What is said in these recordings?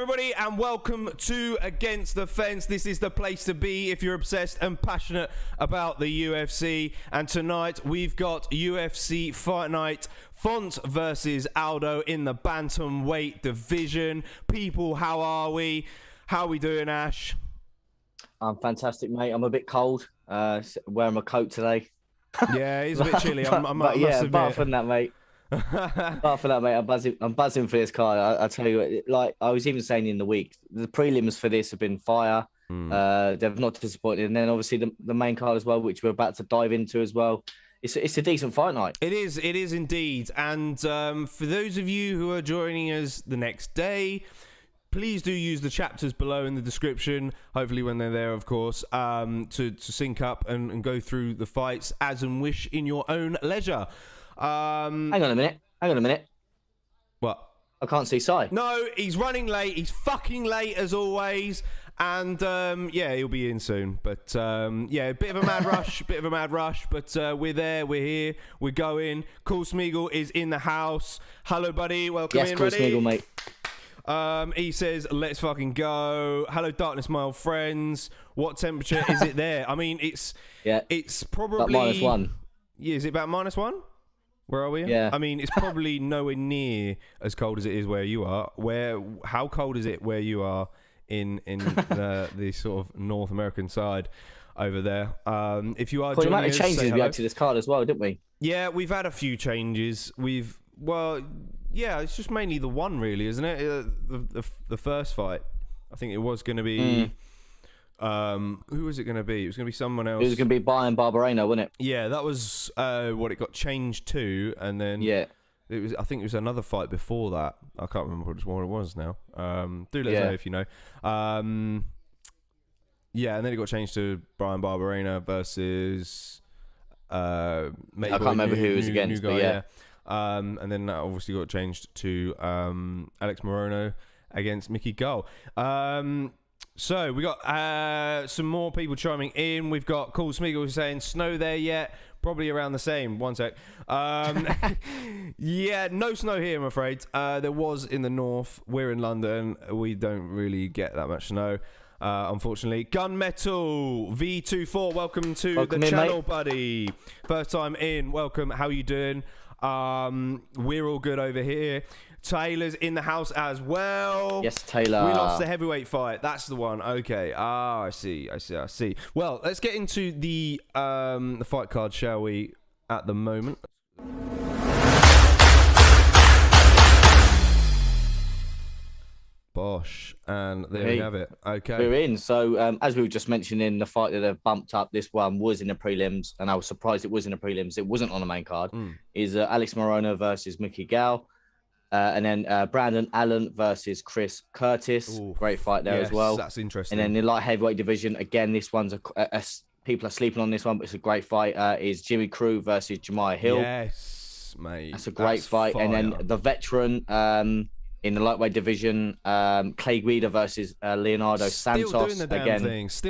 everybody, and welcome to Against the Fence. This is the place to be if you're obsessed and passionate about the UFC. And tonight we've got UFC Fight Night, Font versus Aldo in the Bantamweight division. People, how are we? How are we doing, Ash? I'm fantastic, mate. I'm a bit cold. Wearing my coat today. Yeah, it's a bit chilly. I must admit. Apart from that, mate. I'm buzzing for this card. I tell you, like I was even saying in the week, the prelims for this have been fire. They've not disappointed, and then obviously the main card as well, which we're about to dive into as well. It's a decent fight night. It is indeed. And for those of you who are joining us the next day, please do use the chapters below in the description, hopefully when they're there, of course, to sync up and go through the fights as and wish in your own leisure. Hang on a minute. What? I can't see Sai. No, he's running late. He's fucking late as always. And yeah, he'll be in soon. But yeah, a bit of a mad rush. But we're there, we're here, we're going. Cool Smeagol is in the house. Hello, buddy. Welcome in. Cool Ready? Smeagol, mate. He says, let's fucking go. Hello, darkness, my old friends. What temperature is it there? I mean, it's probably about -1. Yeah, is it about -1? Where are we? Yeah. I mean, it's probably nowhere near as cold as it is where you are. How cold is it where you are in the sort of North American side over there? If you are joining us, the amount of changes we had to this card as well, didn't we? Yeah, we've had a few changes. Yeah, it's just mainly the one, really, isn't it? The first fight, I think it was going to be. Who was it going to be? It was going to be someone else. It was going to be Bayern Barberena, wasn't it? Yeah, that was what it got changed to, and then it was. I think it was another fight before that. I can't remember what it was now. Do let us know if you know. Yeah, and then it got changed to Brian Barberena versus. I can't remember who it was against, but yeah. And then that obviously got changed to Alex Morono against Micky Gall. So we got some more people chiming in. We've got Cool Smeagol saying snow there yet? Probably around the same. One sec. Yeah, no snow here, I'm afraid. There was in the north. We're in London. We don't really get that much snow, unfortunately. Gunmetal V24, welcome to the channel, mate. Buddy. First time in. Welcome. How you doing? We're all good over here. Taylor's in the house as well. Yes, Taylor. We lost the heavyweight fight. That's the one. Okay. I see. Well, let's get into the fight card, shall we? At the moment. Bosh, and there we have it. Okay, we're in. So, as we were just mentioning, the fight that have bumped up, this one was in the prelims, and I was surprised it was in the prelims. It wasn't on the main card. Is Alex Morono versus Micky Gall. And then Brandon Allen versus Chris Curtis. Ooh, great fight there as well. That's interesting. And then the light heavyweight division, again, this one's people are sleeping on this one, but it's a great fight. Is Jimmy Crute versus Jamahal. Yes, mate. That's a great fight. Fire. And then the veteran in the lightweight division, Clay Guida versus Leonardo Santos. Still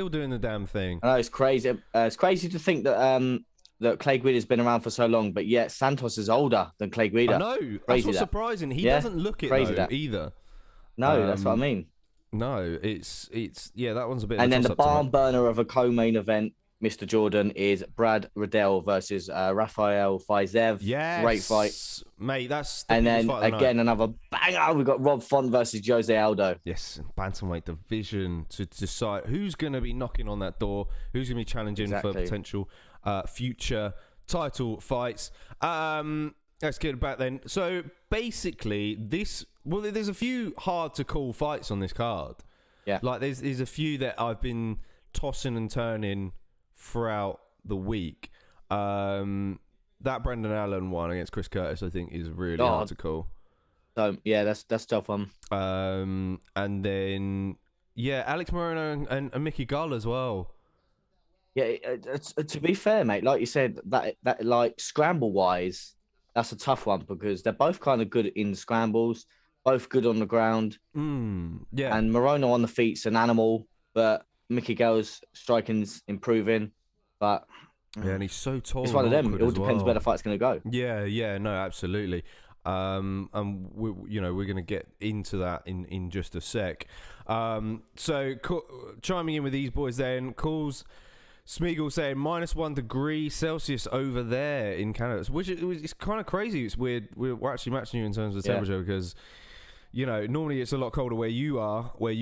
doing the damn thing. I know, it's crazy. It's crazy to think that that Clay Guida has been around for so long, but yet Santos is older than Clay Guida. I know. That's what's surprising. He doesn't look it though, either. No, that's what I mean. No, it's that one's a bit. And then the barn burner of a co-main event, Mr. Jordan, is Brad Riddell versus Rafael Fiziev. Yes, great fight, mate. That's and then again another banger. We've got Rob Font versus Jose Aldo. Yes, bantamweight division to decide who's going to be knocking on that door, who's going to be challenging for potential future title fights. Let's get back then. So basically, there's a few hard to call fights on this card. Yeah, like there's a few that I've been tossing and turning throughout the week. That Brandon Allen one against Chris Curtis, I think, is really hard to call. Yeah, that's a tough one. And then Alex Morono and Micky Gall as well. Yeah, to be fair, mate, like you said, that like scramble wise, that's a tough one because they're both kind of good in scrambles, both good on the ground. Yeah. And Morono on the feet's an animal, but Micky Gall's striking's improving. But yeah, and he's so tall. It's one of them. It all depends where the fight's going to go. Yeah, no, absolutely. And we're going to get into that in just a sec. So chiming in with these boys then, calls Smeagol saying -1 degree Celsius over there in Canada, which is kind of crazy. It's weird. We're actually matching you in terms of the temperature because, normally it's a lot colder where you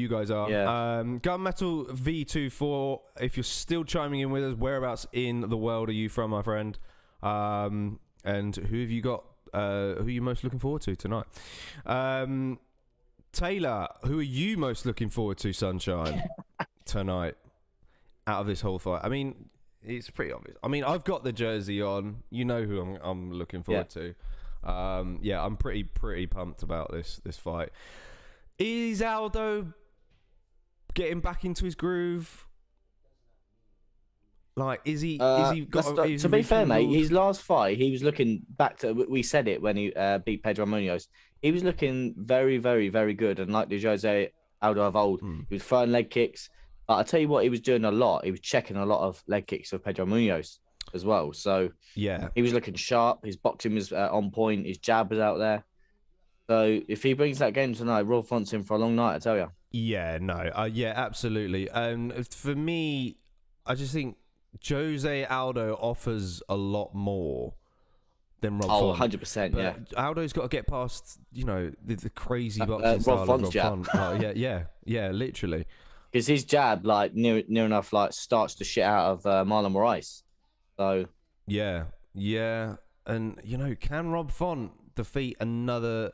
guys are. Yeah. Gunmetal V24, if you're still chiming in with us, whereabouts in the world are you from, my friend? And who have you got? Who are you most looking forward to tonight? Taylor, who are you most looking forward to, Sunshine, tonight? Out of this whole fight, I mean, it's pretty obvious. I mean, I've got the jersey on. You know who I'm looking forward to. I'm pretty pumped about this fight. Is Aldo getting back into his groove? Like, is he to be fair, mate, his last fight, he was looking back to, we said it when he beat Pedro Munoz. He was looking very, very, very good. And like the Jose Aldo of old, he was throwing leg kicks. But I tell you what, he was doing a lot. He was checking a lot of leg kicks of Pedro Munoz as well. So yeah, he was looking sharp. His boxing was on point. His jab was out there. So if he brings that game tonight, Rob Font's in for a long night, I tell you. Yeah, no, yeah, absolutely. For me, I just think Jose Aldo offers a lot more than Rob Font. 100%, yeah. Aldo's got to get past, the crazy boxing style Rob Font's of Rob Font. Yeah, literally. Because his jab, like, near enough, like, starts the shit out of Marlon Moraes. So yeah, and can Rob Font defeat another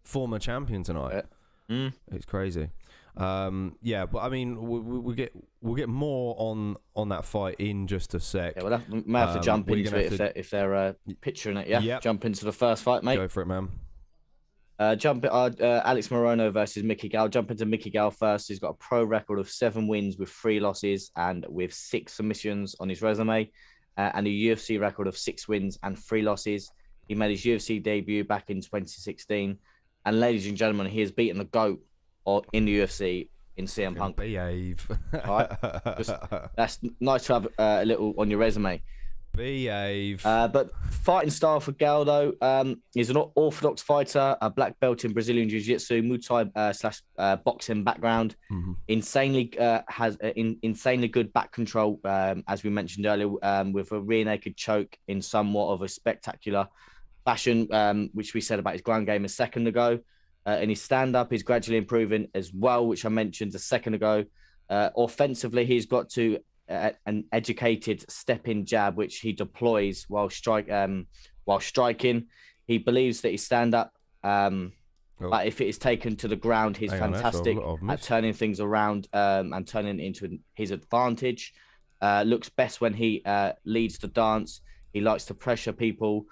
former champion tonight? It's crazy. But I mean, we'll get more on that fight in just a sec. Yeah, we may have to jump into it if they're picturing it. Yeah, yep. Jump into the first fight, mate. Go for it, man. Alex Morono versus Micky Gall. Jump into Micky Gall first. He's got a pro record of 7 wins with 3 losses and with 6 submissions on his resume, and a UFC record of 6 wins and 3 losses. He made his UFC debut back in 2016, and ladies and gentlemen, he has beaten the GOAT in the UFC in CM Punk. Behave. Right? That's nice to have a little on your resume. Behave. But fighting style for Gall, though, he's an orthodox fighter, a black belt in Brazilian Jiu-Jitsu, Muay Thai / boxing background. Insanely has insanely good back control, as we mentioned earlier, with a rear naked choke in somewhat of a spectacular fashion, which we said about his ground game a second ago. And his stand-up is gradually improving as well, which I mentioned a second ago. Offensively, he's got to an educated step-in jab, which he deploys while striking. He believes that his stand-up, but if it is taken to the ground, he's fantastic at turning things around and turning it into his advantage. Looks best when he leads the dance. He likes to pressure people,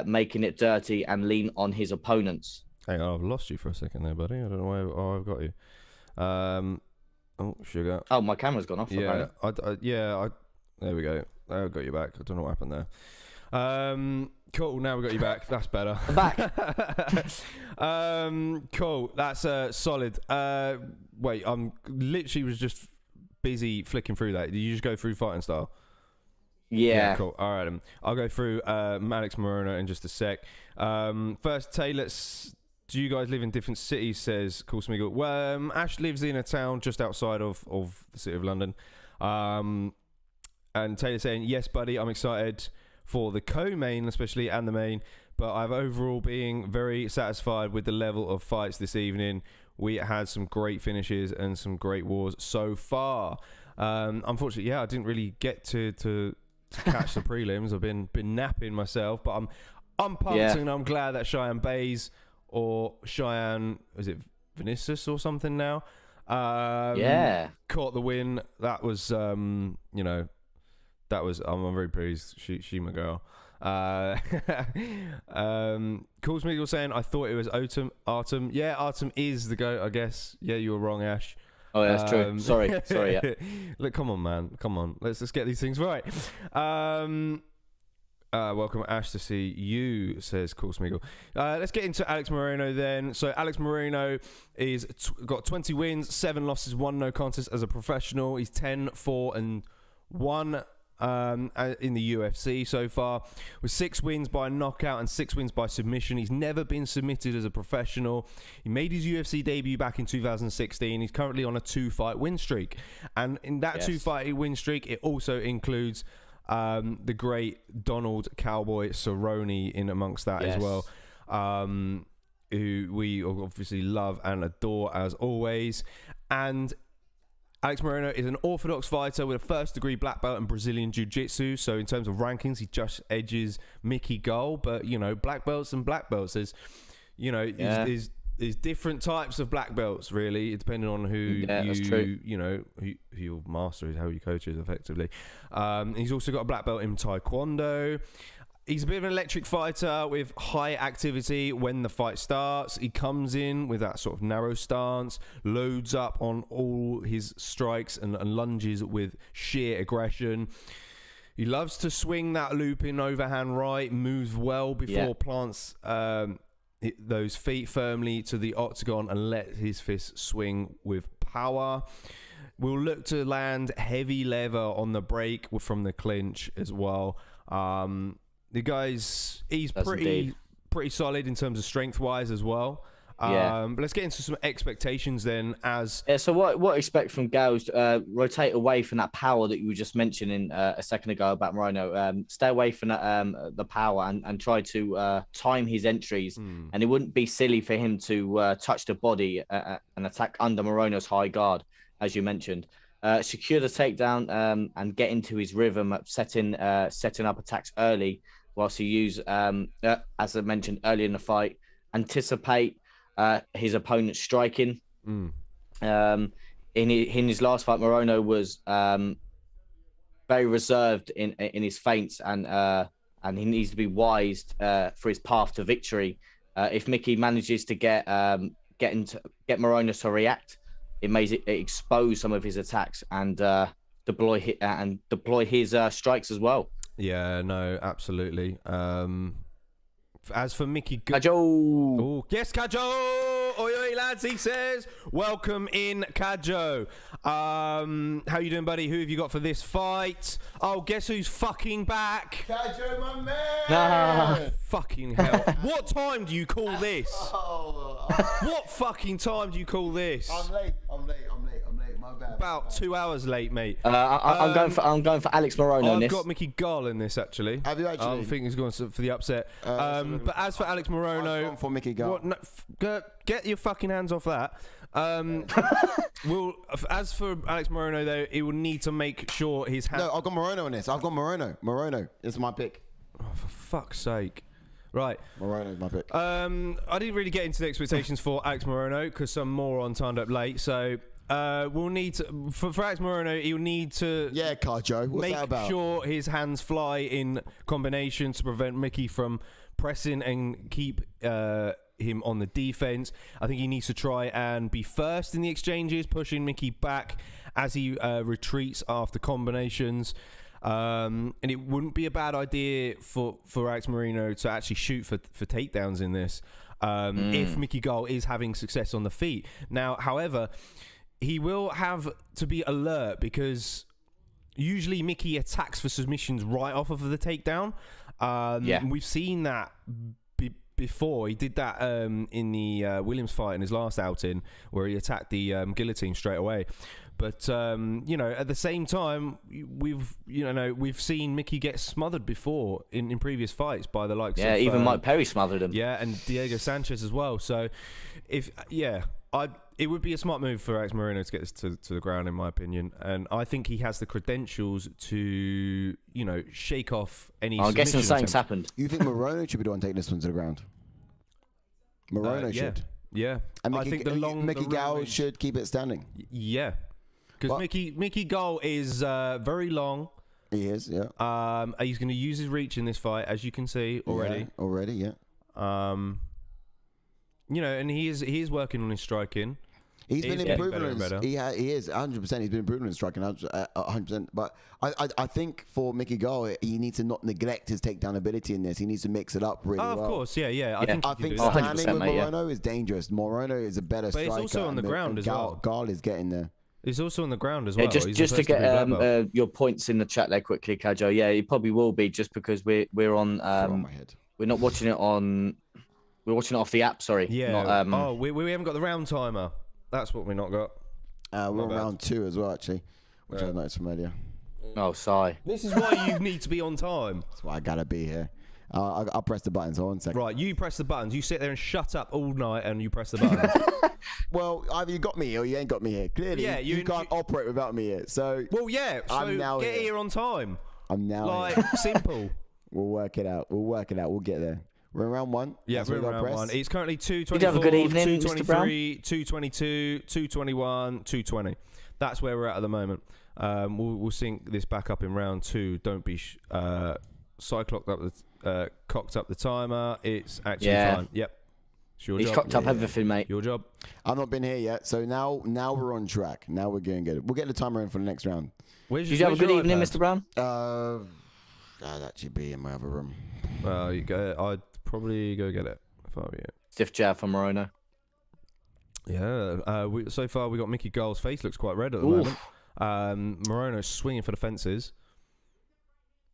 making it dirty and lean on his opponents. Hang on, I've lost you for a second there, buddy. I don't know why I've got you. Oh, sugar. Oh, my camera's gone off. Yeah, there we go. I got you back. I don't know what happened there. Cool. Now we got you back. That's better. I'm back. Cool. That's solid. Wait, I'm literally was just busy flicking through that. Did you just go through fighting style? Yeah. Cool. All right. I'll go through Alex Morono in just a sec. First, Taylor. Do you guys live in different cities, says Cool Smeagol. Well, Ash lives in a town just outside of the city of London. And Taylor saying, yes, buddy, I'm excited for the co-main especially and the main, but I've overall being very satisfied with the level of fights this evening. We had some great finishes and some great wars so far. Unfortunately, I didn't really get to catch the prelims. I've been napping myself, but I'm pumped and I'm glad that Cheyenne Bays or Cheyenne, is it Vinicius or something now? Caught the win. That was, I'm very pleased. She my girl. Cool Smeagol saying, I thought it was Artem. Yeah, Artem is the GOAT, I guess. Yeah, you were wrong, Ash. Oh, yeah, that's true. Sorry, yeah. Look, come on, man. Come on. Let's get these things right. Welcome, Ash, to see you, says Cool Smeagol. Let's get into Alex Morono then. So Alex Morono is got 20 wins, 7 losses, 1 no contest as a professional. He's 10-4-1 in the UFC so far, with 6 wins by knockout and 6 wins by submission. He's never been submitted as a professional. He made his UFC debut back in 2016. He's currently on a 2-fight win streak, and in that 2-fight win streak, it also includes the great Donald Cowboy Cerrone in amongst that as well, who we obviously love and adore as always. And Alex Morono is an orthodox fighter with a first-degree black belt in Brazilian Jiu-Jitsu. So in terms of rankings, he just edges Micky Gall. But, you know, black belts and black belts. There's, you know, there's different types of black belts, really, depending on who who your master is, how you coach is, effectively. He's also got a black belt in Taekwondo. He's a bit of an electric fighter with high activity when the fight starts. He comes in with that sort of narrow stance, loads up on all his strikes and lunges with sheer aggression. He loves to swing that looping overhand right, moves well before plants those feet firmly to the octagon and let his fists swing with power. We'll look to land heavy lever on the break from the clinch as well. The guy's pretty solid in terms of strength wise as well. But let's get into some expectations then. So what expect from Gall's rotate away from that power that you were just mentioning a second ago about Morono. Stay away from that, the power and try to time his entries. And it wouldn't be silly for him to touch the body and attack under Morono's high guard, as you mentioned. Secure the takedown and get into his rhythm of setting up attacks early, whilst he use, as I mentioned earlier in the fight, anticipate his opponent's striking. In his last fight, Morono was very reserved in his feints, and he needs to be wise for his path to victory. If Micky manages to get Morono to react, it may expose some of his attacks and deploy his strikes as well. Yeah, no, absolutely. As for Micky, Kajo. Yes, Kajo. Oi, lads, he says. Welcome in, Kajo. How you doing, buddy? Who have you got for this fight? Oh, guess who's fucking back? Kajo, my man. Fucking hell. What time do you call this? What fucking time do you call this? I'm late. My bad. About 2 hours late, mate. I'm going for Alex Morono. I've got Micky Gall in this, actually. Have you actually? I think he's going for the upset. But as for Alex Morono, I've gone for Micky Gall. Get your fucking hands off that. As for Alex Morono, though, he will need to make sure his hand. No, I've got Morono on this. I've got Morono. Morono is my pick. Oh, for fuck's sake. Right. Morono is my pick. I didn't really get into the expectations for Alex Morono because some moron turned up late. So we'll need to, for Alex Morono, he'll need to Kajo. What's that about? Make sure his hands fly in combination to prevent Micky from pressing and keep him on the defense. I think he needs to try and be first in the exchanges, pushing Micky back as he retreats after combinations. And it wouldn't be a bad idea for Alex Morono to actually shoot for takedowns in this if Micky Gall is having success on the feet. Now, however, he will have to be alert because usually Micky attacks for submissions right off of the takedown. We've seen that before. He did that in the Williams fight in his last outing where he attacked the guillotine straight away. But at the same time, we've seen Micky get smothered before in previous fights by the likes of even Mike Perry smothered him. Yeah, and Diego Sanchez as well. So it would be a smart move for Alex Morono to get this to the ground, in my opinion. And I think he has the credentials to, shake off any. I'm guessing something's happened. You think Morono should be the one taking this one to the ground? Morono should. Yeah. And I think Micky Gall should keep it standing. Yeah. Because Micky Gall is very long. He is, yeah. He's going to use his reach in this fight, as you can see already. Yeah. And he is working on his striking. He's been improving on his. He is 100%. He's been improving on his striking 100%. But I think for Micky Gall, he needs to not neglect his takedown ability in this. He needs to mix it up really well. Of course, yeah. I think standing with Morono is dangerous. Morono is a better striker. But it's also on the ground as well. Gall is getting there. He's also on the ground as well. Yeah, just to get your points in the chat there quickly, Kajo. Yeah, he probably will be just because we're on. We're not watching it on. We're watching it off the app. Sorry. Yeah. Not, we haven't got the round timer. That's what we not got. We're on round 2 as well, actually, which I noticed from earlier. Oh, sorry. This is why you need to be on time. That's why I gotta be here. I'll press the buttons. Hold on a second. Right, you press the buttons. You sit there and shut up all night, and you press the buttons. Well, either you got me here or you ain't got me here. Clearly, yeah, you can't operate without me here. So, well, yeah. So I'm now get here on time. I'm now like here. simple. We'll work it out. We'll get there. We're in round 1. Yeah, we're in round 1. It's currently 2:24, Did you have a good evening, 2:23, 2:22, 2:21, 2:20. That's where we're at the moment. We'll sync this back up in round 2. Don't be cocked up the timer. It's actually fine. Yep. It's your job. He's cocked up everything, mate. Your job. I've not been here yet, so now we're on track. Now we're going good. We'll get the timer in for the next round. Did you have a good evening, Mr. Brown? I'd actually be in my other room. Well, you go. I'd probably go get it if I were you. Stiff jab from Morono. Yeah. So far, we got Micky Gall's face looks quite red at the moment. Morono's swinging for the fences.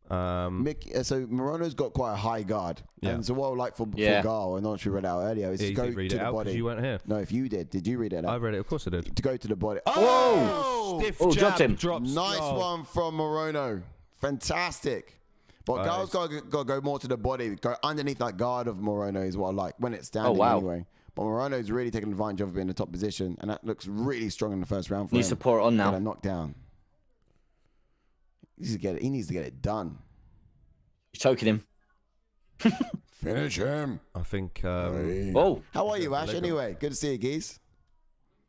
So Morono's got quite a high guard. Yeah. And so what I like for Gall, I'm not sure you read it out earlier, is to go to the body. You weren't here. No, if you did you read it out? I read it, of course I did. To go to the body. Oh! Stiff jab. Dropped him. Nice one from Morono. Fantastic. But Gall's got to go more to the body. Go underneath that guard of Morono is what I like when it's standing anyway. But Morono's really taking advantage of being in the top position, and that looks really strong in the first round for him. Needs to pour it on now. Got a knockdown. He needs to get it done. He's choking him. Finish him. I think. Oh, how are you, Ash? Anyway, good to see you, geez.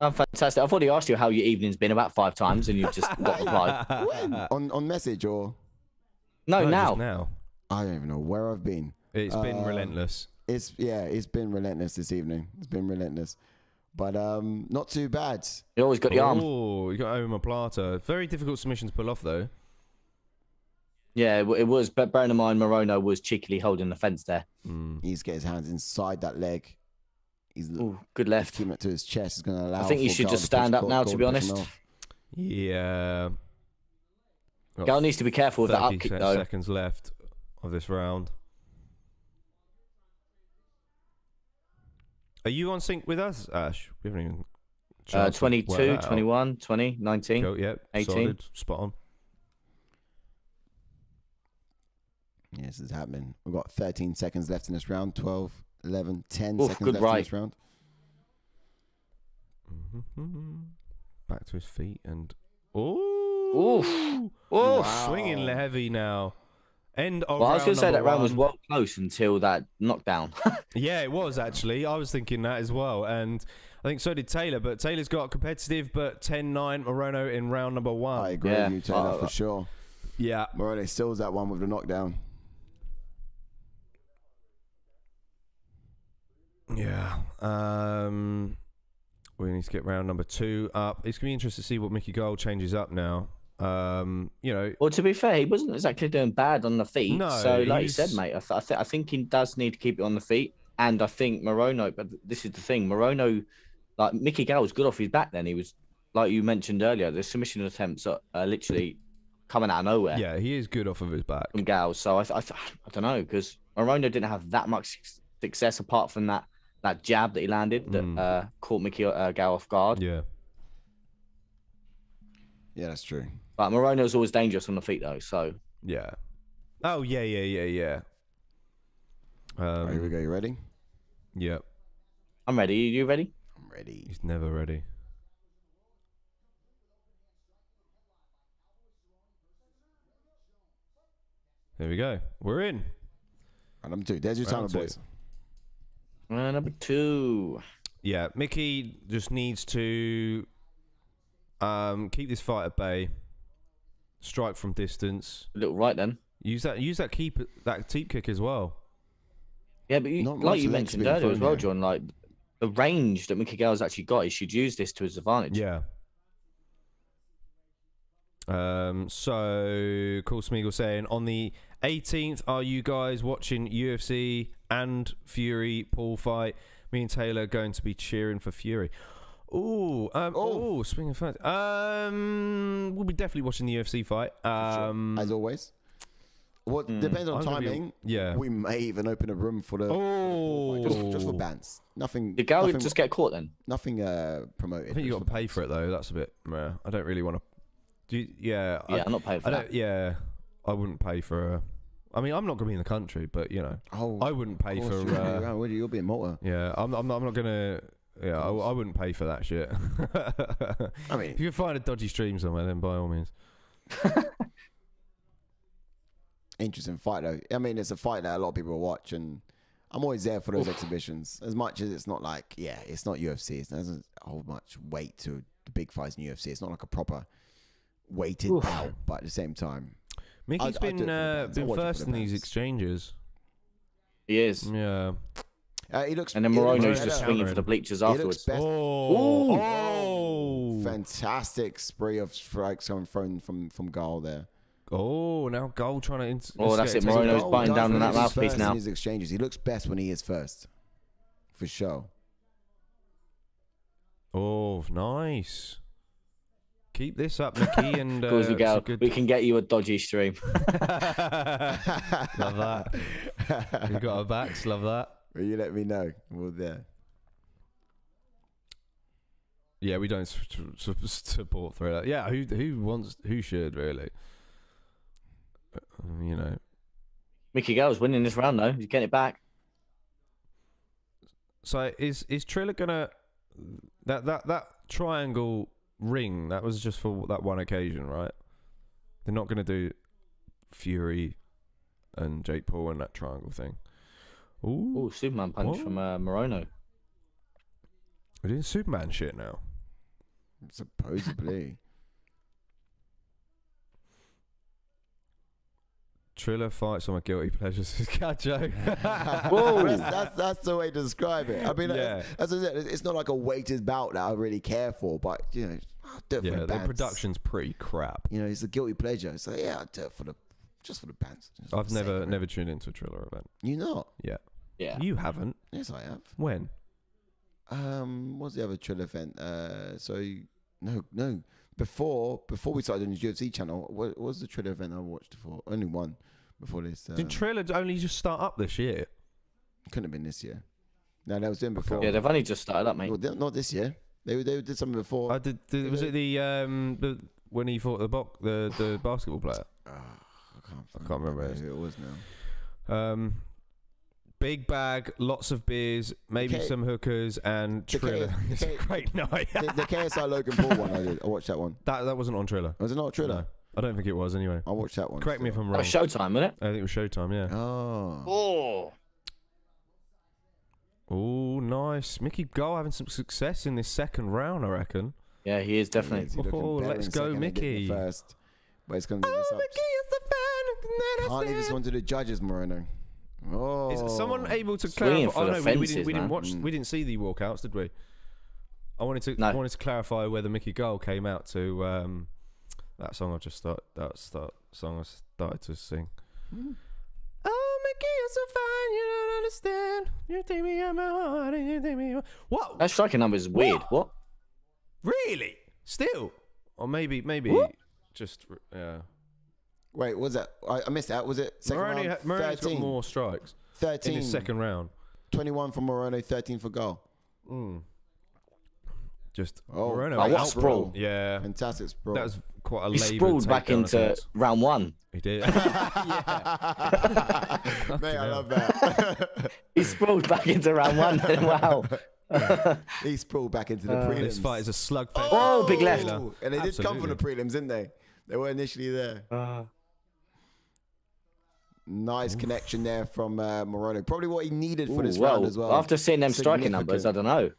I'm fantastic. I've already asked you how your evening's been about 5 times, and you've just not replied. When? On message or? No, now. Now. I don't even know where I've been. It's been relentless. It's been relentless this evening. It's been relentless, but not too bad. You always got the arm. Oh, you got omoplata. Very difficult submission to pull off, though. Yeah, it was. But bearing in mind, Morono was cheekily holding the fence there. He's getting his hands inside that leg. He's good left. Keeping it to his chest is going to allow. I think he should just stand up now, to be honest. Yeah. Gall needs to be careful with that up kick, though. 30 seconds left of this round. Are you on sync with us, Ash? We haven't even 22, 21, 20, 19, cool, yep, 18. Solid, spot on. Yeah, this is happening. We've got 13 seconds left in this round. 12, 11, 10 seconds left in this round. Back to his feet and... Oh! Wow. Swinging heavy now. End of I was going to say that round 1. was well close until that knockdown. Yeah, it was actually. I was thinking that as well. And I think so did Taylor. But Taylor's got competitive, but 10-9 Morono in round number 1. I agree with you, Taylor, for sure. Yeah. Morono stills that one with the knockdown. Yeah. We need to get round number 2 up. It's going to be interesting to see what Micky Gall changes up now. Well, to be fair, he wasn't exactly doing bad on the feet. No, so, like you said, mate, I think he does need to keep it on the feet. And I think Morono, but this is the thing, Morono, like Micky Gall was good off his back then. He was, like you mentioned earlier, the submission attempts are literally coming out of nowhere. Yeah, he is good off of his back. From Gall. So, I don't know, because Morono didn't have that much success apart from that jab that he landed that caught Micky Gall off guard. Yeah. Yeah, that's true. But Morono's always dangerous on the feet, though. So yeah. Oh yeah. Here we go. You ready? Yeah. I'm ready. You ready? I'm ready. He's never ready. There we go. We're in. Round number 2. There's your timer, boys. Round number 2. Yeah, Micky just needs to keep this fight at bay. Strike from distance. A little right then. Use that teep kick as well. Yeah, but like you mentioned earlier as well, John, like the range that Micky Gall's actually got, he should use this to his advantage. Yeah. So Cool Smeagol saying on the 18th, are you guys watching UFC and Fury Paul fight? Me and Taylor going to be cheering for Fury. Swinging fight. We'll be definitely watching the UFC fight. Sure. As always. What depends on timing. We may even open a room for the just for bands. Nothing. Did Gall just get caught then? Nothing promoted. I think you got to pay for it though. That's a bit. I don't really want to. I'm not paying for that. I wouldn't pay for. I mean, I'm not going to be in the country, but I wouldn't pay for. You'll be in Malta. Yeah, I'm not going to. Yeah, I wouldn't pay for that shit. I mean, if you can find a dodgy stream somewhere, then by all means. Interesting fight though. I mean, it's a fight that a lot of people will watch, and I'm always there for those exhibitions. As much as it's not like, it's not UFC. It doesn't hold much weight to the big fights in UFC. It's not like a proper weighted bout, but at the same time, Micky's been first in these exchanges. He is. Yeah. He looks, and then Morono's just swinging for the bleachers afterwards. Fantastic spree of strikes coming from Gall there. Now Gall trying to. That's it. Morono's biting down on that mouthpiece now. In his exchanges, he looks best when he is first, for sure. Oh, nice. Keep this up, Micky, and we can get you a dodgy stream. Love that. We've got our backs. Love that. Will you let me know? We're there. Yeah, we don't support Thriller. Yeah, who should really? Micky Gall's winning this round though. He's getting it back. So is Triller gonna that triangle ring? That was just for that one occasion, right? They're not gonna do Fury and Jake Paul and that triangle thing. Ooh, Superman punch from Morono. We're doing Superman shit now. Supposedly. Triller fights on my guilty pleasures. Gajo. that's the way to describe it. I mean, as I said, it's not like a weighted bout that I really care for, but the production's pretty crap. It's a guilty pleasure. So I'll do it just for the bands. I've never tuned into a Triller event. You not? Yeah. Yeah. You haven't? Yes, I have. When? What's the other Triller event? No. Before we started on the UFC channel, what was the Triller event I watched for? Only one before this. Did Triller only just start up this year? Couldn't have been this year. No, that was doing before. Yeah, they've only just started up, mate. Well, not this year. They did something before. Was it the when he fought the basketball player? I can't remember who it was now. Big bag, lots of beers, maybe some hookers, and Triller. It's a great night. the KSI Logan Paul one, I watched that one. That wasn't on Triller. Was it not Triller? No, I don't think it was anyway. I watched that one. Correct me if I'm wrong. That was Showtime, wasn't it? I think it was Showtime, yeah. Oh, nice. Micky Gall having some success in this second round, I reckon. Yeah, he is definitely. Let's go, Micky. First, but it's going to be this up. Micky is the fan. Can't leave this one to the judges, Morono. Is someone able to clarify? We didn't see the walkouts, did we? I wanted to clarify whether Micky Gall came out to that song song I started to sing. Oh, Micky, you're so fine, you don't understand. You take me out my heart and you take me. What? That striking number is weird. What? Really? Still? Or maybe just Wait, what was that? I missed that. Was it second round? Morono's got more strikes. 13 in his second round. 21 for Morono, 13 for Gall. Morono. What sprawl? Yeah. Fantastic sprawl. That was quite a He sprawled back into round one. He did. Mate, I love that. He sprawled back into round one. Wow. He sprawled back into the prelims. This fight is a slugfest. Oh, big left. And they did come from the prelims, didn't they? They were initially there. Nice connection there from Morono. Probably what he needed for this round as well. After seeing them striking numbers, I don't know.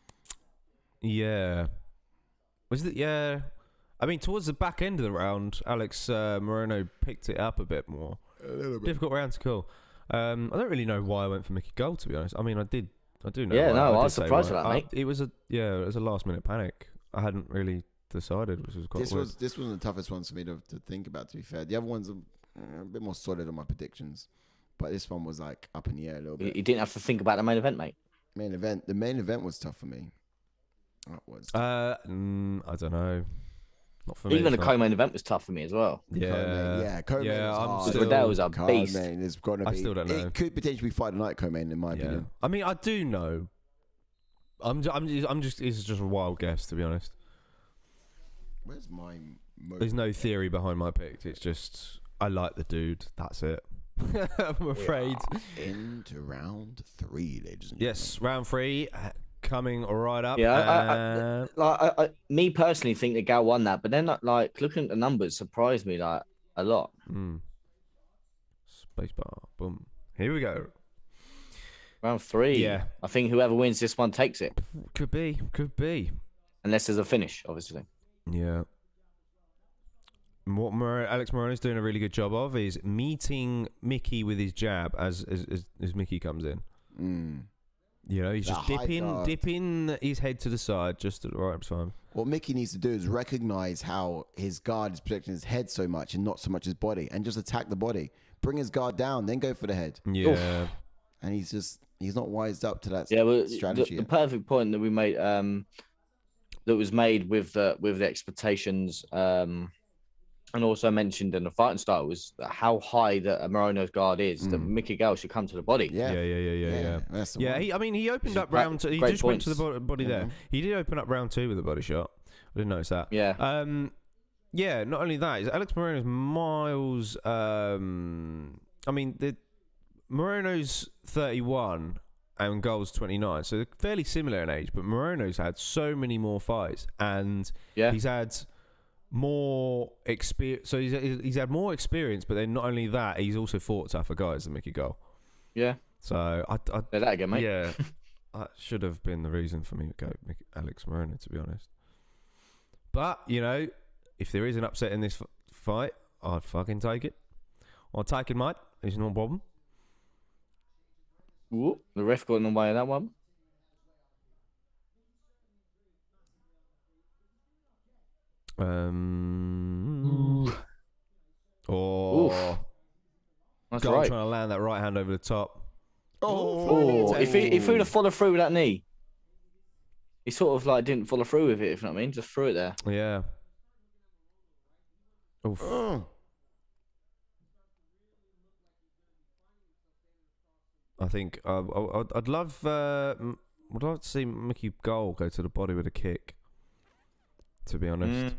Yeah. Was it? Yeah. I mean, towards the back end of the round, Alex Morono picked it up a bit more. A little bit. Difficult round to call. I don't really know why I went for Micky Gall, to be honest. I mean, I do know. Yeah, why. I was surprised with that, mate. It was a last minute panic. I hadn't really decided, which was quite weird. This was the toughest one for me to think about, to be fair. The other ones are a bit more solid on my predictions, but this one was like up in the air a little bit. You didn't have to think about the main event, mate. The main event was tough for me. That was. I don't know. Not for me. Even the co-main event was tough for me as well. Yeah, co-main was hard. Riddell was a beast. Co-main is gonna be. I still don't know. It could potentially be fight the night co-main in my opinion. I mean, I do know. I'm just. It's just a wild guess, to be honest. Where's my? There's no theory behind my pick. It's just I like the dude. That's it. I'm afraid. Into round 3, ladies and gentlemen. Yes, round 3 coming right up. Yeah, I me personally think that Gall won that, but then like looking at the numbers surprised me like a lot. Spacebar, boom. Here we go. Round 3. Yeah, I think whoever wins this one takes it. Could be. Unless there's a finish, obviously. Yeah. What Alex Morono's doing a really good job of is meeting Micky with his jab as Micky comes in. You know, he's just dipping his head to the side just at the right time. What Micky needs to do is recognize how his guard is protecting his head so much and not so much his body, and just attack the body. Bring his guard down, then go for the head. Yeah. Oof. And he's not wised up to that strategy. The perfect point that we made, that was made with the expectations, and also mentioned in the fighting style was how high that Morono's guard is. That Micky Gall should come to the body. Yeah. He opened up round 2. He just went to the body there. He did open up round 2 with a body shot. I didn't notice that. Yeah. Yeah. Not only that, is Alex Morono's miles. Morono's 31 and Gall's 29, so they're fairly similar in age. But Morono's had so many more fights, and he's had more experience. So he's had more experience, but then not only that, he's also fought tougher guys than Micky Gall. Yeah. So I say that again, mate. Yeah, that should have been the reason for me to go Alex Morono, to be honest. But you know, if there is an upset in this fight, I'd fucking take it. I'll take it, mate. It's no problem. Ooh, the ref got in the way of that one. That's Gall right. Trying to land that right hand over the top. If he'd have followed through with that knee, he sort of like didn't follow through with it. If you know what I mean, just threw it there. Yeah. Oof. I think I'd love to see Micky Gall go to the body with a kick. To be honest,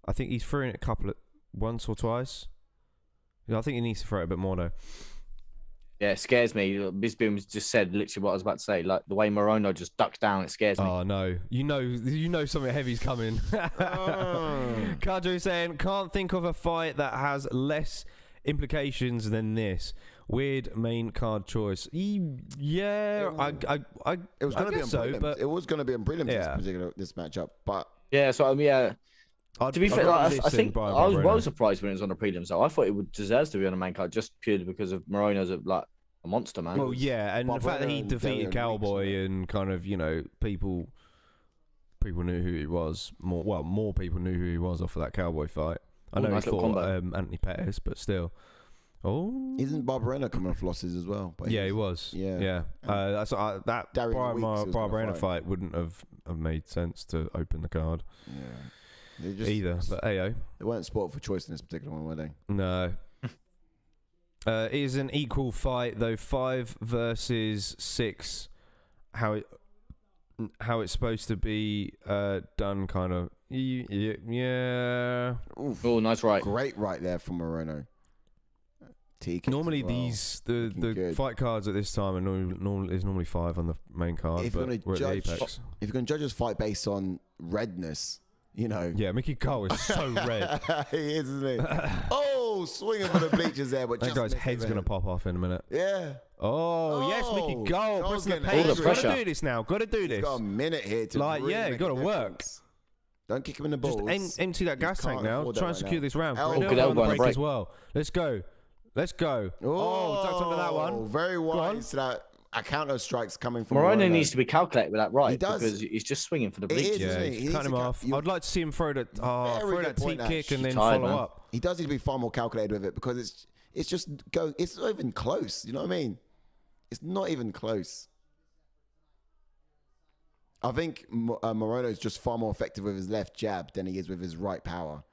I think he's throwing it once or twice. Yeah, I think he needs to throw it a bit more though. Yeah, it scares me. Bisboom just said literally what I was about to say. Like the way Morono just ducks down, it scares me. Oh no, you know something heavy's coming. Kajo saying can't think of a fight that has less implications than this. Weird main card choice. Yeah, it was going to be on prelims. But it was going to be on prelims this matchup. But yeah, so to be fair, I think I was well surprised when it was on the prelims. Though I thought it would deserve to be on the main card just purely because of Morono's like a monster, man. Well, yeah, and the fact that he defeated Cowboy and kind of people knew who he was. More people knew who he was off of that Cowboy fight. I know he fought Anthony Pettis, but still. Oh, isn't Barberena coming off losses as well? But he was. Yeah. That Barberena fight wouldn't have made sense to open the card. Yeah. Either, but ayo. They weren't sport for choice in this particular one, were they? No. It is an equal fight though. 5 versus 6. How it's supposed to be done, kind of. Yeah. Oof. Oh, nice right. Great right there from Morono. Normally the fight cards at this time are there's normally 5 on the main card. If you're going to judge his fight based on redness, you know. Yeah, Micky Gall is so red. He is, isn't he? Swinging for the bleachers there, but that guy's head's going to pop off in a minute. Yeah. Yes, Micky Gall. Pressing the all the pace. pressure. Got to do this now. Got to do this. He's got a minute here to got to work. Don't kick him in the balls. Just empty that gas tank now. Try and secure this round. Riddell on the break as well. Let's go. Ducked under that one. Very wise to that. A counter strikes coming from Morono needs to be calculated with that right. He does. Because he's just swinging for the bleachers. He's cut him off. I'd like to see him throw that deep kick and then follow up. He does need to be far more calculated with it because it's just go. It's not even close. You know what I mean? It's not even close. I think Morono is just far more effective with his left jab than he is with his right power.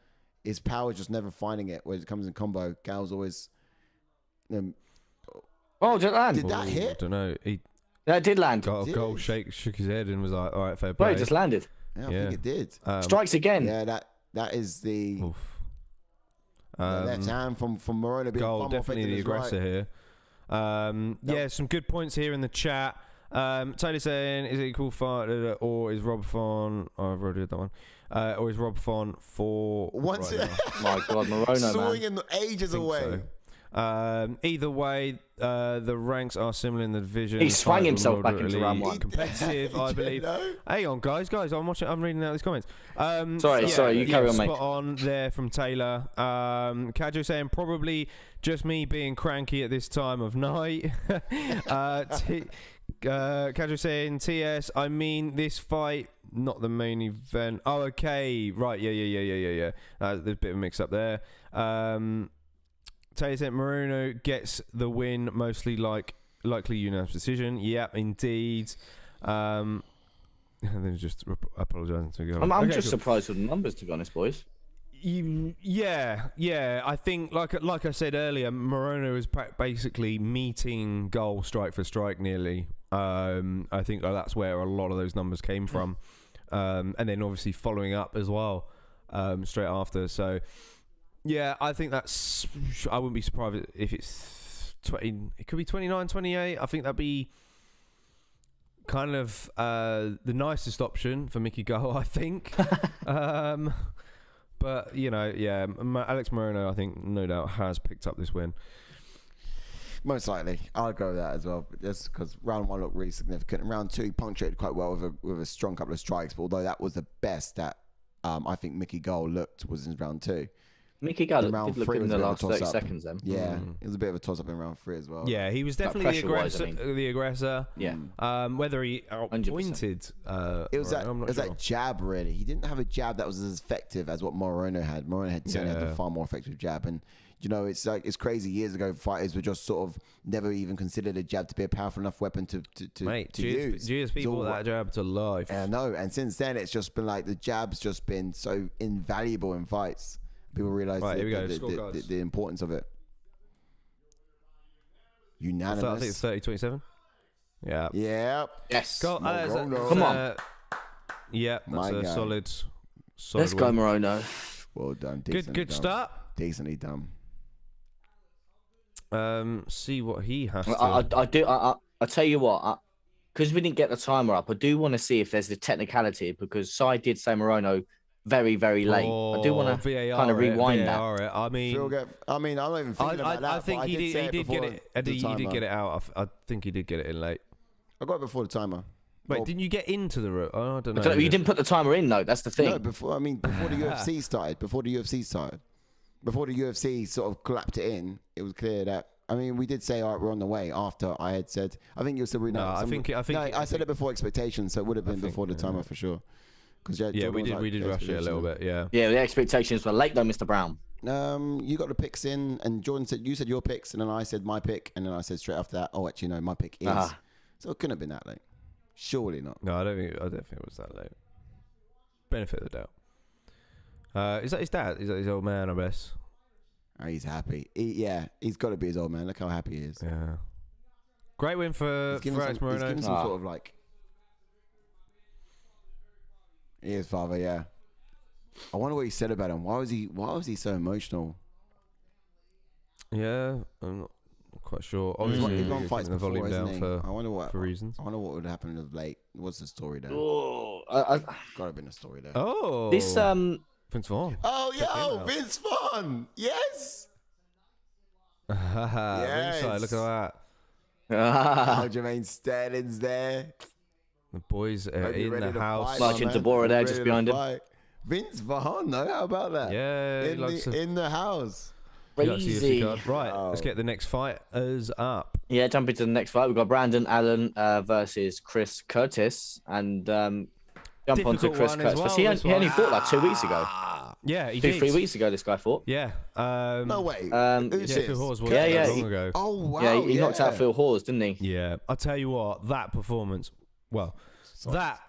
His power is just never finding it. When it comes in combo, Gall's always... Oh, did it land? Did that hit? I don't know. That did land. Gall shook his head and was like, all right, fair play. Well, it just landed. Yeah, I think it did. Strikes again. Yeah, that is the left hand from Morono being Gall, far more definitely the aggressor here. Yeah, some good points here in the chat. Taylor saying, is it equal fight or is Rob Font? Oh, I've already did that one. Or is Rob Font for once? Right my God, Morono, swinging ages away. So. Either way, the ranks are similar in the division. He swung himself back into round one. Competitive, I believe. Hang on, guys, I'm watching. I'm reading out these comments. Sorry, you carry on, mate. Spot on there from Taylor. Kajo saying probably just me being cranky at this time of night. Kajo saying TS. I mean this fight, not the main event. Oh, okay, right, yeah. There's a bit of a mix up there. Taylor said Morono gets the win, mostly likely unanimous decision. Yep, indeed. And then just apologising to go. I'm just surprised with the numbers, to be honest, boys. Yeah. I think, like I said earlier, Morono is basically meeting Gall strike for strike nearly. I think that's where a lot of those numbers came from, and then obviously following up as well straight after. So. Yeah, I think that's... I wouldn't be surprised if it's 20... It could be 29, 28. I think that'd be kind of the nicest option for Micky Gall, I think. But, you know, yeah, Alex Morono, I think, no doubt, has picked up this win. Most likely. I'll go with that as well. Just because round one looked really significant. And round two, he punctuated quite well with a strong couple of strikes. But although that was the best that I think Micky Gall looked was in round two. Micky Gall did look in the last 30 seconds then. Yeah, it was a bit of a toss-up in round 3 as well. Yeah, he was definitely the aggressor. Yeah. Whether he outpointed... it was that jab, really. He didn't have a jab that was as effective as what Morono had. Morono had a far more effective jab. And, you know, it's crazy. Years ago, fighters were just sort of never even considered a jab to be a powerful enough weapon to use. GSP brought that jab to life. Yeah, I know. And since then, it's just been like the jab's just been so invaluable in fights. People realize the importance of it. Unanimous. I think it's 30-27. Yeah. Yeah. Yes. Come on. Yeah, that's a solid Let's go, Morono. Well done. Good start. Decently done. See what he has to... I tell you what, because we didn't get the timer up, I do want to see if there's the technicality, because Sai did say Morono very, very late. I do want to kind of rewind that. I mean, I'm not even thinking about that. I think he did get it. He did get it out. I think he did get it in late. I got it before the timer. Wait, didn't you get into the room? I don't know. You didn't put the timer in, though. That's the thing. No, before the UFC started. Before the UFC sort of clapped it in, it was clear that. I mean, we did say, all right, we're on the way. After I had said, I think you said we know. I said it before expectations, so it would have been before the timer for sure. We did rush it a little bit. Yeah, the expectations were late though, Mr. Brown. You got the picks in, and Jordan said you said your picks, and then I said my pick, and then I said straight after that, oh, actually no, my pick is. So it couldn't have been that late. Surely not. No, I don't think it was that late. Benefit of the doubt. Is that his dad? Is that his old man? I guess. Oh, he's happy. He's got to be his old man. Look how happy he is. Yeah. Great win for Alex Morono. He's given some sort of like. He is father, yeah. I wonder what he said about him. Why was he so emotional? Yeah, I'm not quite sure. Obviously, he's won fights before, volume down for reasons. I wonder what would happen of late. What's the story there? Oh, gotta have been a story there. Oh, this Vince Vaughn. Oh yeah, Vince Vaughn. Yes. Yes. Look at that. Jermaine Sterling's there. The boys are in the house. Marching Deborah there just behind him. Vince Vaughn, no? How about that? Yeah. In the house. Crazy. Right, let's get the next fighters up. Yeah, jump into the next fight. We've got Brandon Allen versus Chris Curtis. And jump onto Chris Curtis. Well, he only fought like 2 weeks ago. Yeah, he did. 3 weeks ago, this guy fought. Yeah. No way. Phil Hawes was long ago. Oh, wow. Yeah, he knocked out Phil Hawes, didn't he? Yeah. I'll tell you what, that performance... Well, that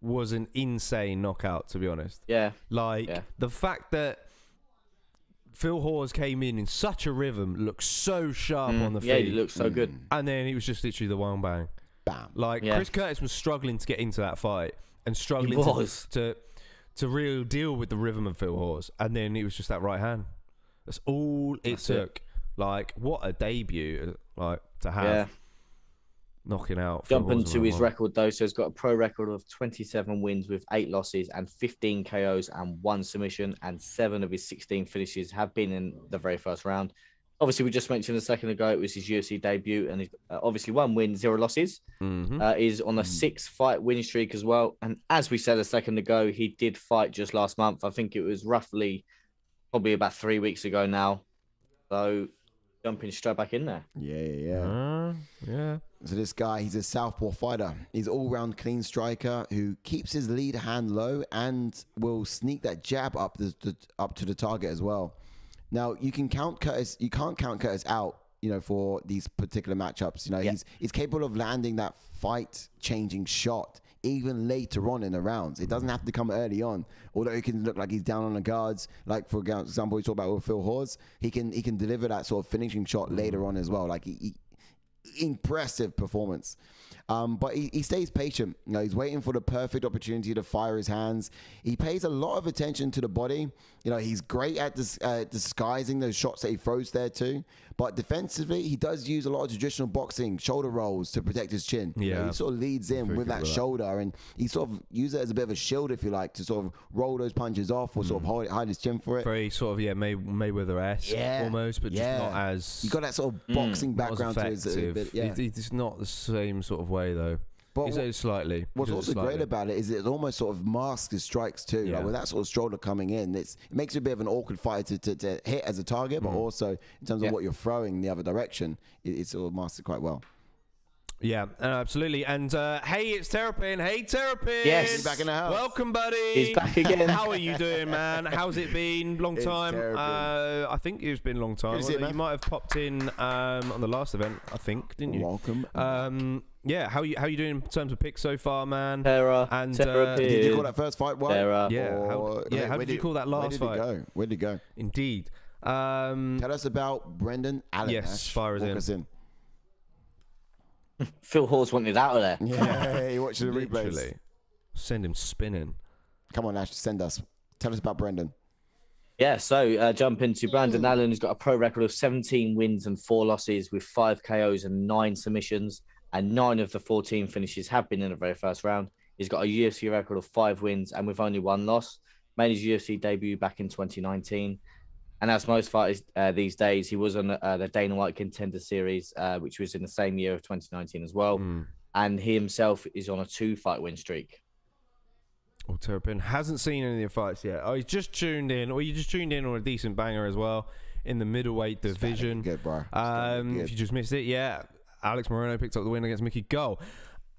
was an insane knockout, to be honest. Yeah. The fact that Phil Hawes came in such a rhythm, looked so sharp on the feet. Yeah, he looked so good. And then it was just literally the one bang. Bam. Chris Curtis was struggling to get into that fight and struggling to really deal with the rhythm of Phil Hawes. And then it was just that right hand. That's all it took. What a debut, to have. Yeah. Knocking out. Jumping to his record, though. So he's got a pro record of 27 wins with 8 losses and 15 KOs and 1 submission. And 7 of his 16 finishes have been in the very first round. Obviously, we just mentioned a second ago, it was his UFC debut. And he's obviously 1 win, 0 losses. He's on a 6-fight win streak as well. And as we said a second ago, he did fight just last month. I think it was probably about 3 weeks ago now. So jumping straight back in there. Yeah. So this guy, he's a southpaw fighter. He's all-round clean striker who keeps his lead hand low and will sneak that jab up to the target as well. Now, you can't count Curtis out, for these particular matchups. He's capable of landing that fight-changing shot even later on in the rounds. It doesn't have to come early on. Although it can look like he's down on the guards, like for example, we talk about with Phil Hawes, he can deliver that sort of finishing shot later on as well. Impressive performance. But he stays patient. He's waiting for the perfect opportunity to fire his hands. He pays a lot of attention to the body. He's great at disguising those shots that he throws there too. But defensively, he does use a lot of traditional boxing, shoulder rolls to protect his chin. Yeah. He sort of leads in with that shoulder, and he sort of uses it as a bit of a shield, if you like, to sort of roll those punches off or sort of hide his chin for it. Very sort of, Mayweather-esque almost, but just not as... You got that sort of boxing background to his bit. Yeah. It's not the same sort of way, though. But slightly. What's also great about it is it almost sort of masks his strikes too. Yeah. With that sort of shoulder coming in, it makes it a bit of an awkward fighter to hit as a target, but also in terms of what you're throwing the other direction, it sort of masks it quite well. Yeah, absolutely. And hey, it's Terrapin. Hey, Terrapin. Yes. He's back in the house. Welcome, buddy. He's back again. How are you doing, man? How's it been? Long time. I think it's been a long time. You might have popped in on the last event, I think, didn't you? Welcome. Yeah, how you doing in terms of picks so far, man? Terrapin. Did you call that first fight one? Yeah. How did you call that last fight? Where did it go? Indeed. Tell us about Brendan Allen. Yes, fire us in. Phil Hawes wanted out of there. Yeah, he watched the replays. Send him spinning. Come on, Ash, send us. Tell us about Brendan. Yeah, so jump into Brendan Allen, who's got a pro record of 17 wins and 4 losses with 5 KOs and 9 submissions, and 9 of the 14 finishes have been in the very first round. He's got a UFC record of 5 wins and with only 1 loss. Made his UFC debut back in 2019. And as most fighters these days, he was on the Dana White Contender Series, which was in the same year of 2019 as well. And he himself is on a 2-fight win streak. Terrapin hasn't seen any of the fights yet. He's just tuned in, or you just tuned in on a decent banger as well in the middleweight division. Good, bro. If you just missed it, Alex Morono picked up the win against Micky Gall.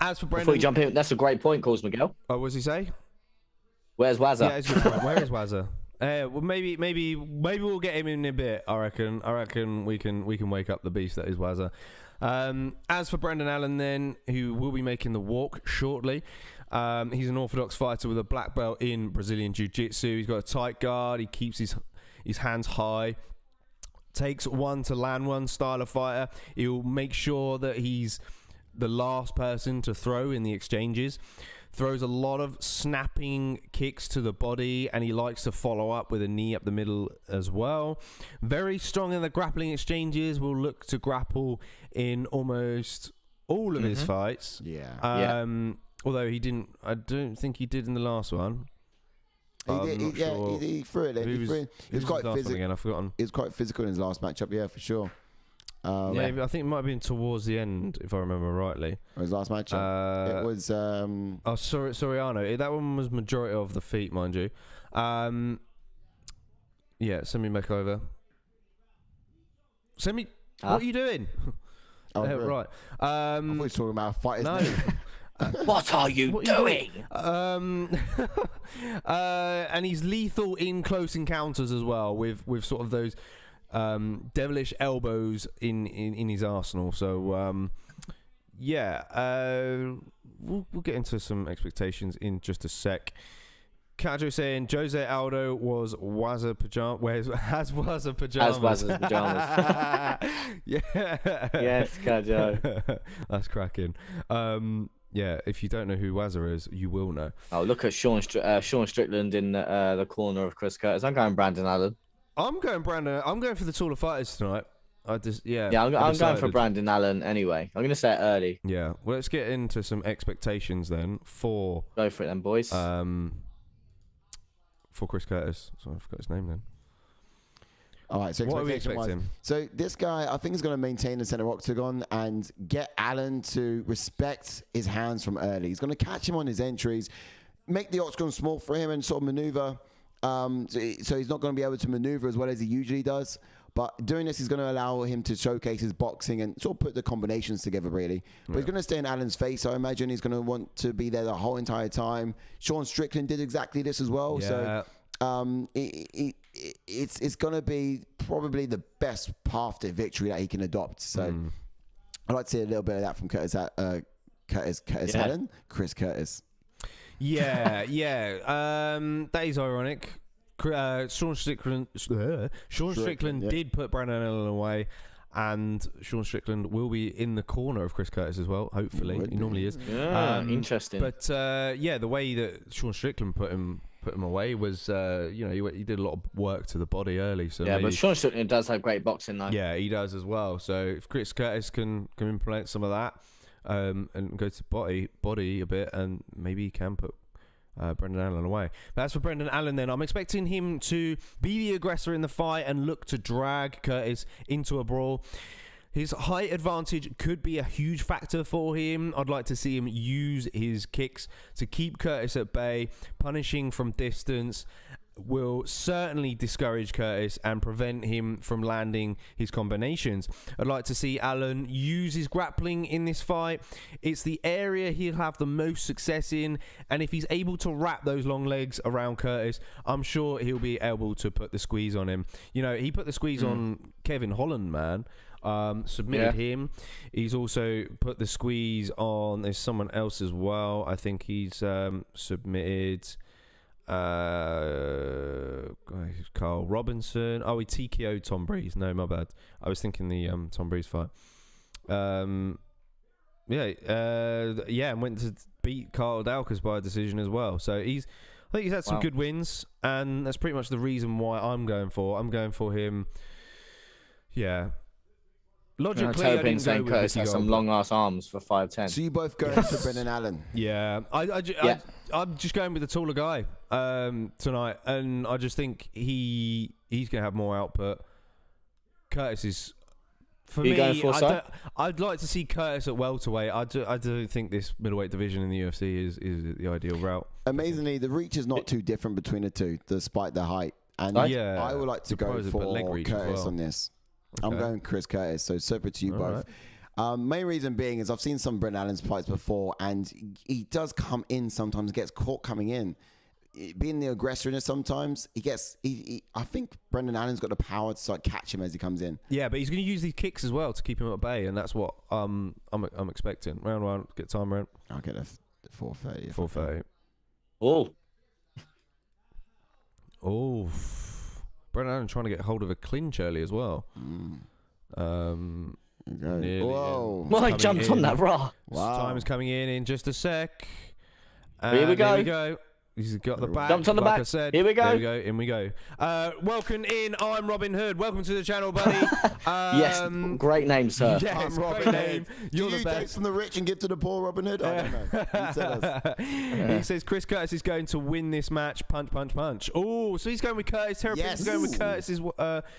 As for Brendan, before you jump in, that's a great point, calls Miguel. Oh, what does he say? Where's Wazza? Yeah, it's a good point. Where is Wazza? Well, maybe we'll get him in a bit. I reckon we can wake up the beast that is Wazza. As for Brendan Allen, then, who will be making the walk shortly, he's an orthodox fighter with a black belt in Brazilian Jiu-Jitsu. He's got a tight guard. He keeps his hands high. Takes one to land one style of fighter. He'll make sure that he's the last person to throw in the exchanges. Throws a lot of snapping kicks to the body, and he likes to follow up with a knee up the middle as well. Very strong in the grappling exchanges. Will look to grapple in almost all of his fights. Although he didn't, I don't think he did in the last one. He threw it. He was quite physical. Again, I've forgotten. He was quite physical in his last matchup. Yeah, for sure. Maybe I think it might have been towards the end, if I remember rightly. His last matchup. It was. Soriano. That one was majority of the feet, mind you. Send me back over. Send me. What are you doing? Right. I thought he was talking about fighting. No. What are you doing? And he's lethal in close encounters as well, with sort of those devilish elbows in his arsenal. So we'll get into some expectations in just a sec. Kajo saying Jose Aldo was Wazza pajamas. Has Wazza pajamas? As Wazza's pajamas. Yeah. Yes, Kajo. That's cracking. Yeah, if you don't know who Wazza is, you will know. Oh, look at Sean Strickland in the corner of Chris Curtis. I'm going Brandon Allen. I'm going Brandon. I'm going for the taller fighters tonight. I'm going for Brandon Allen anyway. I'm going to say it early. Yeah. Well, let's get into some expectations then for. Go for it then, boys. For Chris Curtis. So I forgot his name then. All right, so what are we expecting? So this guy, I think, is going to maintain the center octagon and get Allen to respect his hands from early. He's going to catch him on his entries, make the octagon small for him and sort of maneuver. So he's not going to be able to maneuver as well as he usually does. But doing this is going to allow him to showcase his boxing and sort of put the combinations together, really. But he's going to stay in Allen's face. So I imagine he's going to want to be there the whole entire time. Sean Strickland did exactly this as well. Yeah. So it's going to be probably the best path to victory that he can adopt. So I'd like to see a little bit of that from Chris Curtis. Yeah. That is ironic. Sean Strickland did put Brandon Allen away, and Sean Strickland will be in the corner of Chris Curtis as well. Hopefully, he normally is. Yeah, interesting. But the way that Sean Strickland put him away was, he did a lot of work to the body early. So but Sean Strickland does have great boxing, though. Yeah, he does as well. So if Chris Curtis can implement some of that, and go to body a bit, and maybe he can put Brendan Allen away. But as for Brendan Allen, then I'm expecting him to be the aggressor in the fight and look to drag Curtis into a brawl. His height advantage could be a huge factor for him. I'd like to see him use his kicks to keep Curtis at bay. Punishing from distance will certainly discourage Curtis and prevent him from landing his combinations. I'd like to see Allen use his grappling in this fight. It's the area he'll have the most success in, and if he's able to wrap those long legs around Curtis, I'm sure he'll be able to put the squeeze on him. He put the squeeze on Kevin Holland, man. Submitted him. He's also put the squeeze on, there's someone else as well. I think he's submitted Carl Robinson. Oh, he TKO'd Tom Breeze. No, my bad. I was thinking the Tom Breeze fight. And went to beat Carl Dalkas by a decision as well. So I think he's had some good wins, and that's pretty much the reason why I'm going for him. Yeah. Logically, I didn't go with Curtis has some long ass arms for 5'10". So you both going for Brendan Allen? Yeah, I'm just going with the taller guy tonight, and I just think he's gonna have more output. Curtis is, for me, I'd like to see Curtis at welterweight. I don't think this middleweight division in the UFC is the ideal route. Amazingly, the reach is not too different between the two, despite the height. And I would like to go for Curtis on this. Okay. I'm going Chris Curtis, so separate to you both. Right. Main reason being is I've seen some Brendan Allen's fights before, and he does come in sometimes, gets caught coming in. Being the aggressor in it sometimes, I think Brendan Allen's got the power to sort of catch him as he comes in. Yeah, but he's going to use these kicks as well to keep him at bay, and that's what I'm expecting. Round one, get time round. I'll get a 4:30. 4:30. Oh. Brendan Allen trying to get hold of a clinch early as well. Whoa. Well, he jumped on that raw. Wow. Time is coming in just a sec. Here we go. He's got the back. Jumped on the back. I said. Here we go. There we go. In we go. Welcome in. I'm Robin Hood. Welcome to the channel, buddy. Yes, great name, sir. Yes, I'm Robin great name. You're the best. Take from the rich and give to the poor, Robin Hood? I don't know. He says Chris Curtis is going to win this match. Punch, punch, punch. Oh, so he's going with Curtis. Terrapin's going with Curtis. Is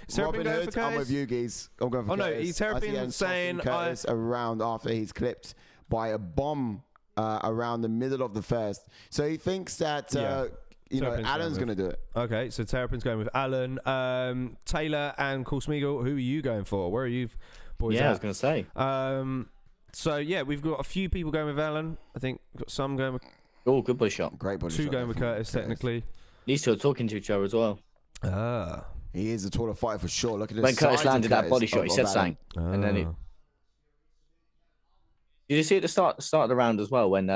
Terrapin going for Curtis? I'm with you, Geese. I'm going for Curtis. Oh, no, he's Terrapin saying Curtis around after he's clipped by a bomb around the middle of the first. So he thinks that... Allen's going to do it. Okay, so Terrapin's going with Allen. Taylor and Korsmiegel, who are you going for? Where are you boys at? I was going to say. We've got a few people going with Allen. I think we've got some going with... Oh, good body shot. Great body shot. Two going with Curtis, technically. These two are talking to each other as well. He is a taller fighter for sure. Look at this. When Curtis landed that body shot, he said something. And then Did you see at the start of the round as well when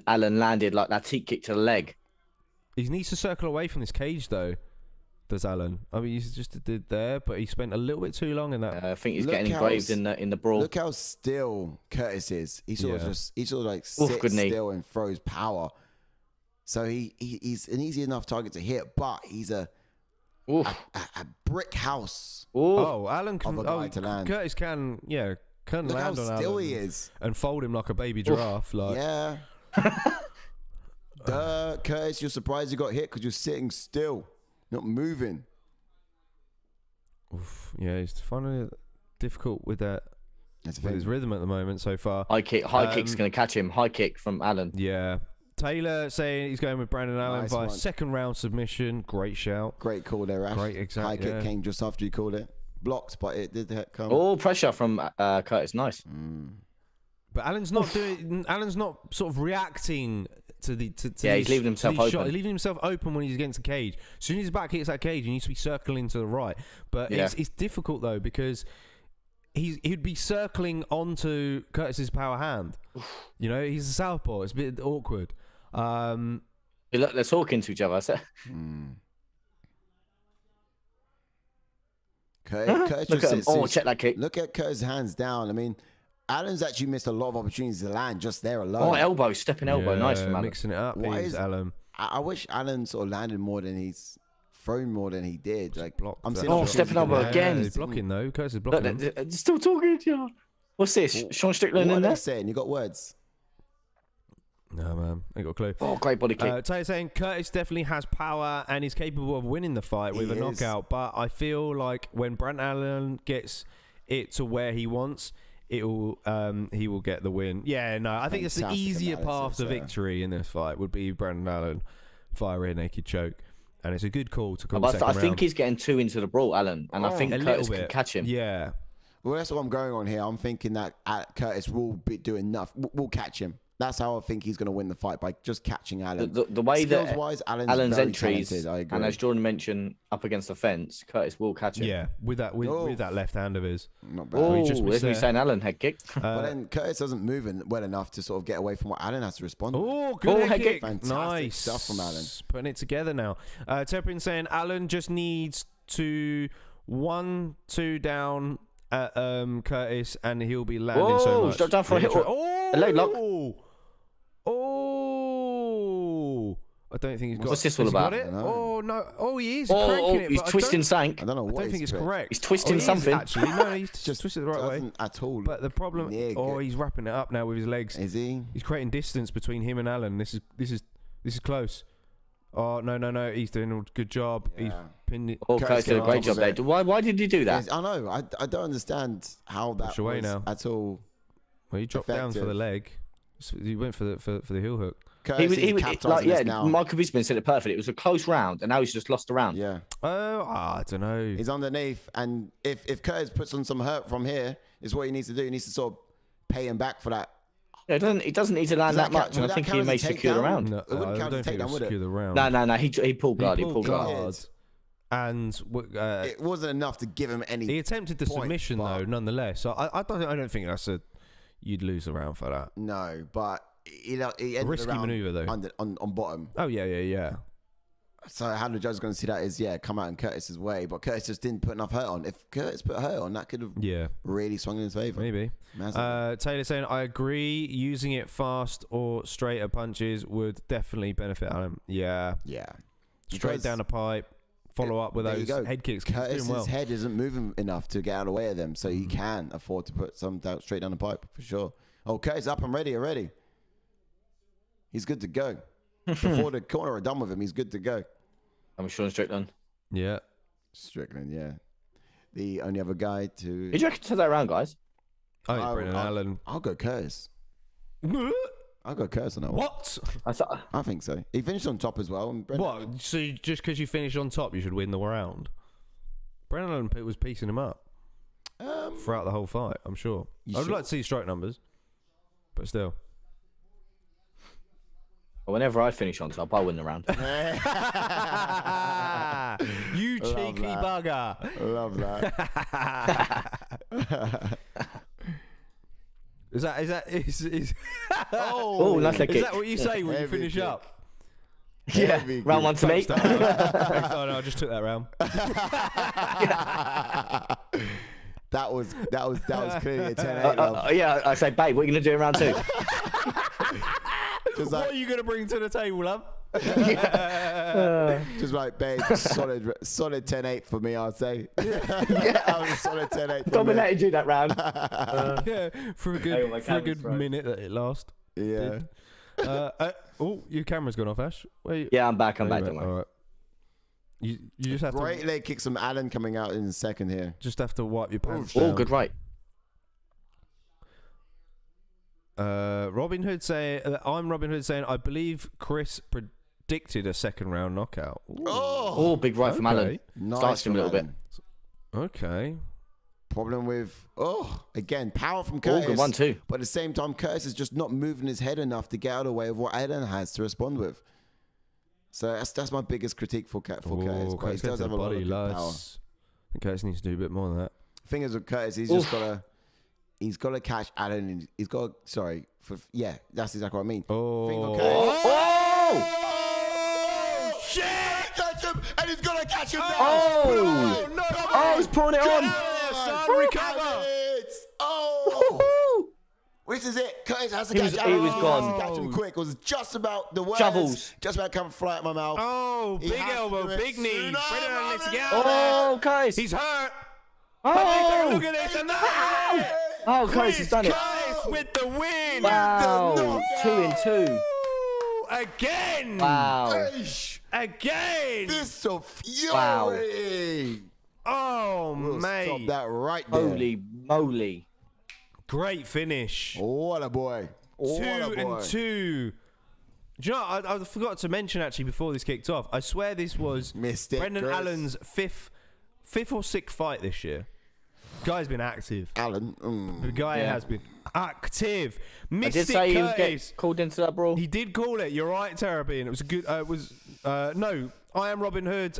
Alan landed like that teep kick to the leg? He needs to circle away from this cage though. Does Alan? I mean, he's just did there, but he spent a little bit too long in that. I think he's getting engraved in the brawl. Look how still Curtis is. He sort of like sits still and throws power. So he's an easy enough target to hit, but he's a brick house. Alan can. To land. Curtis can. Yeah, can Look land how on still Alan he is, and fold him like a baby giraffe. Like yeah. Curtis, you're surprised you got hit because you're sitting still. Not moving. Oof, yeah, he's finding it difficult with that. With his rhythm at the moment so far. High kick's going to catch him. High kick from Alan. Yeah. Taylor saying he's going with Brandon Allen via second round submission. Great shout. Great call there, Ash. Great, exactly. High kick came just after you called it. Blocked, but it did come. Oh, pressure from Curtis. Nice. But Alan's not doing. Alan's not sort of reacting to he's leaving himself open. He's leaving himself open when he's against the cage. As soon as his back hits that cage, he needs to be circling to the right. But it's difficult though because he'd be circling onto Curtis's power hand. You know, he's a southpaw. It's a bit awkward. Look, they're talking to each other. Curtis look at him. Check that kick. Look at Curtis' hands down. I mean, Alan's actually missed a lot of opportunities to land just there alone. Elbow, stepping elbow. Nice from Alan. Mixing it up. Alan. I wish Alan sort of landed more than he's thrown more than he did. Like, I'm stepping elbow again. He's blocking though. Curtis is blocking. Look, still talking. What's this? Sean Strickland in there? What are they saying? You got words? No, man. Ain't got a clue. Oh, great body kick. Taylor saying Curtis definitely has power and is capable of winning the fight with a knockout. But I feel like when Brandon Allen gets it to where he wants, he will get the win. Yeah, no, I think it's the easier path to victory in this fight would be Brandon Allen via rear naked choke. And it's a good call to call second round. I think he's getting too into the brawl, Alan. And I think Curtis can catch him. Yeah. Well, that's what I'm going on here. I'm thinking that Curtis will be doing enough. We'll catch him. That's how I think he's going to win the fight, by just catching Alan. The way that Alan's entries, talented, I agree. and as Jordan mentioned, up against the fence, Curtis will catch him. Yeah, with that left hand of his. Not bad. Oh, there's me saying Alan head kick. But then Curtis doesn't move well enough to sort of get away from what Alan has to respond to. Oh, good head kick. Fantastic Nice stuff from Alan. Putting it together now. Teprin saying Alan just needs to 1-2 down at Curtis and he'll be landing so much. Drop down for a hit. A leg lock. Oh, I don't think he's got. What's this all about? Oh no! Oh, he is. He's twisting sank. I don't know what. I don't think it's correct. He's twisting something. Actually, no, he's just twisted the right way at all. But the problem, he's wrapping it up now with his legs. Is he? He's creating distance between him and Alan. This is close. Oh no! He's doing a good job. Yeah. He's pinned it. Oh, Curtis did a great job there. Why did he do that? Yes, I know. I don't understand how that was now. At all. Well, he dropped down for the leg. He went for the heel hook. Michael Bisping said it perfectly. It was a close round, and now he's just lost a round. Yeah. I don't know. He's underneath, and if Curtis puts on some hurt from here, is what he needs to do. He needs to sort of pay him back for that. Yeah, he doesn't need to land that much, and I think he may secure the round. No, it wouldn't count as a takedown, would it? No. He pulled guard. He pulled guard. And it wasn't enough to give him any. He attempted the submission though, nonetheless. So I don't think that's you'd lose the round for that. No, but he ended risky maneuver though. On bottom. Oh yeah. So how the judge is going to see that is come out in Curtis's way, but Curtis just didn't put enough hurt on. If Curtis put hurt on, that could have really swung in his favour. Maybe. Taylor saying, I agree. Using it fast or straighter punches would definitely benefit Alan. Yeah. Straight down the pipe. Follow up with those head kicks. Curtis's head isn't moving enough to get out of the way of them, so he can afford to put some straight down the pipe for sure. Okay, he's up and ready already. He's good to go. Before the corner are done with him, he's good to go. I'm Sean Strickland. Yeah. Strickland, yeah. The only other guy to... Who do you reckon to that round, guys? I think Brendan Allen. I'll go Curtis. I'll go Curtis on that one. What? I think so. He finished on top as well. What? So just because you finish on top, you should win the round? Brendan Allen was piecing him up throughout the whole fight, I'm sure. I would like to see strike numbers, but still. Well, whenever I finish on top, I win the round. You cheeky bugger. Love that. Is that Oh, that's a kick. Is that what you say when you finish kick. up? Yeah, round one to me. Oh, no, I just took that round. That was clearly a 10-8. Love. Yeah, I say, babe, what are you gonna do in round 2? What are you gonna bring to the table, love? Just like, babe, solid 10-8 for me, I'd say. I was a solid 10-8. Dominated you that round. Yeah, for a good minute that it lasted. Yeah. Oh, your camera's gone off, Ash. Wait. Yeah, I'm back. Don't worry. All right. You just have Great leg kicks from Allen coming out in a second here. Just have to wipe your pants Oh, down. good right. Robin Hood saying, I'm Robin Hood saying, I believe Chris predicted a second round knockout. Ooh. Oh, big right from Allen. Nice. Starts him a little bit. Okay. Problem with, again, power from Curtis. Oh, good one too. But at the same time, Curtis is just not moving his head enough to get out of the way of what Allen has to respond with. So that's my biggest critique for Curtis. But he does have a lot of good power. I think Curtis needs to do a bit more than that. Thing is with Curtis, he's got to catch Allen. And he's got that's exactly what I mean. Shit! Catch him, and he's gonna catch him. He's pulling it on. Recover. This is it. Curtis has to catch Allen. He was gone. He has to catch him quick. It was just about the words. Shovels. Just about coming fly out my mouth. Oh, big elbow, big knee. Curtis. He's hurt. Oh, look at this. And that Curtis has done it. Curtis with the win. Wow. 2-2. Again. Wow. Again. Fist of fury. Wow. Oh, mate. Stop that right there. Holy moly. Great finish. What a boy. 2-2. Do you know, I forgot to mention actually before this kicked off, I swear this was Brendan Allen's fifth or sixth fight this year. Guy's been active. Allen. The guy has been active. I did say he was getting called into that brawl. He did call it. You're right, Terrapin. It was a good. No, I am Robin Hood.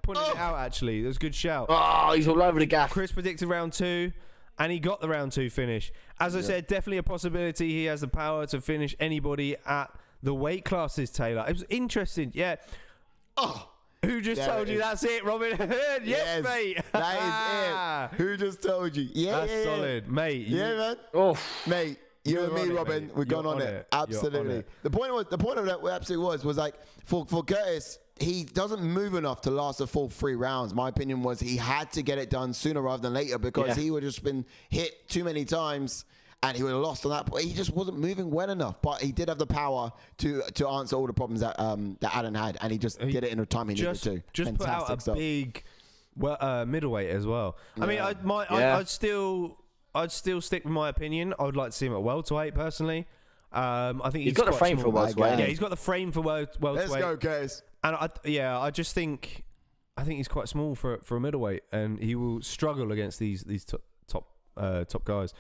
Pointed it out actually. It was a good shout. Oh, he's all over the gaff. Chris predicted round 2. And he got the round 2 finish. As I said, definitely a possibility. He has the power to finish anybody at the weight classes, Taylor. It was interesting. Yeah. Oh. Who just told you that's it, Robin Hood? Yes, mate. That is it. Who just told you? Yeah, that's solid, mate. Man. Oh, mate. You and me, Robin, mate. we're going on it. Absolutely. The point of that absolutely was like for Curtis, he doesn't move enough to last a full 3 rounds. My opinion was he had to get it done sooner rather than later because he would have just been hit too many times and he would have lost on that point. He just wasn't moving well enough, but he did have the power to answer all the problems that Allen had, and he just did it in the time he needed to. Just Fantastic put out a stuff. big middleweight as well. I mean, I'd still stick with my opinion. I would like to see him at welterweight personally. I think he's got the frame for welterweight. Yeah, he's got the frame for welterweight. Let's go, guys. And I just think he's quite small for a middleweight, and he will struggle against these top guys.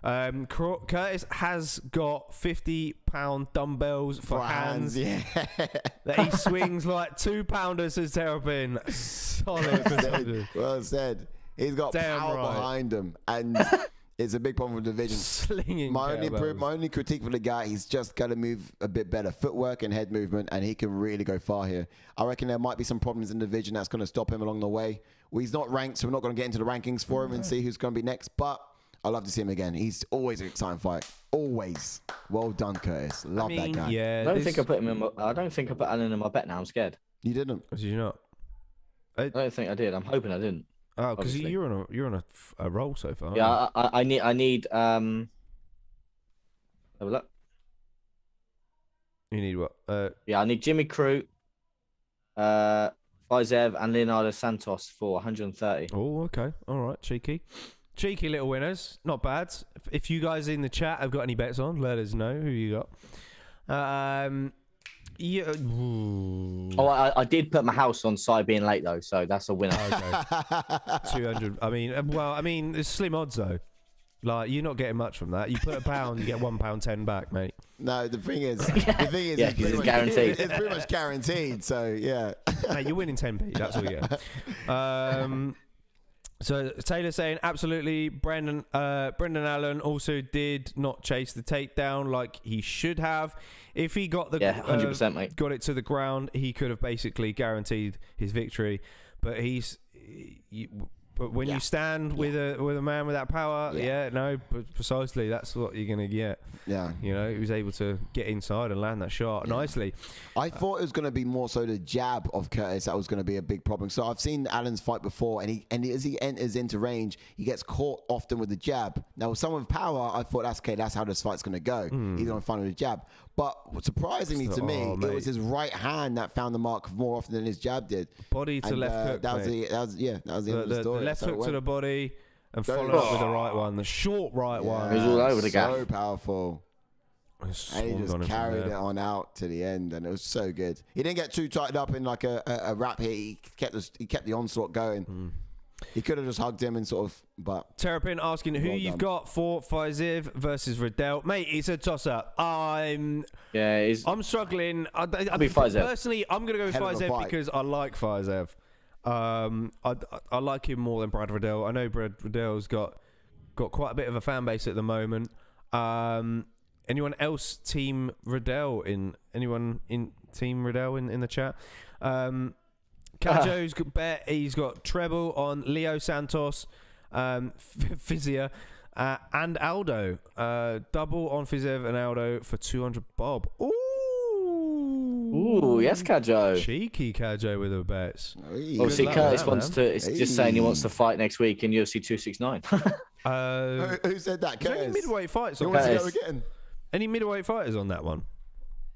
Curtis has got 50-pound dumbbells for hands. That he swings like 2-pounders, says Terrapin. Solid. Well said. He's got power behind him, and it's a big problem with the division. Slinging my only critique for the guy, he's just got to move a bit better footwork and head movement, and he can really go far here. I reckon there might be some problems in the division that's going to stop him along the way. Well, he's not ranked, so we're not going to get into the rankings for him and see who's going to be next, but I'd love to see him again. He's always an exciting fight. Always. Well done, Curtis. Love that guy. Yeah, I don't think I put Allen in my bet now. I'm scared. You didn't? Did you not? I don't think I did. I'm hoping I didn't. Oh, because you're on a roll so far. Yeah, I need have a look. You need what? Yeah, I need Jimmy Crute, Fiziev, and Leonardo Santos for 130. Oh, okay. All right, cheeky little winners. Not bad. If you guys in the chat have got any bets on, let us know who you got. Yeah. Oh, I did put my house on Sai being late though, so that's a winner. Okay. 200. I mean, there's slim odds though. Like you're not getting much from that. You put £1, you get £1.10 back, mate. No, the thing is, yeah, it's guaranteed. It's pretty much guaranteed. So yeah, Mate, you're winning 10p. That's all you get. So Taylor saying absolutely. Brendan Allen also did not chase the takedown like he should have. If he got the 100%, mate. Got it to the ground, he could have basically guaranteed his victory. But but when you stand with a man with that power, precisely that's what you're gonna get. Yeah, he was able to get inside and land that shot nicely. I thought it was going to be more so the jab of Curtis that was going to be a big problem. So I've seen Allen's fight before, and as he enters into range, he gets caught often with the jab. Now, with someone with power, I thought that's how this fight's going to go. He's going to find with the jab. But surprisingly to me, it was his right hand that found the mark more often than his jab did. Body to left hook. That was the end of the story. The left hook to the body and followed up with the right one, the short right one. It was all over the gap. So powerful. And he just carried it on out to the end, and it was so good. He didn't get too tied up in like a wrap hit. He kept the onslaught going. He could have just hugged him and sort of, but... Terrapin asking who you've got for Fiziev versus Riddell. Mate, it's a toss-up. I'm struggling. I'll be Fiziev. Personally, I'm going to go with Fiziev because I like Fiziev. I like him more than Brad Riddell. I know Brad Riddell's got quite a bit of a fan base at the moment. Anyone else Team Riddell anyone in Team Riddell in the chat? Kajo's bet he's got treble on Leo Santos, Fiziev, and Aldo. Double on Fiziev and Aldo for 200 bob. Ooh, yes, Kajo. Cheeky Kajo with the bets. Obviously, Curtis wants to. It's just saying he wants to fight next week in UFC 269. Who said that? Curtis. Any middleweight fights? Any middleweight fighters on that one?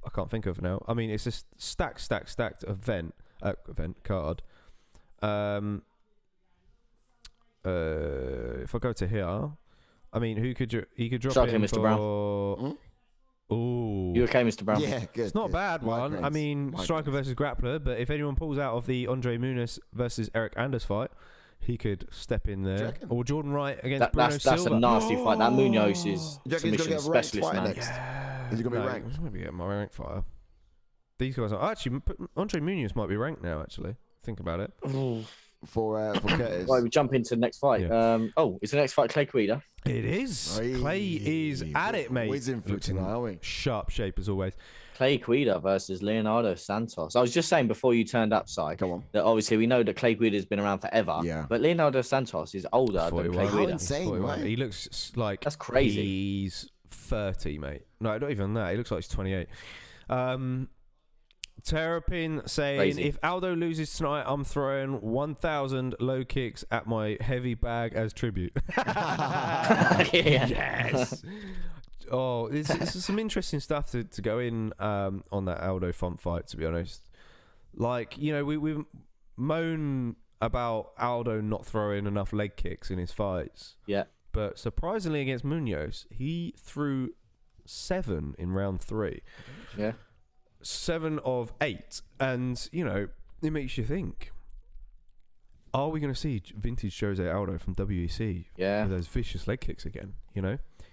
I can't think of now. I mean, it's a stacked event card. If I go to here, I mean, he could drop Suck in Mr. for... Brown. Ooh. You okay, Mr. Brown? Yeah, good. It's not a bad one. I mean, striker versus grappler, but if anyone pulls out of the Andre Muniz versus Eric Anders fight, he could step in there. Or Jordan Wright against Bruno Silva. That's a nasty fight. That Munoz is submission specialist, man. Yeah. Is he going to be ranked? He's going to be my ranked fighter. These guys are... Actually, Andre Muniz might be ranked now, actually. Think about it. For Curtis. Right, we jump into the next fight. Yeah. Is the next fight Clay Guida? It is. Clay is at it, mate. Always in tonight, aren't we? Sharp shape as always. Clay Guida versus Leonardo Santos. I was just saying before you turned up, Si, that obviously we know that Clay Guida has been around forever. Yeah. But Leonardo Santos is older than Clay Guida. Insane, right? He looks like that's crazy. He's 30, mate. No, not even that. He looks like he's 28. Terrapin saying, crazy. If Aldo loses tonight, I'm throwing 1,000 low kicks at my heavy bag as tribute. Yes. Oh, this is some interesting stuff to go in on that Aldo Font fight, to be honest. Like, we moan about Aldo not throwing enough leg kicks in his fights. Yeah. But surprisingly against Munoz, he threw 7 in round 3. Yeah. 7 of 8. And, it makes you think, are we going to see vintage Jose Aldo from WEC with those vicious leg kicks again,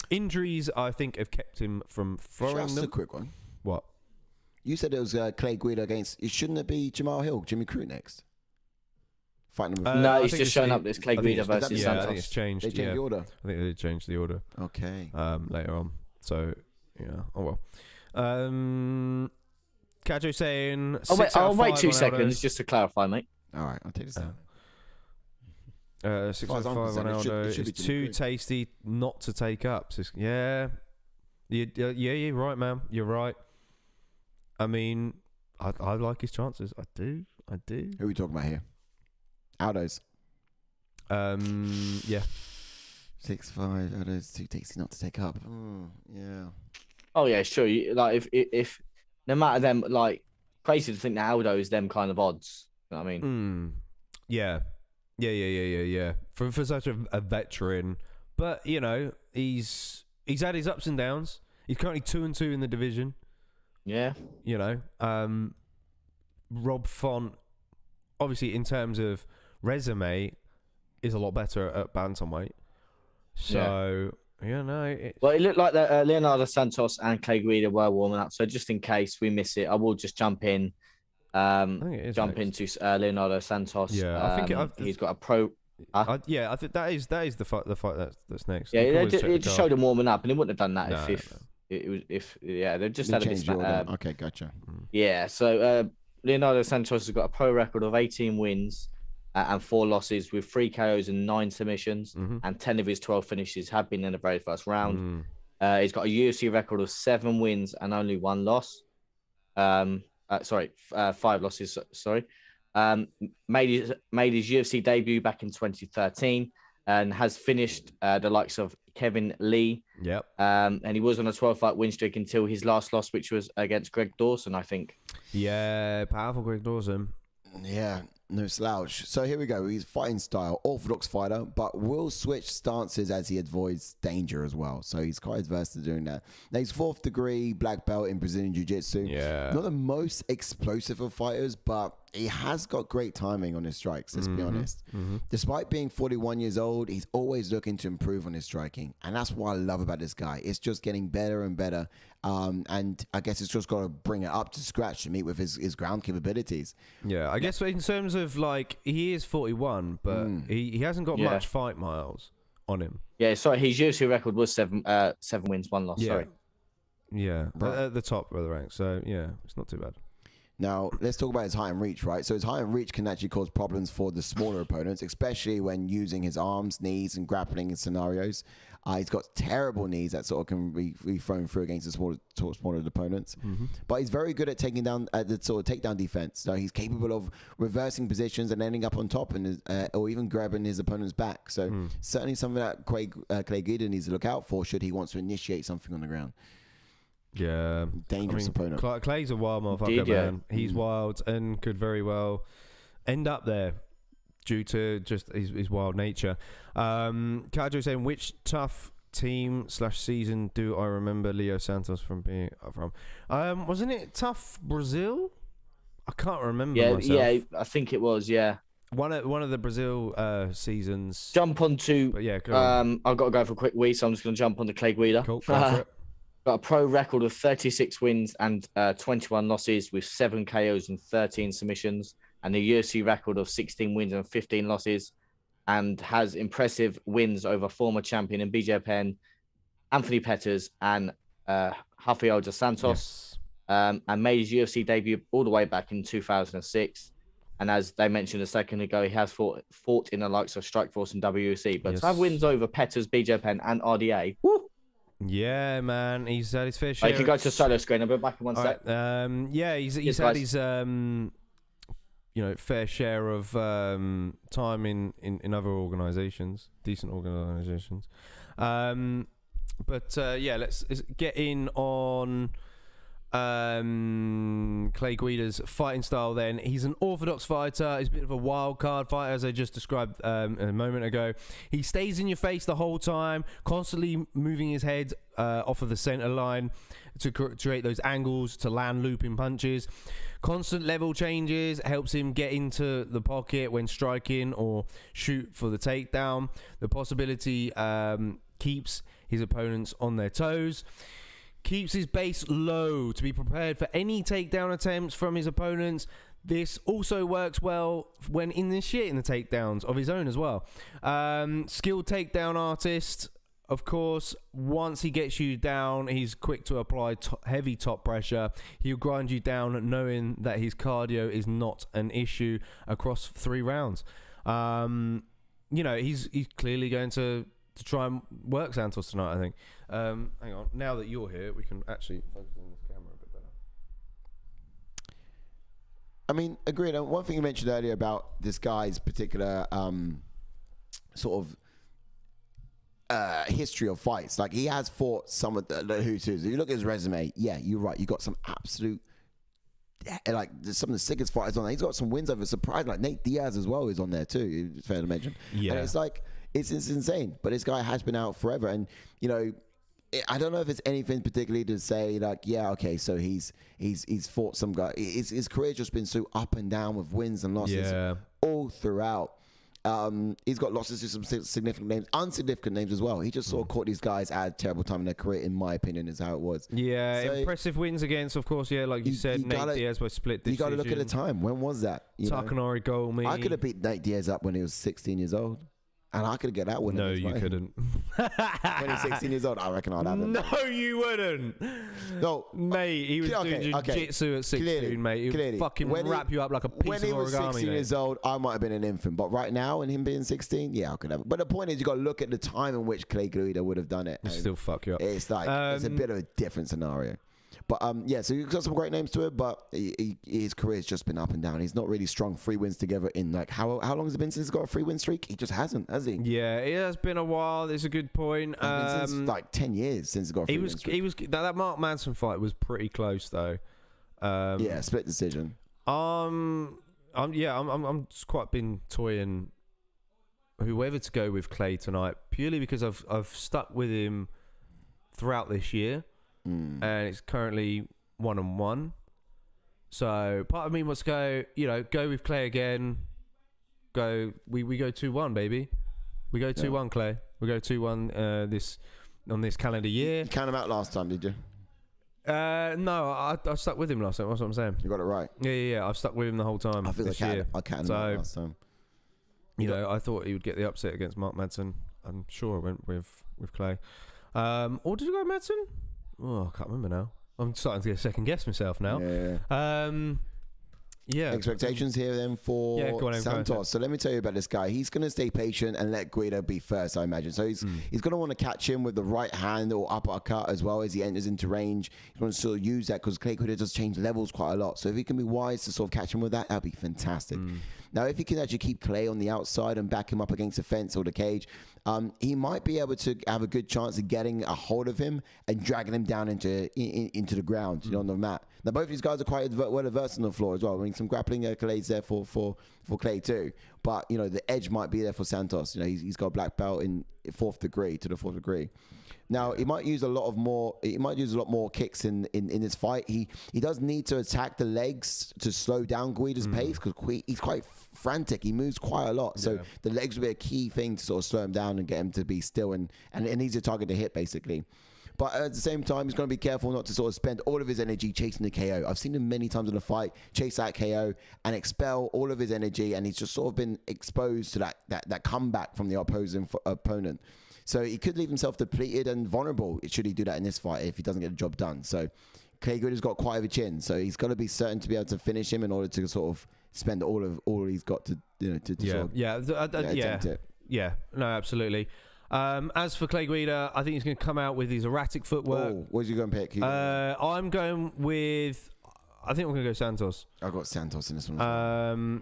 Injuries, I think, have kept him from throwing them. Just a quick one. What? You said it was Clay Guida against... Shouldn't it be Jamahal Hill, Jimmy Crute next? Fighting him no, he's just showing up. It's Clay Guida versus Santos. I think it's changed. They changed the order. I think they did change the order. Okay. Later on. So, yeah. Oh, well. Kajo saying... I'll wait 2 seconds just to clarify, mate. All right, I'll take this down. 6 out of 5 on Aldo. It's too tasty not to take up. Yeah, you're right, man. You're right. I mean, I like his chances. I do. Who are we talking about here? Aldo's. Yeah. 6'5". Aldo's too tasty not to take up. Yeah. Oh yeah, sure. If no matter them, like, crazy to think that Aldo is them kind of odds. You know what I mean? Yeah. Yeah. For such a veteran, but he's had his ups and downs. He's currently 2-2 in the division. Yeah. Rob Font, obviously in terms of resume, is a lot better at bantamweight. So well, it looked like that Leonardo Santos and Clay Guida were warming up. So just in case we miss it, I will just jump in. Into Leonardo Santos. Yeah, I think he's got I think that is the fight that's next. Yeah, it just showed him warming up, and he wouldn't have done that they just had a bit. Okay, gotcha. Yeah, so Leonardo Santos has got a pro record of 18 wins and 4 losses with 3 KOs and 9 submissions, and 10 of his 12 finishes have been in the very first round. He's got a UFC record of 7 wins and only 1 loss. 5 losses. Sorry. Made his UFC debut back in 2013 and has finished the likes of Kevin Lee. Yep. And he was on a 12-fight win streak until his last loss, which was against Greg Dawson, I think. Yeah, powerful Greg Dawson. Yeah, no slouch. So here we go. He's fighting style, orthodox fighter, but will switch stances as he avoids danger as well. So he's quite versed at doing that. Now he's 4th degree black belt in Brazilian Jiu-Jitsu. Yeah. Not the most explosive of fighters, but he has got great timing on his strikes, let's be honest. Despite being 41 years old, he's always looking to improve on his striking. And that's what I love about this guy. It's just getting better and better. And I guess it's just got to bring it up to scratch to meet with his ground capabilities. Yeah, I guess in terms of he is 41, but he hasn't got much fight miles on him. Yeah, sorry, his UFC record was 7 wins, 1 loss. Yeah. Sorry. Yeah, at the top of the ranks. So yeah, it's not too bad. Now, let's talk about his height and reach, right? So his height and reach can actually cause problems for the smaller opponents, especially when using his arms, knees, and grappling in scenarios. He's got terrible knees that sort of can be thrown through against the smaller opponents. But he's very good at taking down the sort of takedown defense. So he's capable of reversing positions and ending up on top or even grabbing his opponent's back. So certainly something that Clay Guida needs to look out for should he wants to initiate something on the ground. Yeah, dangerous opponent. Clay's a wild motherfucker, man. He's wild and could very well end up there due to just his wild nature. Kajo saying, which tough team / season do I remember Leo Santos from being from? Wasn't it Tough Brazil? I can't remember. Yeah, myself. yeah, I think it was. Yeah, one of the Brazil seasons. Jump onto. But yeah, go on. I've got to go for a quick wee, so I'm just going to jump onto Clay Guida. Cool. Go for it. Got a pro record of 36 wins and 21 losses with 7 KOs and 13 submissions, and a UFC record of 16 wins and 15 losses, and has impressive wins over former champion in BJ Penn, Anthony Pettis, and Rafael dos Santos, and made his UFC debut all the way back in 2006. And as they mentioned a second ago, he has fought in the likes of Strikeforce and WUFC. But to have wins over Pettis, BJ Penn, and RDA, woo! Yeah, man, he's had his fair share. You can go to solo screen. I'll be back in 1 sec. Yeah, he's had his fair share of time in other organisations, decent organisations. But let's get in on Clay Guida's fighting style. Then he's an orthodox fighter. He's a bit of a wild card fighter, as I just described a moment ago. He stays in your face the whole time, constantly moving his head off of the center line to create those angles to land looping punches. Constant level changes helps him get into the pocket when striking or shoot for the takedown. The possibility keeps his opponents on their toes. Keeps his base low to be prepared for any takedown attempts from his opponents. This also works well when initiating the takedowns of his own as well. Skilled takedown artist, of course. Once he gets you down, he's quick to apply heavy top pressure. He'll grind you down knowing that his cardio is not an issue across 3 rounds. He's clearly going to try and work Santos tonight, I think. Hang on. Now that you're here, we can actually focus on this camera a bit better. I mean, agreed. One thing you mentioned earlier about this guy's particular sort of history of fights. Like, he has fought some of the who's who's. If you look at his resume, yeah, you're right. You got some absolute, some of the sickest fighters on there. He's got some wins over surprise. Like Nate Diaz as well is on there too. It's fair to mention. Yeah. And it's like, it's insane. But this guy has been out forever. And, I don't know if it's anything particularly to say like, yeah, okay, so he's fought some guy. His career's just been so up and down with wins and losses all throughout. He's got losses to some significant names, unsignificant names as well. He just sort of caught these guys at a terrible time in their career, in my opinion, is how it was. Yeah, so, impressive wins against, of course, like you said, Nate Diaz by split decision. You got to look at the time. When was that? Takanori Gomi. I could have beat Nate Diaz up when he was 16 years old. And I could get that one. No, you couldn't. When he's 16 years old, I reckon I'd have him. No, you wouldn't. No, mate, he was doing jiu-jitsu at 16, mate. He would fucking wrap you up like a piece of origami. When he was 16 mate. years old, I might have been an infant. But right now, and him being 16, yeah, I could have. But the point is, you got to look at the time in which Clay Guida would have done it. It'll still fuck you up. It's like it's a bit of a different scenario. But yeah, so you've got some great names to it, but his career's just been up and down. He's not really strung 3 wins together in like how long has it been since he's got a 3-win streak? He just hasn't, has he? Yeah, it has been a while. It's a good point. Since like 10 years since he got a 3-win streak. That Mark Manson fight was pretty close though. Yeah, split decision. I'm just quite been toying whoever to go with Clay tonight, purely because I've stuck with him throughout this year. And it's currently 1-1. So part of me wants to go with Clay again. We go 2-1, baby. We go 2-1, Clay. We go 2-1 on this calendar year. You count him out last time, did you? No, I stuck with him last time. That's what I'm saying. You got it right. Yeah. I've stuck with him the whole time. I feel like I counted him out last time. I thought he would get the upset against Mark Madsen. I'm sure I went with Clay. Or did you go Madsen? Oh, I can't remember now. I'm starting to get a second guess myself now. Yeah. Expectations here then for Santos. So let me tell you about this guy. He's going to stay patient and let Guida be first, I imagine. So he's going to want to catch him with the right hand or uppercut as well as he enters into range. He's going to sort of use that because Clay Guida does change levels quite a lot. So if he can be wise to sort of catch him with that'd be fantastic. Now, if he can actually keep Clay on the outside and back him up against the fence or the cage, he might be able to have a good chance of getting a hold of him and dragging him down into the ground, on the mat. Now, both of these guys are quite well versed on the floor as well. I mean, some grappling accolades there for Clay too. But, the edge might be there for Santos. He's got a black belt in to the fourth degree. Now, he might use a lot more kicks in this fight. He does need to attack the legs to slow down Guida's pace because he's quite frantic. He moves quite a lot. So the legs will be a key thing to sort of slow him down and get him to be still and it needs a target to hit, basically. But at the same time, he's going to be careful not to sort of spend all of his energy chasing the KO. I've seen him many times in a fight chase that KO and expel all of his energy, and he's just sort of been exposed to that comeback from the opposing opponent. So he could leave himself depleted and vulnerable should he do that in this fight if he doesn't get the job done. So Clay Guida's got quite a chin, so he's got to be certain to be able to finish him in order to sort of spend all he's got to attempt it. Yeah, no, absolutely. As for Clay Guida, I think he's going to come out with his erratic footwork. Where's you going to pick? I'm going with... I think we're going to go Santos. I've got Santos in this one.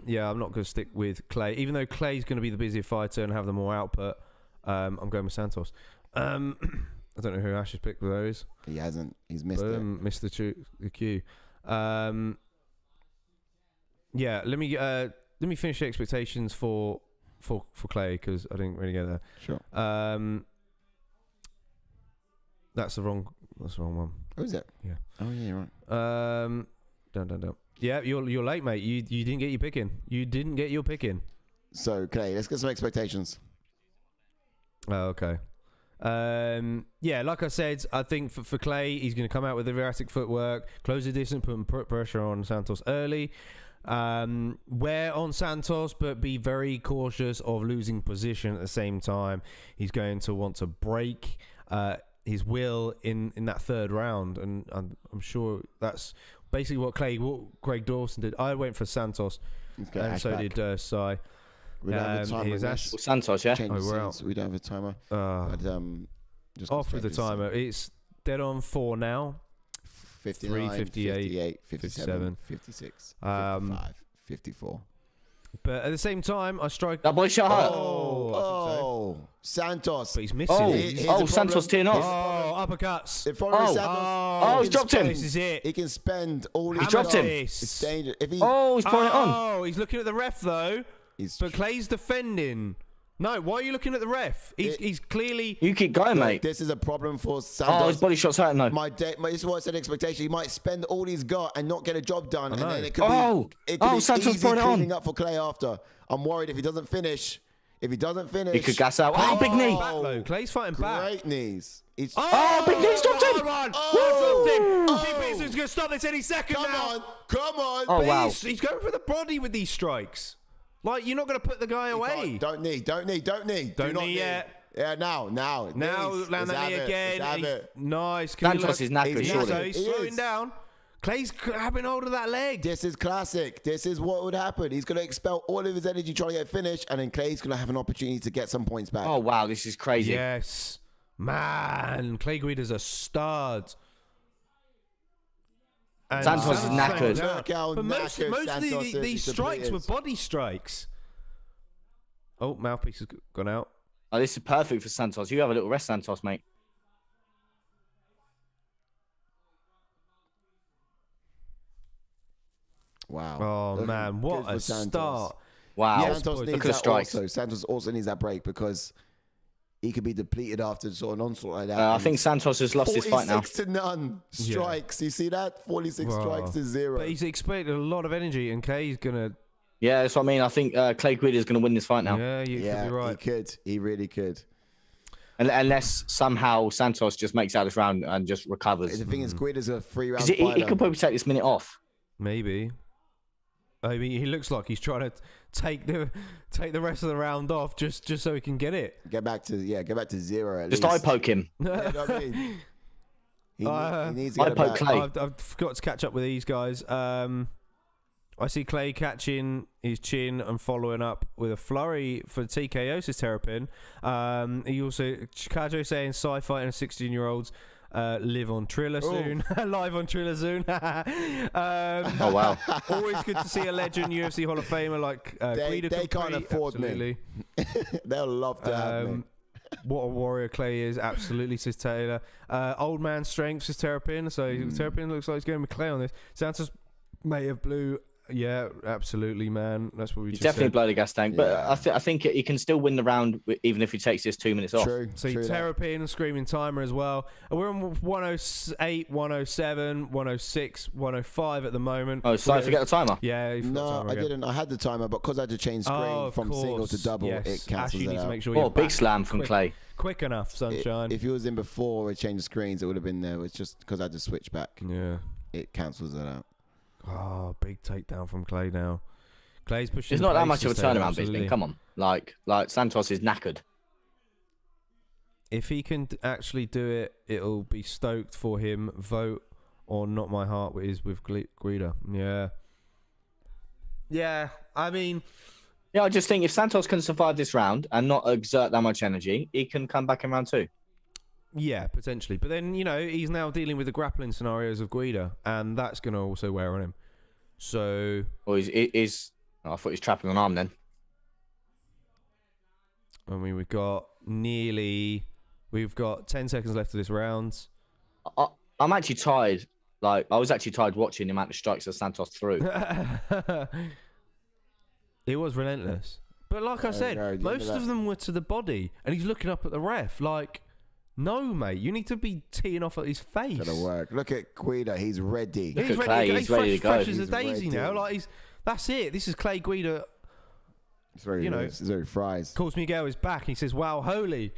Yeah, I'm not going to stick with Clay. Even though Clay's going to be the busier fighter and have the more output, I'm going with Santos. I don't know who Ash's pick though is. He hasn't. He's missed it. Missed the cue. Yeah, let me finish the expectations for Clay because I didn't really get there. Sure. That's the wrong one. Oh, is it? Yeah. Oh yeah, right. Done. Yeah, you're late, mate. You didn't get your picking. You didn't get your picking. So Clay, let's get some expectations. Oh, okay. Yeah, like I said, I think for Clay, he's going to come out with erratic footwork, close the distance, put pressure on Santos early. Wear on Santos, but be very cautious of losing position at the same time. He's going to want to break his will in that third round, and I'm sure that's basically what Craig Dawson did. I went for Santos, and so did Sai. We don't have a timer. Santos, yeah. We're out. We don't have a timer. Just off with the timer. It's dead on 4 now. 59, 58, 57, 56, 55, 54. But at the same time, I strike. That boy shot. Oh, Santos. But he's missing. Santos teeing off. Oh, uppercuts. Santos, he's dropped him. This is it. He can spend all his. He dropped him. It's dangerous. He's putting it on. Oh, he's looking at the ref though. But Clay's defending. No, why are you looking at the ref? He's clearly... You keep going, mate. This is a problem for Santos. Oh, his body shot's hurting, though. This is what I said expectation. He might spend all he's got and not get a job done. And then it could be Santos easy putting it on. cleaning up for Clay after. I'm worried if he doesn't finish, If he doesn't finish, he could gas out. Oh, big knee. Back, though. Clay's fighting back. Great knees. Big knees dropped him. Dropped him. He's going to stop this any second now. Come on. Oh, wow. He's going for the body with these strikes. Like, you're not going to put the guy away. Don't knee yet. Yeah, now. Land that knee again. Nice. Santos is knackered, surely. He's slowing down. Clay's grabbing hold of that leg. This is classic. This is what would happen. He's going to expel all of his energy trying to get finished, and then Clay's going to have an opportunity to get some points back. Oh, wow. This is crazy. Yes. Man, Clay Guida's a stud. And Santos is knackered. But most of these strikes were body strikes. Oh, mouthpiece has gone out. Oh, this is perfect for Santos. You have a little rest, Santos, mate. Wow. Oh, man. What a start. Wow. Yeah, Santos needs that also. Santos also needs that break because he could be depleted after sort of an onslaught like that. I think Santos has lost his fight now. 46-0 strikes. You see that? 46 strikes to 0. But he's expended a lot of energy, and Clay's going to... Yeah, that's what I mean. I think Clay Guida is going to win this fight now. Yeah, you could be right. He could. He really could. Unless somehow Santos just makes out this round and just recovers. The thing is, Guida's a 3-round fighter. He could probably take this minute off. Maybe. I mean, he looks like he's trying to take the rest of the round off just so he can get it. Get back to 0 at just least. eye poke him. You know what I mean? He needs to get poke back. Clay. I've forgot to catch up with these guys. I see Clay catching his chin and following up with a flurry for TKO, says Terrapin. He also, Kajo saying, sci-fi and 16-year-olds live on Triller soon. Live on Triller soon. Oh, wow. Always good to see a legend UFC Hall of Famer like Guida. They can't afford absolutely. me. They'll love to have me. What a warrior Clay is, absolutely, says Taylor. Old man strength, says Terrapin. So Terrapin looks like he's going with Clay on this. Santos may have blew. Yeah, absolutely, man. That's what we just definitely said. blow the gas tank, but I think he can still win the round even if he takes this 2 minutes off. True. See, Terrapin and Screaming Timer as well. We're on 108, 107, 106, 105 at the moment. Oh, sorry, forget the timer. Yeah. No, I didn't. I had the timer, but because I had to change screen from single to double, it cancels it out. Make sure big slam from Clay. Quick enough, sunshine. If he was in before we changed the screens, it would have been there. It's just because I had to switch back. Yeah. It cancels that out. Oh, big takedown from Clay now. Clay's pushing. It's not that much of a turnaround, Bisbee. Come on, like Santos is knackered. If he can actually do it, it'll be stoked for him. Vote or not my heart is with Guida. Yeah. I mean, I just think if Santos can survive this round and not exert that much energy, he can come back in round 2. Yeah, potentially. But then, he's now dealing with the grappling scenarios of Guida, and that's going to also wear on him. So... Well, I thought he was trapping an arm then. I mean, we've got 10 seconds left of this round. I'm actually tired. I was actually tired watching the amount of strikes that Santos threw. It was relentless. But like I said, most of them were to the body, and he's looking up at the ref like... No, mate. You need to be teeing off at his face. Gonna work. Look at Guida. He's ready. Look at Clay. He's ready to go. Fresh as a daisy now. That's it. This is Clay Guida. It's very fries. Calls Miguel is back. He says, "Wow, holy."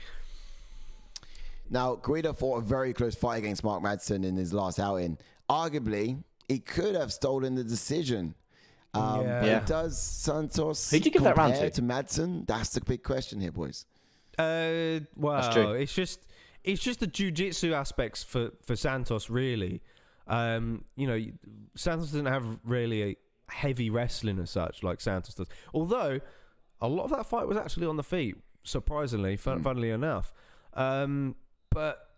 Now, Guida fought a very close fight against Mark Madsen in his last outing. Arguably, he could have stolen the decision. But does Santos Who'd you give that round to Madsen? That's the big question here, boys. Well, that's true. It's just the jiu-jitsu aspects for Santos, really. Santos doesn't have really a heavy wrestling as such like Santos does. Although, a lot of that fight was actually on the feet, surprisingly, funnily enough. But,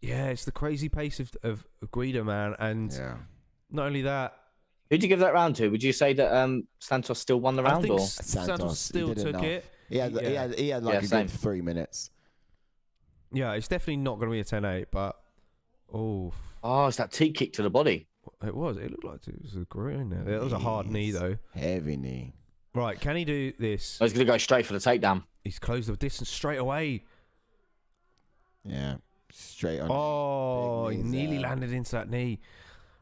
yeah, it's the crazy pace of Guida, man. And not only that... Who'd you give that round to? Would you say that Santos still won the round? I think or? Santos still took it. He had like a good 3 minutes. Yeah, it's definitely not going to be a 10-8, but... Oh, it's that teep kick to the body. It was. It looked like it was a groin there. It was a hard knee, though. Heavy knee. Right, can he do this? Oh, he's going to go straight for the takedown. He's closed the distance straight away. Yeah, straight on. Oh, he nearly landed into that knee.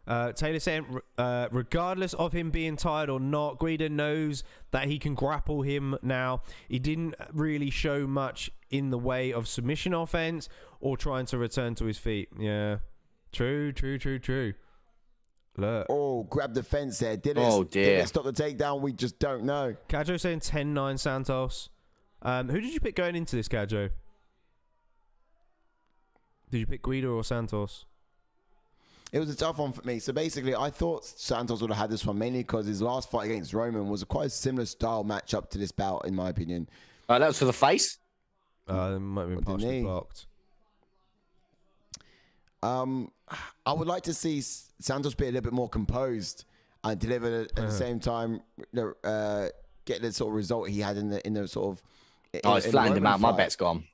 Taylor saying, regardless of him being tired or not, Guida knows that he can grapple him now. He didn't really show much in the way of submission offense or trying to return to his feet. Yeah, true. Look. Oh, grab the fence there. Did it stop the takedown? We just don't know. Cajo saying 10-9 Santos. Who did you pick going into this, Cajo? Did you pick Guida or Santos? It was a tough one for me. So basically, I thought Santos would have had this one mainly because his last fight against Roman was a quite similar style matchup to this bout, in my opinion. That was for the face? It might have been partially blocked. I would like to see Santos be a little bit more composed and deliver at the same time, get the sort of result he had in the sort of. It's flattened him out. My bet's gone.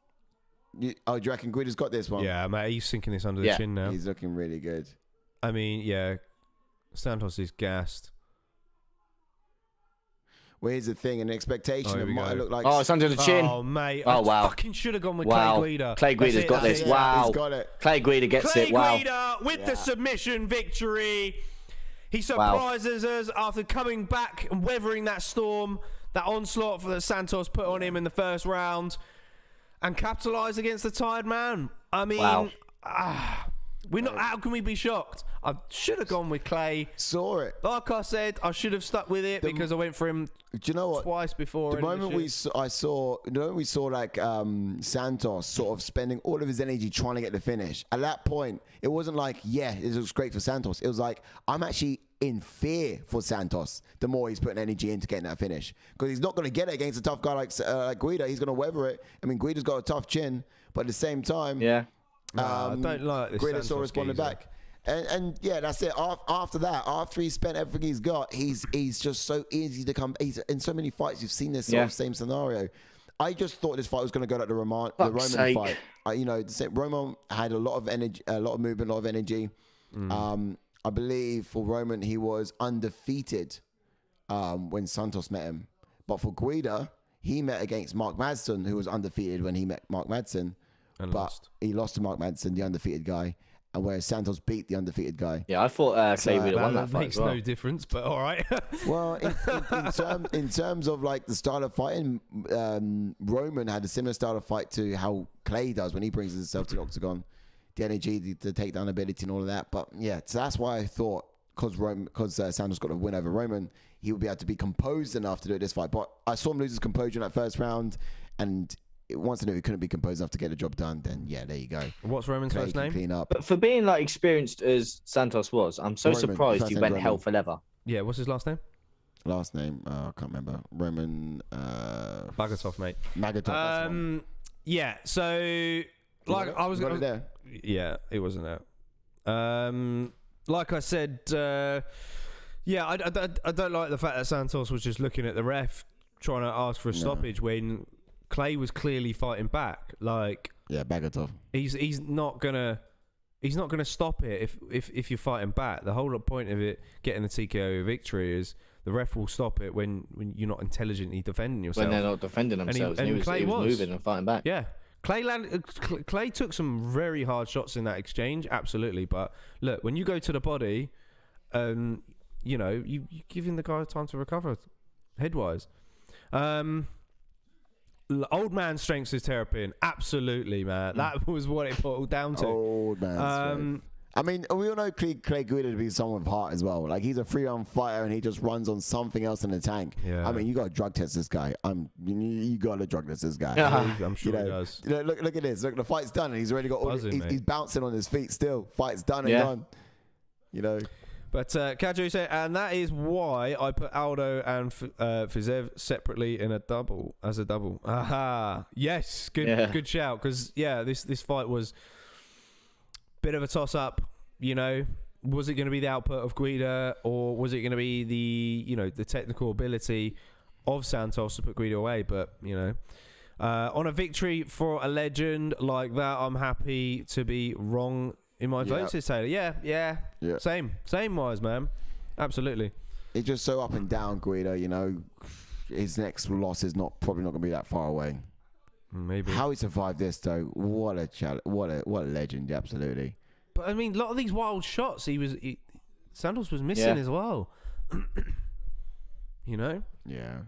Do you reckon Guida's got this one? Yeah, mate, he's sinking this under the chin now. He's looking really good. I mean, yeah, Santos is gassed. Well, here's the thing, an expectation it might look like... Oh, it's under the chin. Oh, mate. Oh, wow. I fucking should have gone with Clay Guida. Clay Guida's got this. Wow. He's got it. Clay Guida gets it. Wow. Clay Guida with the submission victory. He surprises us after coming back and weathering that storm, that onslaught that Santos put on him in the first round, and capitalise against the tired man. I mean... We're not. How can we be shocked? I should have gone with Clay. Saw it. Like I said, I should have stuck with it because I went for him. Do you know what? Twice before. The moment we saw like Santos sort of spending all of his energy trying to get the finish. At that point, it wasn't like, yeah, it looks great for Santos. It was like, I'm actually in fear for Santos. The more he's putting energy into getting that finish, because he's not going to get it against a tough guy like Guida. He's going to weather it. I mean, Guida's got a tough chin, but at the same time, I don't like this. Guida still responded back. And yeah, that's it. After that, after he's spent everything he's got, he's just so easy to come. He's in so many fights. You've seen this sort of same scenario. I just thought this fight was going to go like the Roman fight. Roman had a lot of energy, a lot of movement, a lot of energy. I believe for Roman, he was undefeated when Santos met him. But for Guida, he met against Mark Madsen, who was undefeated when he met Mark Madsen. He lost to Mark Madsen, the undefeated guy, and whereas Santos beat the undefeated guy. Yeah, I thought Clay Guida won that fight. Makes no difference, but all right. Well, in terms of like the style of fighting, Roman had a similar style of fight to how Clay does when he brings himself to the octagon, the energy, the takedown ability, and all of that. But yeah, so that's why I thought because Santos got a win over Roman, he would be able to be composed enough to do this fight. But I saw him lose his composure in that first round, and once I knew he couldn't be composed enough to get the job done, then yeah, there you go. What's Roman's first name? Clean up. But for being like experienced as Santos was, I'm so surprised he went hell for leather. Yeah, what's his last name? Last name, I can't remember. Roman Bagatov, mate. Magatov. Yeah, so like I was got it there. Yeah, it wasn't there. Like I said, yeah, I don't like the fact that Santos was just looking at the ref trying to ask for a stoppage when Clay was clearly fighting back. Like, yeah, Bagatov. He's not gonna stop it if you're fighting back. The whole point of it, getting the TKO victory, is the ref will stop it when you're not intelligently defending yourself. When they're not defending themselves, and he was moving and fighting back. Yeah, Clay took some very hard shots in that exchange, absolutely. But look, when you go to the body, you know, you giving the guy time to recover headwise. Old man strengths is terrapin. Absolutely, man. That was what it boiled down to. Old man strength. I mean, we all know Clay Guida to be someone with heart as well. Like, he's a 3-round fighter and he just runs on something else in the tank. Yeah. I mean, you got to drug test this guy. You got to drug test this guy. I'm sure he does. You know, look at this. Look, the fight's done and he's already got all. He's bouncing on his feet still. Fight's done and gone. You know. But Kajo said, and that is why I put Aldo and Fiziev separately in as a double. Aha, yes, good shout. Because this fight was a bit of a toss up. You know, was it going to be the output of Guida, or was it going to be the technical ability of Santos to put Guida away? But you know, on a victory for a legend like that, I'm happy to be wrong in my vote, says Taylor. Yeah. Same wise, man. Absolutely. It's just so up and down, Guida. You know, his next loss is probably not going to be that far away. Maybe. How he survived this, though, what a challenge! What a legend! Absolutely. But I mean, a lot of these wild shots, he Santos was missing as well. You know? Yeah.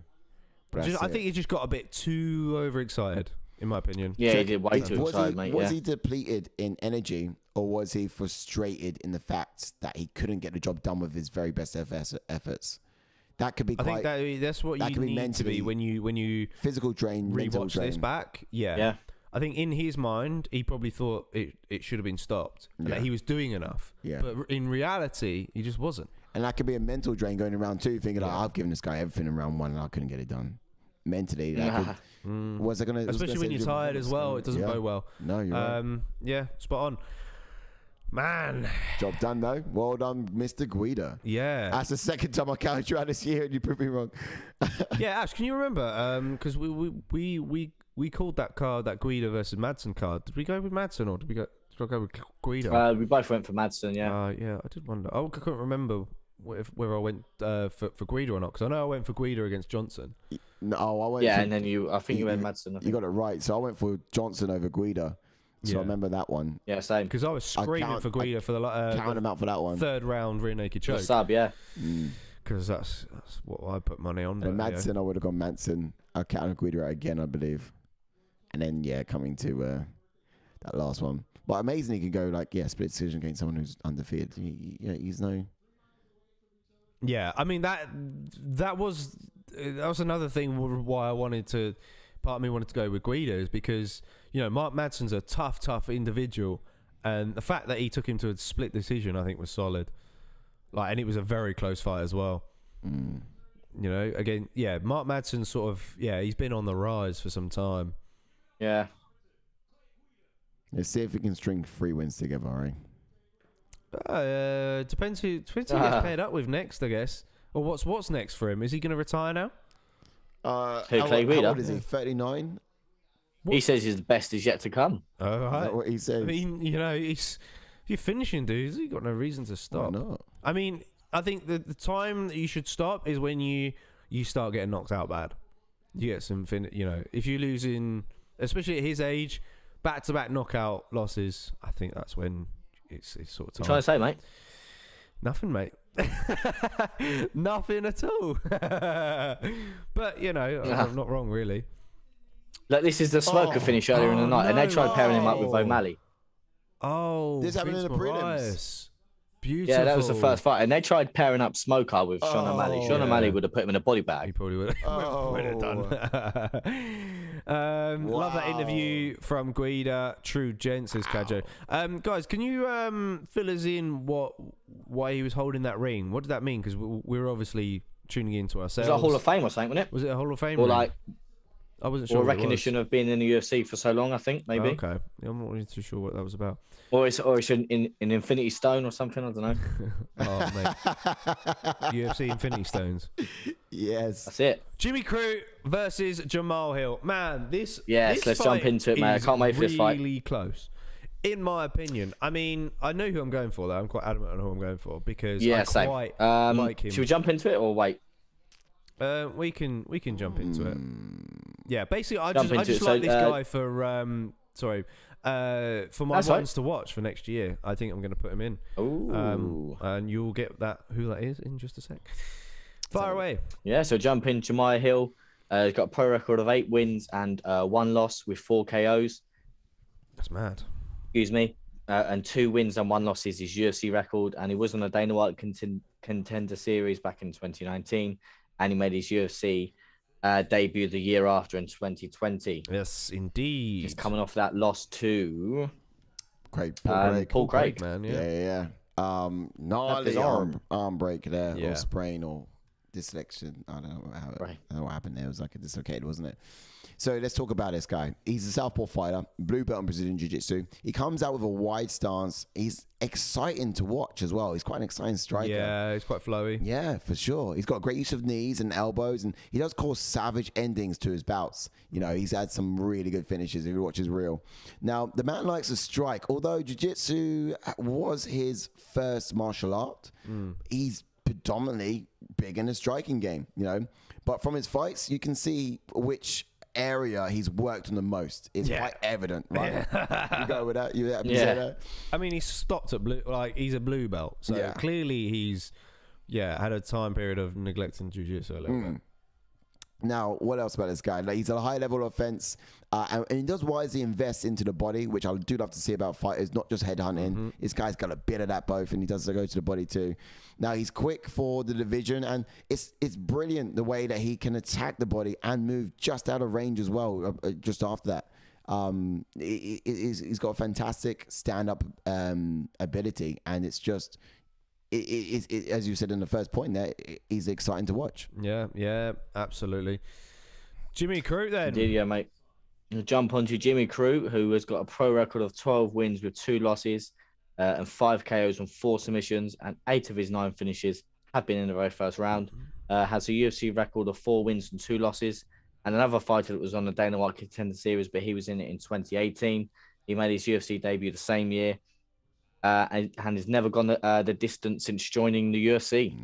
I think he just got a bit too overexcited, in my opinion. Yeah, he did way too excited, mate. Was he depleted in energy, or was he frustrated in the fact that he couldn't get the job done with his very best efforts? That could be. I think that's what you need to be when you physical drain, mental drain. This back. Yeah. I think in his mind, he probably thought it should have been stopped, and that he was doing enough. Yeah. But in reality, he just wasn't. And that could be a mental drain going in round 2, thinking like, I've given this guy everything in round 1 and I couldn't get it done. Mentally, that could, was it gonna? Especially when you're tired as well, it doesn't go well. No, you're right. Yeah, spot on. Man. Job done though. Well done, Mr. Guida. Yeah. That's the second time I counted you out this year and you proved me wrong. Yeah, Ash, can you remember? Because we called that card, that Guida versus Madsen card. Did we go with Madsen or did we go with Guida? We both went for Madsen, yeah. Yeah, I did wonder. I couldn't remember whether I went for Guida or not, because I know I went for Guida against Johnson. No, I went. Yeah, and then I think you went Madsen. You got it right. So I went for Johnson over Guida. So I remember that one. Yeah, same. Because I was screaming for Guida for the count him out for that one. Third round rear naked choke. The sub, yeah. Because that's what I put money on. And Madsen, I would have gone Madsen. I counted Guida out again, I believe. And then coming to that last one. But amazing, he can go split decision against someone who's undefeated. He's no. Yeah, I mean that was another thing why I wanted to. Part of me wanted to go with Guida is because Mark Madsen's a tough individual, and the fact that he took him to a split decision, I think, was solid. And it was a very close fight as well. Again, Mark Madsen sort of he's been on the rise for some time. Yeah. Let's see if we can string 3 wins together, Depends who gets paired up with next, I guess. Or what's next for him? Is he going to retire now? How old is he? 39? He says his best is yet to come. Oh, right. Is that what he says? I mean, if you're finishing dudes, you've got no reason to stop. Why not? I mean, I think the time that you should stop is when you start getting knocked out bad. You get some if you're losing, especially at his age, back-to-back knockout losses, I think that's when it's sort of time. What are you trying to say, mate? Nothing, mate. Nothing at all. But I'm not wrong, really. Look, this is the smoker finish earlier in the night, and they tried pairing him up with O'Malley. Oh, this happened in the prelims. Beautiful. Yeah, that was the first fight, and they tried pairing up Smoker with Sean O'Malley. Sean O'Malley would have put him in a body bag. He probably would have done. Love that interview from Guida. True gent, says Kajo. Guys, can you fill us in why he was holding that ring? What did that mean? Because we're obviously tuning into ourselves. Was it a Hall of Fame or something, wasn't it? Was it a Hall of Fame? Or ring? I wasn't sure. Or recognition of being in the UFC for so long, I think, maybe. Oh, okay. I'm not really too sure what that was about. Or it's an Infinity Stone or something, I don't know. Oh, mate. UFC Infinity Stones. Yes. That's it. Jimmy Crute versus Jamahal Hill. Man, this let's jump into it, man. I can't wait for this fight. Really close. In my opinion. I mean, I know who I'm going for, though. I'm quite adamant on who I'm going for because I quite like him. Should we jump into it or wait? We can jump into it. Yeah, basically, I just like this guy for for my ones to watch for next year. I think I'm going to put him in. Ooh. And you'll get who that is in just a sec. Fire away. Yeah, so jump in. Jamahal Hill. He's got a pro record of 8 wins and 1 loss with 4 KOs. That's mad. Excuse me. And 2 wins and 1 loss is his UFC record. And he was on a Dana White contender series back in 2019. And he made his UFC debut the year after in 2020. Yes, indeed. He's coming off that loss to Paul Craig. Man, yeah. Gnarly arm break there, or sprain, or dyslexia. I don't know what happened there. It was like a dislocated, wasn't it? So let's talk about this guy. He's a southpaw fighter, blue belt in Brazilian Jiu-Jitsu. He comes out with a wide stance. He's exciting to watch as well. He's quite an exciting striker. Yeah, he's quite flowy. Yeah, for sure. He's got great use of knees and elbows, and he does cause savage endings to his bouts. He's had some really good finishes if you watch his reel. Now, the man likes to strike. Although Jiu-Jitsu was his first martial art, he's predominantly big in the striking game, But from his fights, you can see which area he's worked on the most. It's quite evident, right? You go with that? You say that? I mean, he's stopped at blue, like he's a blue belt, so clearly he's had a time period of neglecting jiu-jitsu a little bit. Now, what else about this guy? Like, he's at a high level of offense, and he does wisely invest into the body, which I do love to see about fighters, not just headhunting. This guy's got a bit of that both, and he does go to the body too. Now, he's quick for the division, and it's brilliant the way that he can attack the body and move just out of range as well, just after that. He's got a fantastic stand-up ability, and it's just... as you said in the first point there, he's exciting to watch. Yeah, absolutely. Jimmy Crute then. Indeed, yeah, mate. We'll jump onto Jimmy Crute, who has got a pro record of 12 wins with 2 losses and 5 KOs and 4 submissions, and 8 of his 9 finishes have been in the very first round. Has a UFC record of 4 wins and 2 losses. And another fighter that was on the Dana White Contender Series, but he was in it in 2018. He made his UFC debut the same year. And has never gone the distance since joining the UFC.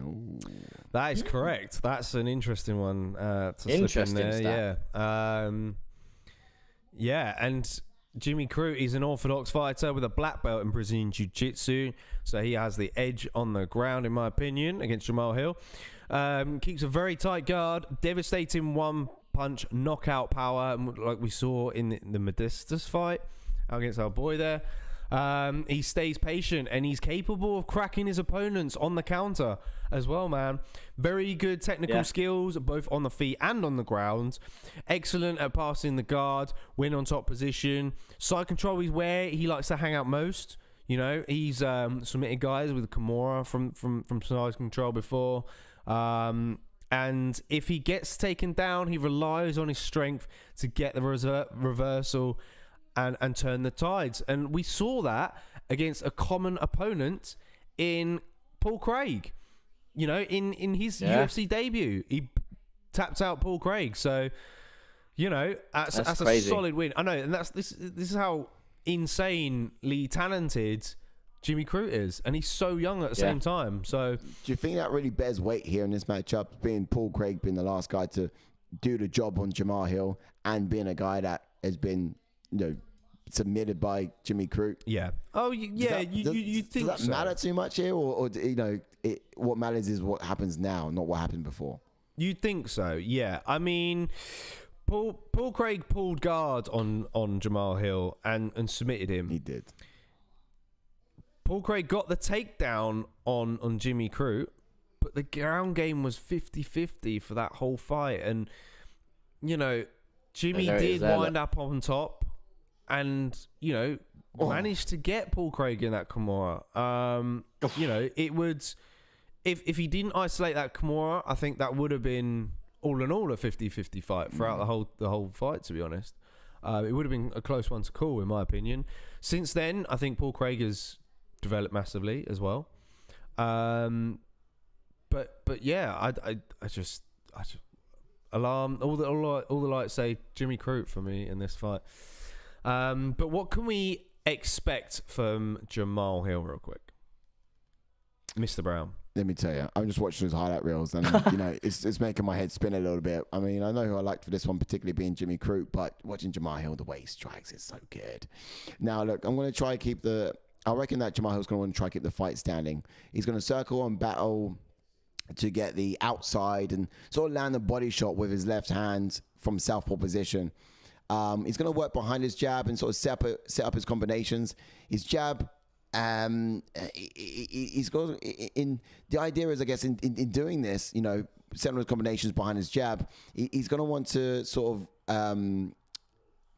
That is correct. That's an interesting one to slip in there. Yeah. And Jimmy Crute, he's an orthodox fighter with a black belt in Brazilian Jiu-Jitsu, so he has the edge on the ground, in my opinion, against Jamahal Hill. Keeps a very tight guard, devastating one-punch knockout power, like we saw in the Modestas fight against our boy there. He stays patient, and he's capable of cracking his opponents on the counter as well, man. Very good technical skills, both on the feet and on the ground. Excellent at passing the guard, win on top position. Side control is where he likes to hang out most. You know, he's submitted guys with Kimura from side control before. And if he gets taken down, he relies on his strength to get the reversal and turn the tides. And we saw that against a common opponent in Paul Craig. You know, in his UFC debut, he tapped out Paul Craig. So, you know, that's a solid win. I know, and this is how insanely talented Jimmy Crute is, and he's so young at the same time. So, do you think that really bears weight here in this matchup? Being Paul Craig being the last guy to do the job on Jamahal Hill, and being a guy that has been, you know, submitted by Jimmy Crute. Yeah. Oh, yeah. You think does that matter too much here, or you know, what matters is what happens now, not what happened before? You think so? Yeah. I mean, Paul Craig pulled guard on Jamahal Hill and submitted him. He did. Paul Craig got the takedown on Jimmy Crute, but the ground game was 50-50 for that whole fight, and you know, Jimmy did wind up on top. And, you know, managed to get Paul Craig in that Kimura. You know, it would... If he didn't isolate that Kimura, I think that would have been, all in all, a 50-50 fight throughout the whole fight, to be honest. It would have been a close one to call, in my opinion. Since then, I think Paul Craig has developed massively as well. But yeah, I just alarm. All the lights say Jimmy Crute for me in this fight. But what can we expect from Jamahal Hill, real quick, Mr. Brown? Let me tell you, I'm just watching his highlight reels, and you know, it's making my head spin a little bit. I mean, I know who I liked for this one, particularly being Jimmy Crute, but watching Jamahal Hill, the way he strikes is so good. Now, look, I'm going to try to keep I reckon that Jamahal Hill's going to want to try to keep the fight standing. He's going to circle and battle to get the outside and sort of land the body shot with his left hand from southpaw position. He's going to work behind his jab and sort of set up his combinations. His jab, he's got the idea is, I guess, in doing this, you know, setting his combinations behind his jab, he's going to want to sort of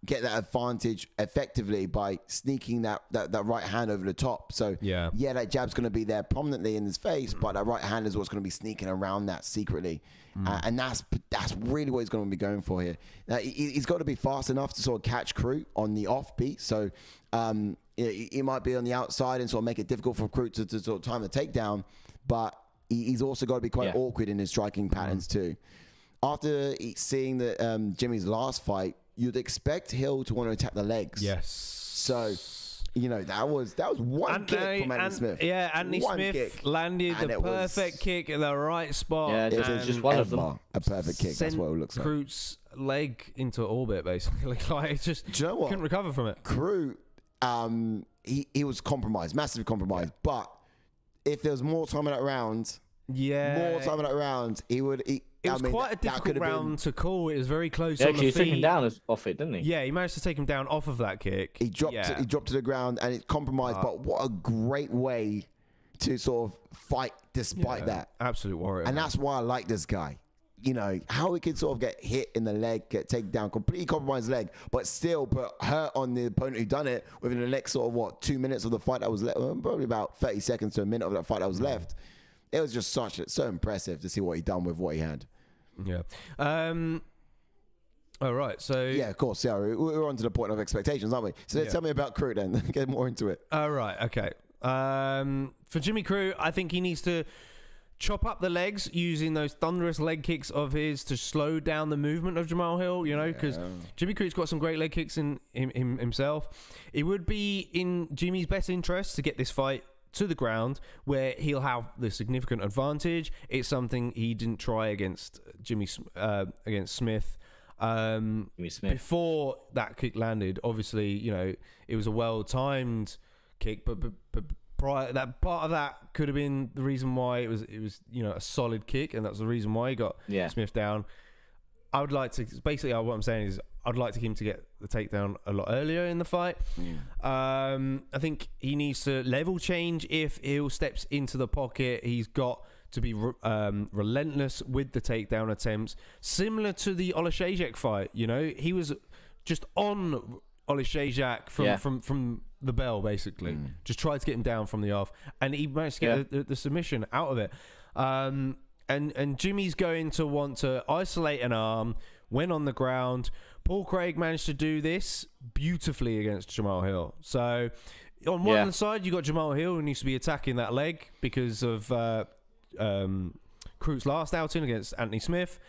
get that advantage effectively by sneaking that right hand over the top. So that jab's going to be there prominently in his face, but that right hand is what's going to be sneaking around that secretly. And that's really what he's going to be going for here. Now, he's got to be fast enough to sort of catch Crute on the offbeat. So he might be on the outside and sort of make it difficult for Crute to sort of time the takedown. But he's also got to be quite awkward in his striking patterns too. After seeing Jimmy's last fight, you'd expect Hill to want to attack the legs. Yes. So, you know, that was one kick from Anthony Smith. Yeah, Anthony Smith landed the perfect kick at the right spot. Yeah, it was just one of them. A perfect kick. That's what it looks like. Crute's leg into orbit, basically. Like, it just couldn't recover from it. Crute, he was compromised, massively compromised. Yeah. But if there was more time in that round, he would. It was quite a difficult round to call. It was very close. Yeah, on the feet. He took him down off it, didn't he? Yeah, he managed to take him down off of that kick. He dropped to the ground, and it's compromised. But what a great way to sort of fight despite that. Absolute warrior. And that's why I like this guy. You know, how he can sort of get hit in the leg, get taken down, completely compromised leg, but still put hurt on the opponent who done it within the next sort of 2 minutes of the fight that was left, probably about 30 seconds to a minute of that fight that was left. It was just so impressive to see what he done with what he had. Yeah. All right. So yeah, of course. Yeah, we're on to the point of expectations, aren't we? So tell me about Crute then. Get more into it. All right. Okay. For Jimmy Crute, I think he needs to chop up the legs using those thunderous leg kicks of his to slow down the movement of Jamahal Hill, you know, because Jimmy Crute's got some great leg kicks in himself. It would be in Jimmy's best interest to get this fight to the ground where he'll have the significant advantage. It's something he didn't try against against Smith. Before that kick landed, obviously, you know, it was a well-timed kick, but prior, that part of that could have been the reason why it was you know, a solid kick, and that's the reason why he got Smith down. I would like to basically what I'm saying is I'd like him to get the takedown a lot earlier in the fight. I think he needs to level change if Hill steps into the pocket. He's got to be relentless with the takedown attempts, similar to the Oleszejczak fight. You know, he was just on Oleszejczak from the bell, basically. Just tried to get him down from the off, and he managed to get the submission out of it. And Jimmy's going to want to isolate an arm when on the ground. Paul Craig managed to do this beautifully against Jamahal Hill. So on one side, you got Jamahal Hill, who needs to be attacking that leg because of Crute's last outing against Anthony Smith.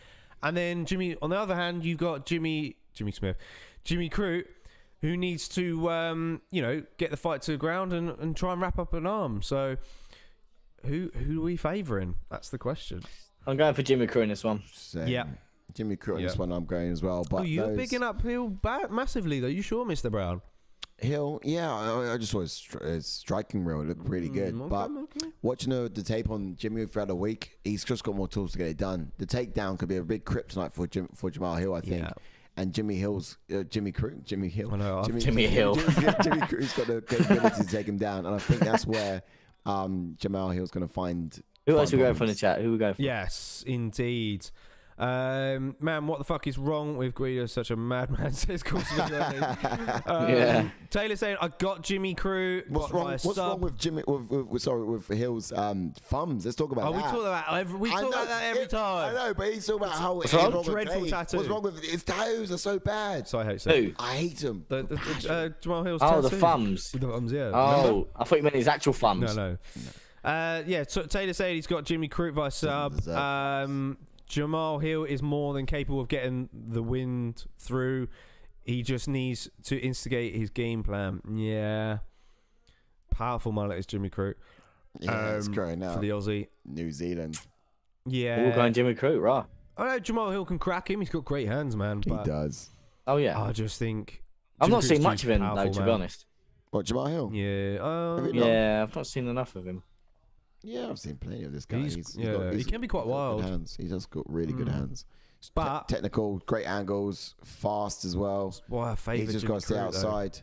And then Jimmy, on the other hand, you've got Jimmy Crute, who needs to you know, get the fight to the ground and try and wrap up an arm. So who are we favouring? That's the question. I'm going for Jimmy Crute in this one. Same. Yeah. Jimmy Crute in this one I'm going as well. But you're bigging up Hill massively, though. You sure, Mr. Brown? Hill, I just saw his striking reel. It looked really good. But watching the tape on Jimmy throughout the week, he's just got more tools to get it done. The takedown could be a big kryptonite for Jamahal Hill, I think. Yeah. And Jimmy Hill. Jimmy Hill. Jimmy Crute's got the capability to take him down, and I think that's where Jamahal Hill's going to find. Who else we going for in the chat? Who we going for? Yes, indeed. Man, what the fuck is wrong with Guida? Such a madman, says Taylor saying, I got Jimmy Crute. What's wrong with Jimmy? With Hill's thumbs? Let's talk about that. We talk about that every time. I know, but he's talking about how dreadful tattoo. What's wrong with his toes? Are so bad. So I hate Who? I hate them. Jamahal Hill's tattoo. The thumbs. The thumbs, yeah. Oh, remember? I thought you meant his actual thumbs. No. Taylor said he's got Jimmy Crute via sub. Jamahal Hill is more than capable of getting the wind through. He just needs to instigate his game plan. Yeah. Powerful mullet is Jimmy Crute. Yeah, it's growing out. For the Aussie. New Zealand. Yeah. We're going Jimmy Crute, right? I know Jamahal Hill can crack him. He's got great hands, man. He does. Oh, yeah. I just think... I've not seen much of him, though, to be honest. What, Jamahal Hill? Yeah. I've not seen enough of him. Yeah, I've seen plenty of this guy. He can be quite wild. Good hands. He's just got really good hands. But technical, great angles, fast as well. He's just got to stay outside.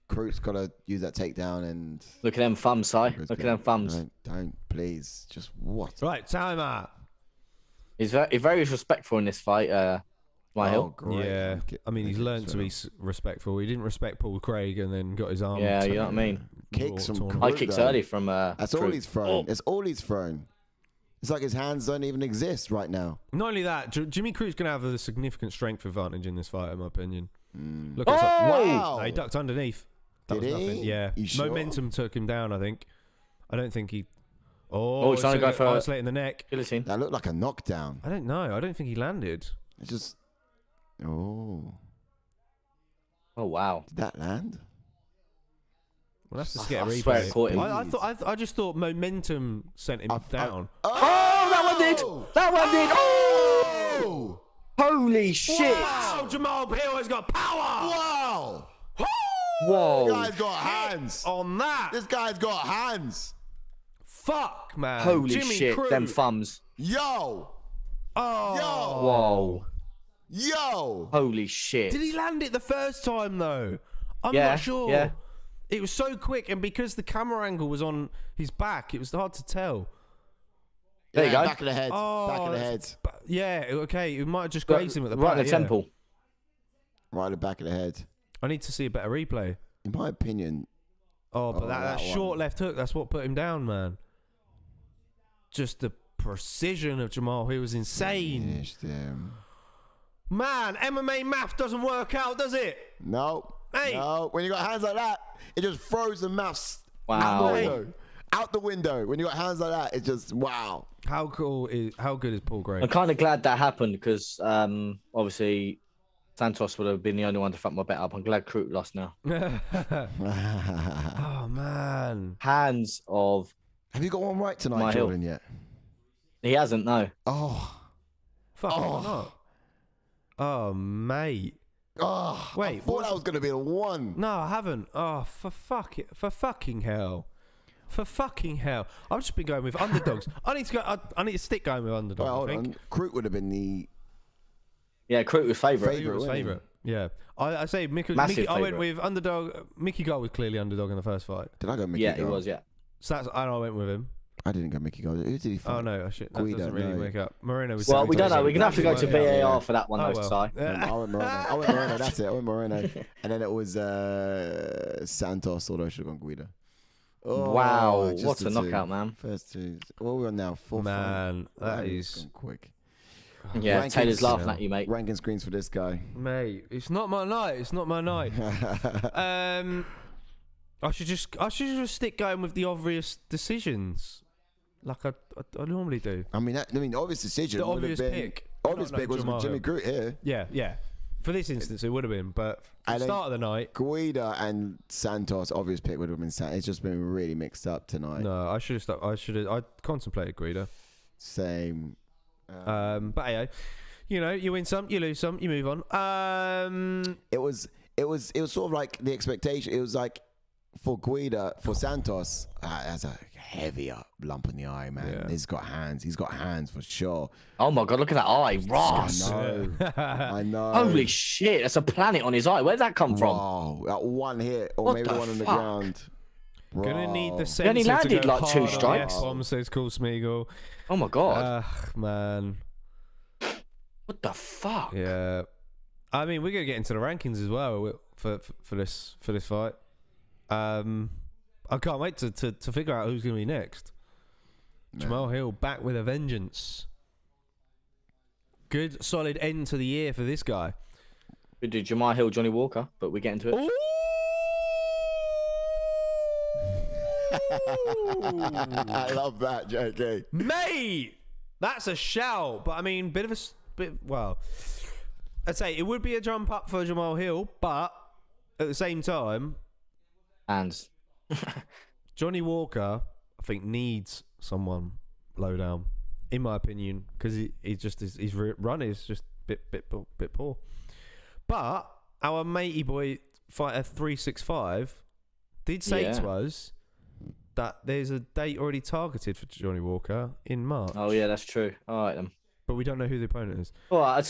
Crute's got to use that takedown and... Look at them thumbs, Si. Look at them thumbs. Don't, please. Just what? Right, time out. He's very respectful in this fight, Hill. Great. Yeah, I mean, he's learned to be respectful. He didn't respect Paul Craig and then got his arm. Yeah, you know what I mean. Kicks from Crute, high kicks early from. That's all he's thrown. It's all he's thrown. It's like his hands don't even exist right now. Not only that, Jimmy Crute's going to have a significant strength advantage in this fight, in my opinion. Look, wow! He ducked underneath. Did he? Nothing. Yeah. Sure? Momentum took him down, I think. I don't think he... he's trying to go for isolating the neck. Guillotine. That looked like a knockdown. I don't know. I don't think he landed. It's just... Oh, wow. Did that land? Well, that's just get a replay. I swear it caught him. I just thought momentum sent him down. That one did! That one did! Oh! Holy shit! Wow, Jamahal Hill has got power. Wow. Whoa. This guy's got hands. On that. This guy's got hands. Fuck, man. Holy Jimmy shit, Crute. them thumbs. Yo. Oh. Yo. Whoa. Yo. Holy shit. Did he land it the first time, though? I'm Yeah, not sure. yeah. It was so quick, and because the camera angle was on his back, it was hard to tell. There you go. Back of the head. Oh, Back of the head. Yeah, okay. It might have just grazed him at the Right back. in the temple. Right at the back of the head. I need to see a better replay. In my opinion. Oh, but that that short one. left hook, that's what put him down, man. Just the precision of Jamahal Hill was insane. Finished him. Man, MMA math doesn't work out, does it? No. Hey. No. When you got hands like that, it just throws the maths Wow. out the window. Out the window. When you got hands like that, it's just wow. How good is Paul Gray? I'm kind of glad that happened because obviously Santos would have been the only one to fuck my bet up. I'm glad Crute lost now. Oh, man. Hands of... Have you got one right tonight, My Jordan, yet? He hasn't, no. Oh. Fuck, why not? Oh, mate. Oh. Wait, I thought that was going to be the one. No, I haven't. Oh, for fucking hell. For fucking hell. I've just been going with underdogs. I need to stick going with underdogs, Well, hold I think. on. Crute would have been the... Yeah, Crute was favourite. Favourite. Was wasn't he? favourite. Yeah. I say Mickey, Massive I went favourite. with underdog. Mickey Gall was clearly underdog in the first fight. Did I go Micky Yeah, Gall? he was, yeah. So and I went with him. I didn't go Micky Gall. Who did he fight? Oh no, that Guida, doesn't really no. wake up. Morono was. Well, we don't know. We're going to have to go to Yeah. VAR for that one, Oh, though, well. Si. I went Morono. That's it. I went Morono. And then it was Santos, although I should have gone Guida. Oh, Wow, just what the a two. knockout, man. First two. What are we on now? Four. Man, that is is gone quick. Yeah, Rankings. Taylor's laughing at you, mate. Ranking screens for this guy. mate. It's not my night. It's not my night. I should just stick going with the obvious decisions, like I normally do. I mean, obvious decision. The would have obvious been, pick. Obvious Not pick was Jamahal. Jimmy Crute here. Yeah. For this instance, it would have been, but at the start of the night. Guida and Santos, obvious pick would have been Santos. It's just been really mixed up tonight. No, I should have stuck. I contemplated Guida. Same. But hey, you win some, you lose some, you move on. It was sort of like the expectation. It was like for Guida, for Santos, that's a heavier lump in the eye, man. Yeah. He's got hands for sure. Oh, my God, look at that eye. Ross. I know. Holy shit, that's a planet on his eye. Where'd that come from? Wow, that one hit, or What maybe the the one on the fuck? ground. Gonna need the Bro. sensor He only landed to go like 2 hard on the strikes. F-bomb, says Cool Smeagol. Oh, my God. Man. What the fuck? Yeah. I mean, we're gonna get into the rankings as well for this fight. I can't wait to figure out who's gonna be next. Man. Jamahal Hill back with a vengeance. Good solid end to the year for this guy. We do Jamahal Hill, Johnny Walker, but we get into it. Ooh! I love that, JK. Mate, that's a shout. But I mean, well, I'd say it would be a jump up for Jamahal Hill, but at the same time, Hands. Johnny Walker, I think, needs someone low down, in my opinion, because his run is just bit poor. But our matey boy fighter 365 did say to us that there's a date already targeted for Johnny Walker in March. Oh, yeah, that's true. All right, then. But we don't know who the opponent is. Well,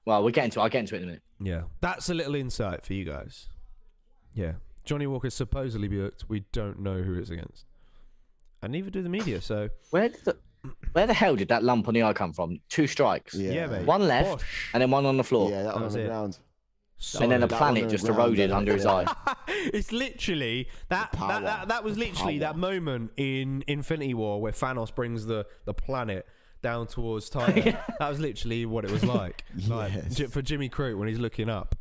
we'll get into it. I'll get into it in a minute. Yeah. That's a little insight for you guys. Yeah. Johnny Walker's supposedly booked. We don't know who it's against. And neither do the media, so... Where the hell did that lump on the eye come from? 2 strikes. Yeah, mate. One left, Bosh. and then one on the floor. Yeah, that one on was the it. ground. And then a That planet one on just the ground, eroded yeah. under his eye. It's literally that was literally that moment in Infinity War where Thanos brings the planet down towards Titan. That was literally what it was like. Yes. For Jimmy Crute when he's looking up.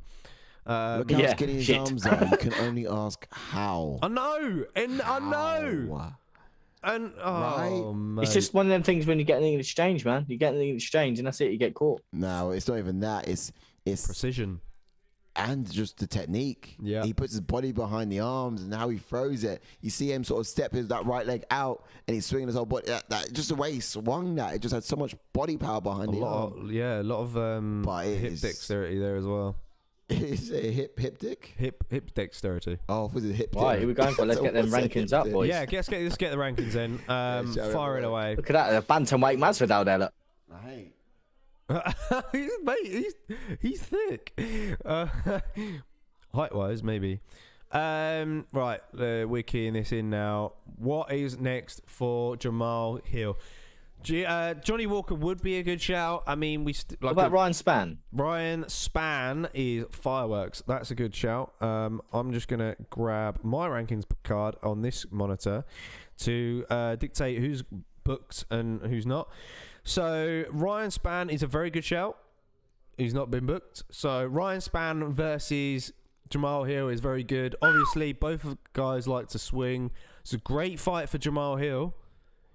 Look how Yeah, skinny his shit. arms are. You can only ask how. I know, and I know, How? and Right? mate. It's just one of them things when you get anything in exchange, man. You get anything in exchange, and that's it. You get caught. No, it's not even that. It's precision. And just the technique. Yeah. He puts his body behind the arms and how he throws it. You see him sort of step that right leg out and he's swinging his whole body. That just the way he swung that, it just had so much body power behind the arm. A lot of hip dexterity there as well. Is it hip dick? Hip dexterity. Oh, was it hip dick? Right, here we going for. Let's get them rankings up, boys. Yeah, let's get the rankings in. Fire it away. Look at that, the bantamweight Masvidal there, look. Right. Mate, he's thick. Height-wise, maybe. Right, we're keying this in now. What is next for Jamahal Hill? Johnny Walker would be a good shout. I mean, what about Ryan Spann? Ryan Spann is fireworks. That's a good shout. I'm just gonna grab my rankings card on this monitor to dictate who's booked and who's not. So Ryan Spann is a very good shout. He's not been booked. So Ryan Spann versus Jamahal Hill is very good. Obviously, both guys like to swing. It's a great fight for Jamahal Hill.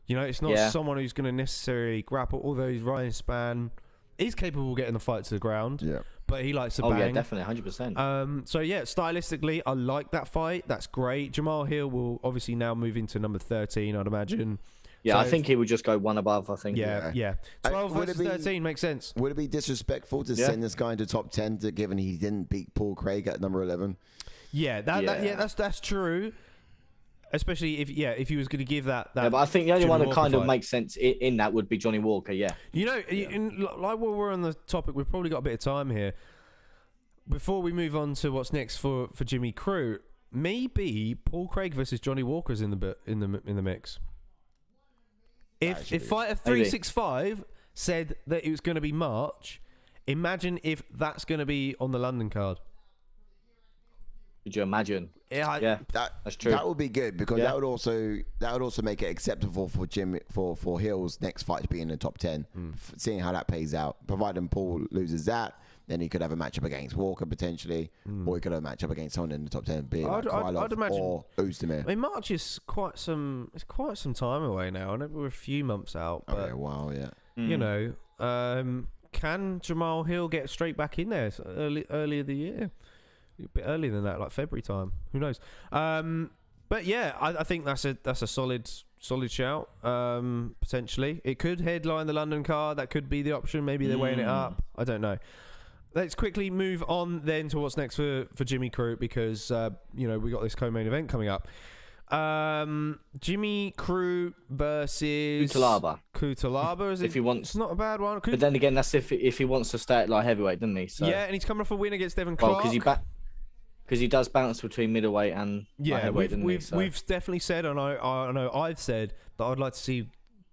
You know, it's not someone who's going to necessarily grapple, although Ryan Spann is capable of getting the fight to the ground. Yeah. But he likes to bang. Oh, yeah, definitely, 100%. So, yeah, stylistically, I like that fight. That's great. Jamahal Hill will obviously now move into number 13, I'd imagine. Yeah, so I think he would just go one above, I think. Yeah. 12 versus 13 makes sense. Would it be disrespectful to send this guy into top 10 given he didn't beat Paul Craig at number 11? Yeah, that's true. Especially if he was going to give that. Yeah, but I think the only one that kind of makes sense in that would be Johnny Walker. Yeah. You know, like while we're on the topic, we've probably got a bit of time here. Before we move on to what's next for Jimmy Crute, maybe Paul Craig versus Johnny Walker's in the mix. If Fighter 365 said that it was going to be March, imagine if that's going to be on the London card. Could you imagine? Yeah, that's true. That would be good because that would also make it acceptable for Jim for Hill's next fight to be in the top 10. Seeing how that plays out, providing Paul loses that, then he could have a matchup against Walker potentially, or he could have a matchup against someone in the top 10, being like Krylov or Ozdemir. I mean, March is quite some time away now, and we're a few months out. But, wow, yeah. You know, can Jamahal Hill get straight back in there earlier the year? A bit earlier than that, like February time. Who knows? But yeah, I think that's a solid shout. Potentially, it could headline the London card. That could be the option. Maybe they're weighing it up. I don't know. Let's quickly move on then to what's next for Jimmy Crute because we got this co-main event coming up. Jimmy Crute versus Cutelaba. Is it? If he wants, it's not a bad one. But then again, that's if he wants to stay at light heavyweight, doesn't he? So. Yeah, and he's coming off a win against Devin Clark. Because he does bounce between middleweight and light heavyweight, we've definitely said, and I know I've said that I'd like to see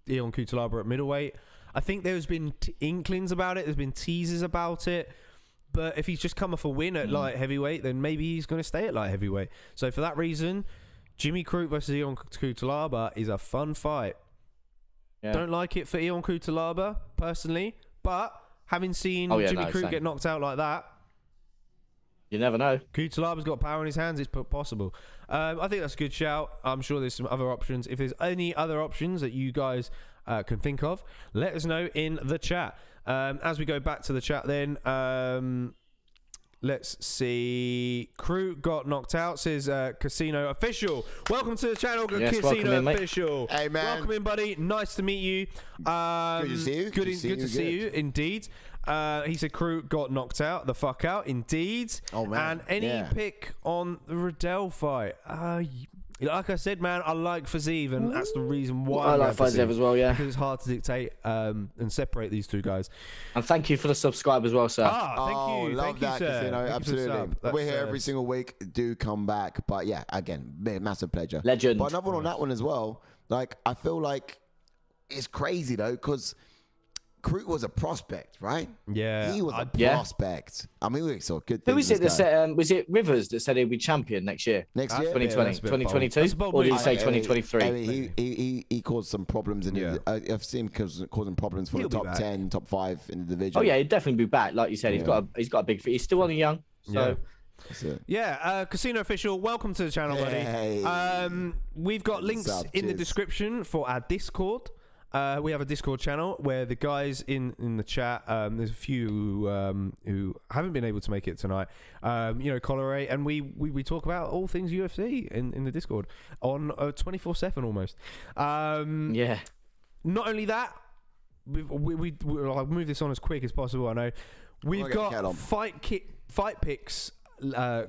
Ion Cutelaba at middleweight. I think there's been inklings about it. There's been teasers about it. But if he's just come off a win at light heavyweight, then maybe he's going to stay at light heavyweight. So for that reason, Jimmy Crute versus Ion Cutelaba is a fun fight. Yeah. Don't like it for Ion Cutelaba, personally. But having seen Jimmy Crute get knocked out like that, you never know. Cutelaba's got power in his hands. It's possible. I think that's a good shout. I'm sure there's some other options. If there's any other options that you guys can think of, let us know in the chat. As we go back to the chat then, let's see. Crute got knocked out, says Casino Official. Welcome to the channel, Casino Official. Hey, man. Welcome in, buddy. Nice to meet you. Good to see you. Good to see you, indeed. He said Crute got knocked out, the fuck out, indeed. Oh, man. And any pick on the Riddell fight? Like I said, man, I like Fiziev, and that's the reason why I like Fiziev as well, yeah. Because it's hard to dictate and separate these two guys. And thank you for the subscribe as well, sir. Thank you. Love that, sir. Casino. Absolutely. We're here every single week. Do come back. But yeah, again, massive pleasure. Legend. But another one on that one as well. Like, I feel like it's crazy, though, because Crute was a prospect, right? Yeah. He was a prospect. I mean, we saw good things. Who was it that said, was it Rivers that said he'd be champion next year? 2020? 2022? Or did he say 2023? I mean, he caused some problems in I've seen him causing problems for the top 10, top 5 in the division. Oh, yeah, he'd definitely be back. Like you said, he's got a big feet. He's still only young. So. Casino Official, welcome to the channel, buddy. We've got links in the description for our Discord. we have a Discord channel where the guys in the chat, there's a few who haven't been able to make it tonight, Colorado, and we talk about all things UFC in the Discord on 24/7 almost. Yeah. Not only that, I'll move this on as quick as possible. I know we've got fight picks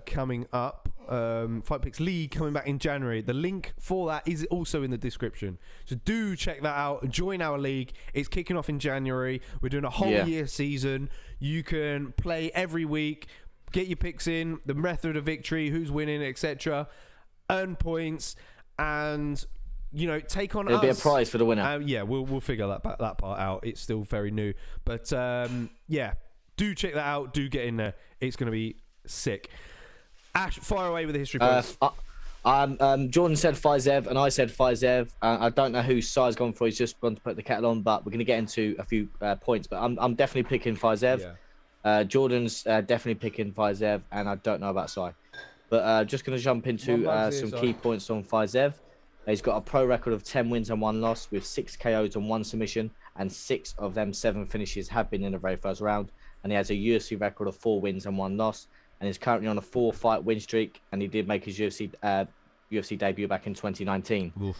coming up. Fight Picks League coming back in January. The link for that is also in the description, so do check that out. Join our league. It's kicking off in January. We're doing a whole year season. You can play every week, get your picks in, the method of victory, who's winning, etc. Earn points, and take on There'll us. be a prize for the winner. We'll figure that part out. It's still very new, but do check that out. Do get in there. It's going to be sick. Ash, fire away with the history points. Jordan said Fiziev, and I said Fiziev. I don't know whose side's gone for. He's just gone to put the kettle on, but we're going to get into a few points. But I'm definitely picking Fiziev. Yeah. Jordan's definitely picking Fiziev, and I don't know about Sai. But just going to jump into some key points on Fiziev. He's got a pro record of 10 wins and 1 loss, with 6 KOs and 1 submission, and 6 of them 7 finishes have been in the very first round. And he has a UFC record of 4 wins and 1 loss. And he's currently on a 4-fight win streak, and he did make his UFC debut back in 2019. Oof.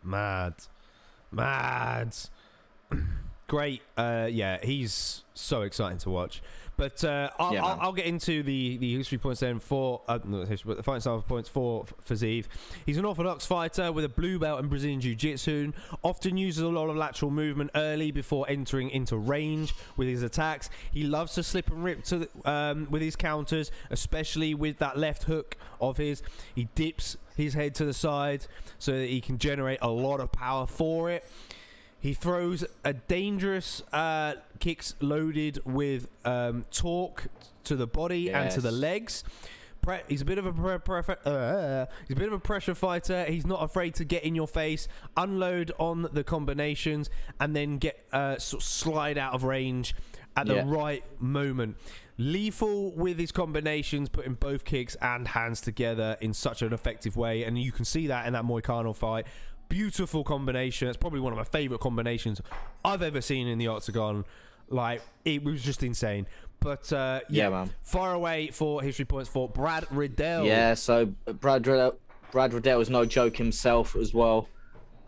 Mad. Great. He's so exciting to watch. But I'll get into the history points then for the fighting style points for Fiziev. He's an orthodox fighter with a blue belt in Brazilian Jiu-Jitsu. Often uses a lot of lateral movement early before entering into range with his attacks. He loves to slip and rip with his counters, especially with that left hook of his. He dips his head to the side so that he can generate a lot of power for it. He throws a dangerous kicks loaded with torque to the body and to the legs. He's a bit of a pressure fighter. He's not afraid to get in your face, unload on the combinations, and then get sort of slide out of range at the right moment. Lethal with his combinations, putting both kicks and hands together in such an effective way, and you can see that in that Moicano fight. Beautiful combination. It's probably one of my favorite combinations I've ever seen in the octagon. Like, it was just insane. But man. Far away for history points for Brad Riddell. Yeah, so Brad Riddell is no joke himself as well.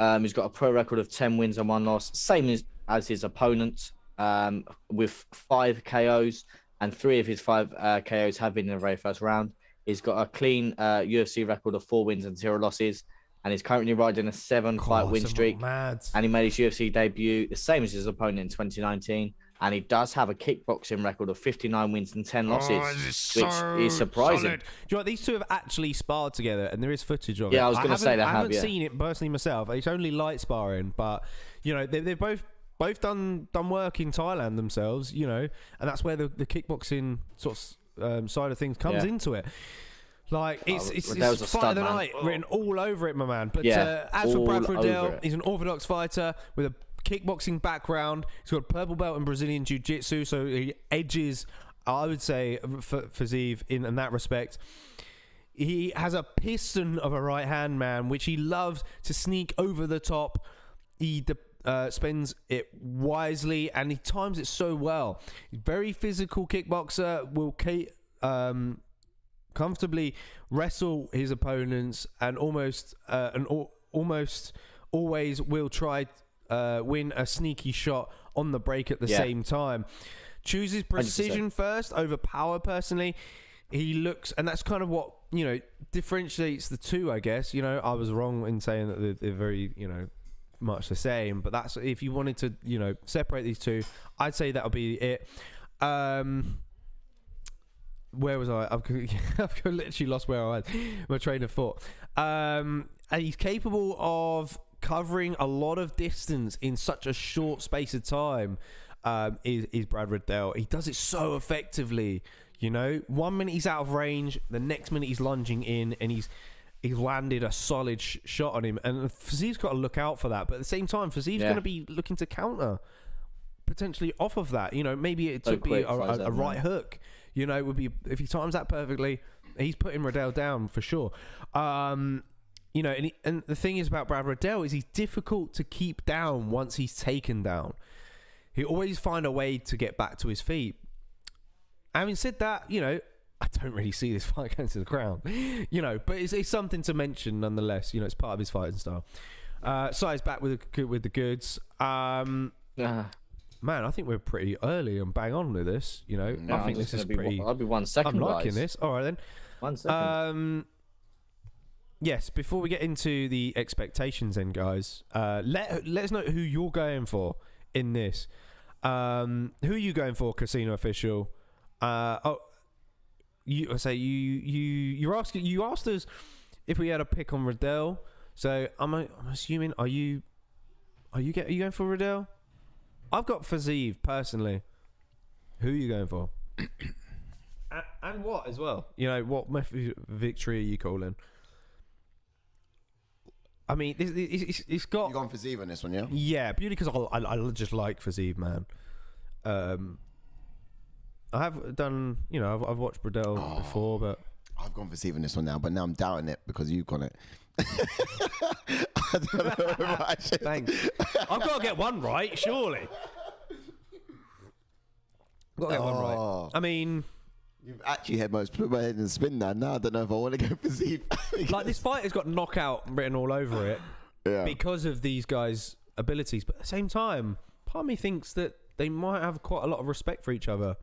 He's got a pro record of 10 wins and 1 loss, same as his opponent, with 5 KOs, and 3 of his 5 KOs have been in the very first round. He's got a clean UFC record of 4 wins and 0 losses. And he's currently riding a 7-fight win streak. And he made his UFC debut the same as his opponent in 2019. And he does have a kickboxing record of 59 wins and 10 losses, which is surprising. Solid. Do you know what? These two have actually sparred together, and there is footage of it. Yeah, I was going to say that. I haven't seen it personally myself. It's only light sparring, but they've both done work in Thailand themselves. And that's where the kickboxing sort of side of things comes into it. Like, it's fight of the night written all over it, my man. But as for Brad Riddell, he's an orthodox fighter with a kickboxing background. He's got a purple belt in Brazilian Jiu-Jitsu, so he edges, I would say, for Fiziev in that respect. He has a piston of a right hand, man, which he loves to sneak over the top. He spends it wisely, and he times it so well. He's a very physical kickboxer, will comfortably wrestle his opponents, and almost always will try win a sneaky shot on the break at the same time. Chooses precision 100%. First over power. Personally, he looks, and that's kind of what differentiates the two, I guess. I was wrong in saying that they're very much the same, but that's, if you wanted to separate these two, I'd say that'll be it. Where was I? I've literally lost where I was. My train of thought. And he's capable of covering a lot of distance in such a short space of time. Is Brad Riddell. He does it so effectively. 1 minute he's out of range, the next minute he's lunging in, and he's landed a solid shot on him. And Fiziev's got to look out for that. But at the same time, Fiziev's going to be looking to counter potentially off of that. Maybe it would be a right hook. It would be, if he times that perfectly, he's putting Riddell down for sure. you know, and the thing is about Brad Riddell is he's difficult to keep down once he's taken down. He always find a way to get back to his feet. Having said that, you know, I don't really see this fight going to the ground, you know, but it's something to mention nonetheless. You know, it's part of his fighting style. Size back with the goods. Man, I think we're pretty early and bang on with this. You know, I think this is pretty. I'll be 1 second. I'm liking this. All right then. 1 second. Yes. Before we get into the expectations, then, guys, let us know who you're going for in this. Who are you going for, casino official? You asked us if we had a pick on Riddell. So I'm assuming are you going for Riddell? I've got Fiziev personally. Who are you going for? and what as well? You know, what victory are you calling? I mean, it's got. You gone Fiziev on this one, yeah? Yeah, purely because I just like Fiziev, man. I have done, you know, I've watched Riddell before, but I've gone Fiziev on this one now, but now I'm doubting it because you've got it. I don't know if I should. Thanks. I've got to get one right, surely. Got to get one right. I mean, you've actually had put my head in a spin now. Now I don't know if I want to go Fiziev. Like, this fight has got knockout written all over it because of these guys' abilities, but at the same time, part of me thinks that they might have quite a lot of respect for each other.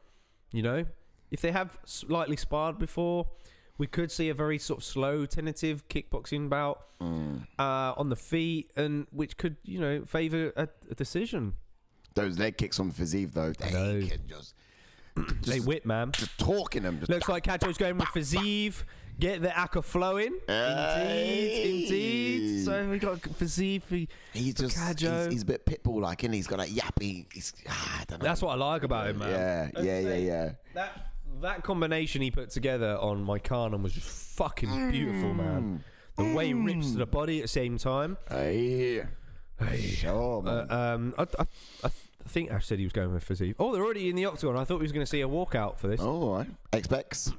You know, if they have slightly sparred before, we could see a very sort of slow, tentative kickboxing bout on the feet, and which could, you know, favour a decision. Those leg kicks on Fiziev, though, they can just they whip, man. Just talking them. Looks like Cajo's going with Fiziev. Get the acca flowing. Indeed. So we got Fiziev. He's just Cajo. He's a bit pitbull like, and he's got that yappy. I don't know. That's what I like about him, man. Yeah. That combination he put together on Mykanen was just fucking beautiful, man. The way he rips to the body at the same time. Hey. Sure, man. I think Ash said he was going with Fiziev. Oh, they're already in the octagon. I thought we was going to see a walkout for this. Oh, all right. Expects.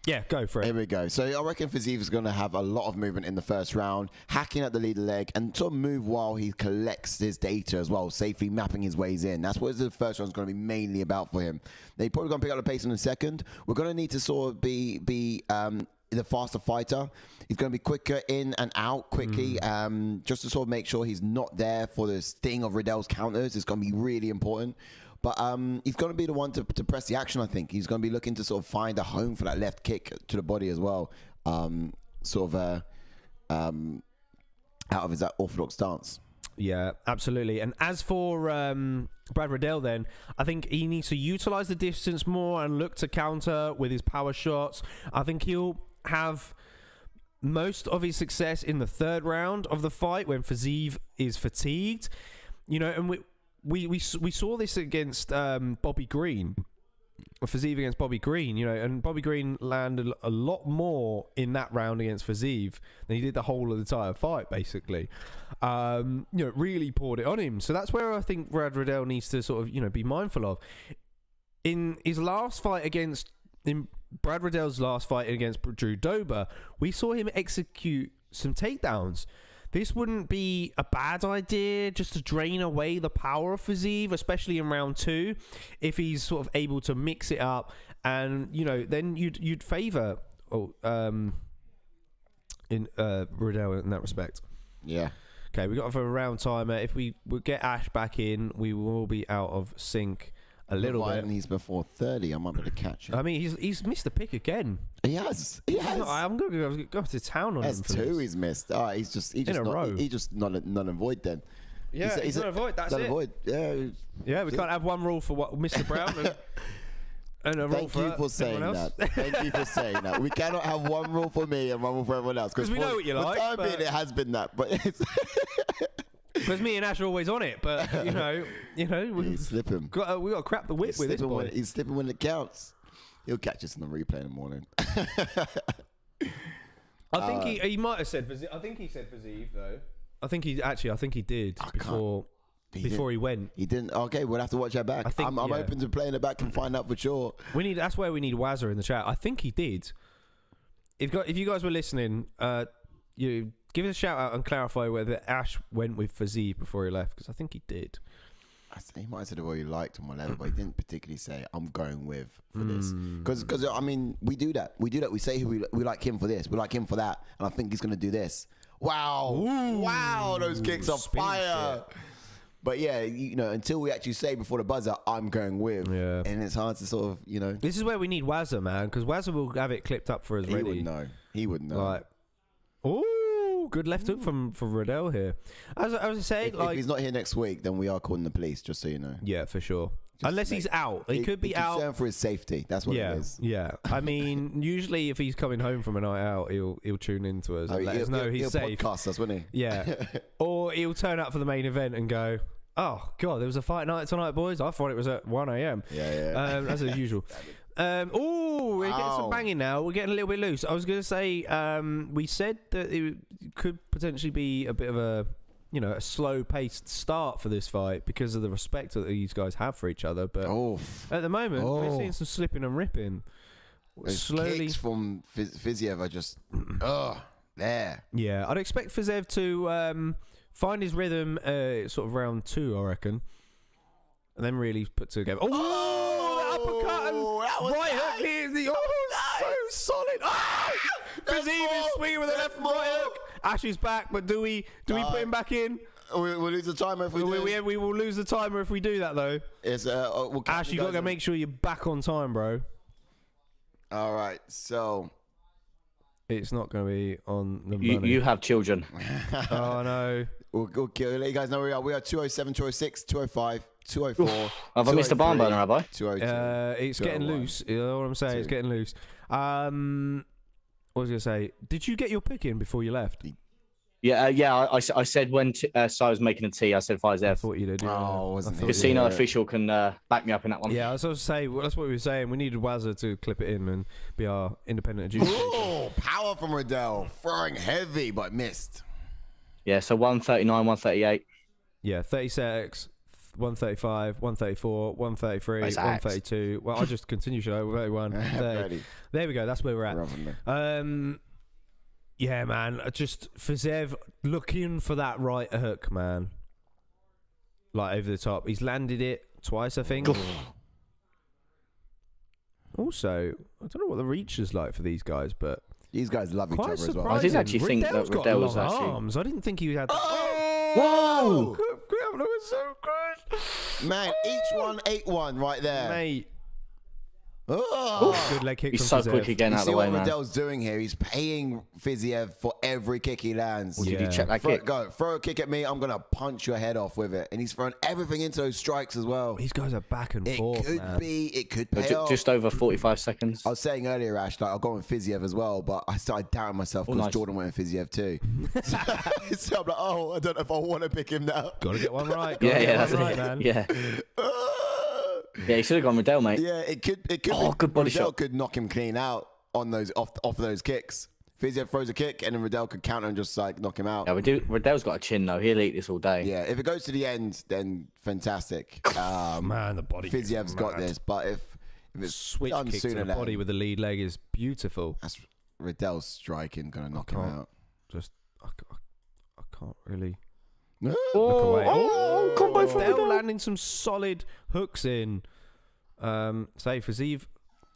Yeah, go for it. Here we go. So I reckon Fiziev is going to have a lot of movement in the first round, hacking at the leader leg, and sort of move while he collects his data as well, safely mapping his ways in. That's what the first round's going to be mainly about for him. They're probably going to pick up the pace in the second. We're going to need to sort of be the faster fighter. He's going to be quicker in and out quickly, just to sort of make sure he's not there for the sting of Riddell's counters. It's going to be really important. But he's going to be the one to press the action, I think. He's going to be looking to sort of find a home for that left kick to the body as well. Out of his orthodox stance. Yeah, absolutely. And as for Brad Riddell then, I think he needs to utilise the distance more and look to counter with his power shots. I think he'll have most of his success in the third round of the fight when Fiziev is fatigued. You know, and we saw this against Bobby Green, Fiziev against Bobby Green, you know, and Bobby Green landed a lot more in that round against Fiziev than he did the whole of the entire fight, basically. You know, really poured it on him. So that's where I think Brad Riddell needs to sort of, you know, be mindful of. In his last fight in Brad Riddell's last fight against Drew Dober, we saw him execute some takedowns. This wouldn't be a bad idea just to drain away the power of Fiziev, especially in round 2, if he's sort of able to mix it up, and you know, then you'd favour Riddell in that respect. Yeah. Okay, we got for a round timer. If we get Ash back in, we will be out of sync a little bit. He's before 30. I might be able to catch him. I mean, he's missed the pick again. He has. I'm going to go to town on him. That's two he's missed. Oh, he's just in a row. He just null and void then. Yeah, he's null and void. That's it. Void. Yeah, we can't have one rule for what Mr. Brown and a rule for everyone else. Thank you for saying that. We cannot have one rule for me and one rule for everyone else. Because we know what you like. For the time being, it has been that, but it's. Because me and Ash are always on it, but you know, we slip him. We got to crap the whip with this boy. He's slipping when it counts. He'll catch us in the replay in the morning. I think he might have said Fiziev. I think he said Fiziev though. I think he did before he went. He didn't. Okay, we'll have to watch that back. I'm open to playing it back and find out for sure. That's where we need Wazza in the chat. I think he did. If you guys were listening, you Give us a shout out and clarify whether Ash went with Fiziev before he left, because I think he did. He might have said what he liked and whatever, but he didn't particularly say, I'm going with for this. Because, I mean, we do that. We say who we like him for this. We like him for that. And I think he's going to do this. Wow. Ooh. Wow. Those kicks are fire. Shit. But yeah, until we actually say before the buzzer, I'm going with. Yeah. And it's hard to sort of, This is where we need Wazza, man, because Wazza will have it clipped up for us ready. He would know. Like, good left hook from Riddell here. As I was saying, if he's not here next week, then we are calling the police, just so you know. Yeah, for sure. Unless he's out. He could be out. Concerned for his safety. That's what it is. Yeah. I mean, usually if he's coming home from a night out, he'll tune into us and let us know he's safe. He'll podcast us, won't he? Yeah. Or he'll turn up for the main event and go, oh, God, there was a fight night tonight, boys. I thought it was at 1 a.m. Yeah. As usual. We're getting some banging now. We're getting a little bit loose. I was going to say, we said that it could potentially be a bit of a slow-paced start for this fight because of the respect that these guys have for each other. But at the moment, we're seeing some slipping and ripping. Those slowly kicks from Fiziev are just there. Yeah, I'd expect Fiziev to find his rhythm sort of round 2, I reckon, and then really put together. That uppercut and right hook. So solid. Fiziev is swinging with a left and right hook. Ash is back, but do we put him back in? We'll lose the timer if we do. We will lose the timer if we do that, though. Ash, you got to make sure you're back on time, bro. All right, so it's not going to be on the money. You have children. Oh no. We'll let you guys know where we are. We are 207, 206, 205, 204. Have I missed a barn burner, have I? 202. It's getting loose. You know what I'm saying? It's getting loose. What was I going to say? Did you get your pick in before you left? Yeah. I said when Si was making a tea, I said Fiziev. I thought you did. Wasn't it? Casino official can back me up in that one. Yeah, I was going to say, that's what we were saying. We needed Wazza to clip it in and be our independent adjudicator. Oh, power from Riddell. Throwing heavy, but missed. Yeah, so 139, 138. Yeah, 36, 135, 134, 133, 132. Well, I'll just continue, should I? 31, 30. There we go. That's where we're at. Yeah, man. Just Fiziev looking for that right hook, man. Like over the top. He's landed it twice, I think. Also, I don't know what the reach is like for these guys, but these guys love each other as well. I did actually think that Riddell was actually arms. I didn't think he had. Whoa! That was so good. Man, each one 8-1 right there, mate. Oh. Good leg kick. He's so quick again out of the way, man. See what Riddell's doing here? He's paying Fiziev for every kick he lands. Did you check that kick? Throw a kick at me. I'm gonna punch your head off with it. And he's throwing everything into those strikes as well. These guys are back and forth. It could pay off. Just over 45 seconds. I was saying earlier, Ash, I'll go on Fiziev as well, but I started doubting myself because Jordan went on Fiziev too. So I'm like, I don't know if I want to pick him now. Gotta get one right. That's right, man. Yeah. Yeah, he should have gone Riddell, mate. Yeah, it could. Good body Riddell shot. could knock him clean out on those off those kicks. Fiziev throws a kick, and then Riddell could counter and just knock him out. Yeah, Riddell's got a chin though. He'll eat this all day. Yeah, if it goes to the end, then fantastic. Man, the body. Fiziev's got this, but if it's switch kick to the body with the lead leg is beautiful. That's Riddell's striking gonna knock him out. I can't really. Combo from Riddell landing some solid hooks in. Say Fiziev.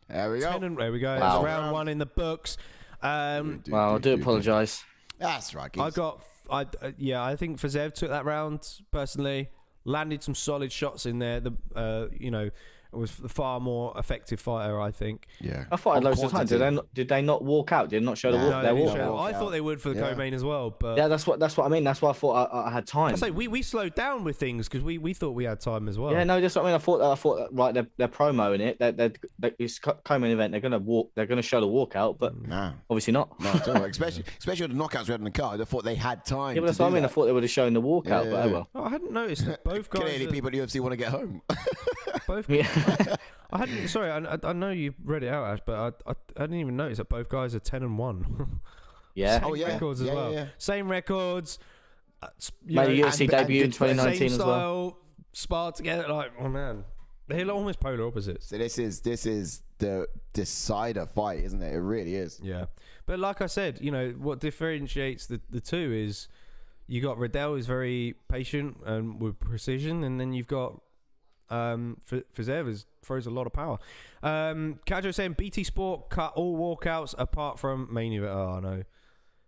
There we go. There we go. Wow. It's round 1 in the books. I do apologise. That's right. I think Fiziev took that round personally. Landed some solid shots in there. Was the far more effective fighter, I think. Yeah. I thought loads of times. Did they not walk out? Did they not show their walk out? I thought they would for the co-main as well. But yeah, that's what I mean. That's why I thought I had time. I say we slowed down with things because we thought we had time as well. Yeah, no, that's what I mean. I thought right, they're promoting it. It's co-main event. They're gonna walk. They're gonna show the walkout, but obviously not. No, at all. Especially with the knockouts we had in the card. I thought they had time. Yeah, but that's what I mean. I thought they would have shown the walkout, but oh well. I hadn't noticed that both guys. Clearly, people at UFC want to get home. Both. I hadn't. Sorry, I know you read it out, Ash, but I didn't even notice that both guys are 10-1. Yeah. Same records as well. Yeah. Same records. Made a UFC debut in 2019 as well. Sparred together, like, oh man. They're almost polar opposites. So this is the decider fight, isn't it? It really is. Yeah, but like I said, what differentiates the two is you got Riddell, who's very patient and with precision, and then you've got Fiziev throws a lot of power. Kajo saying BT Sport cut all walkouts apart from main event. Oh no,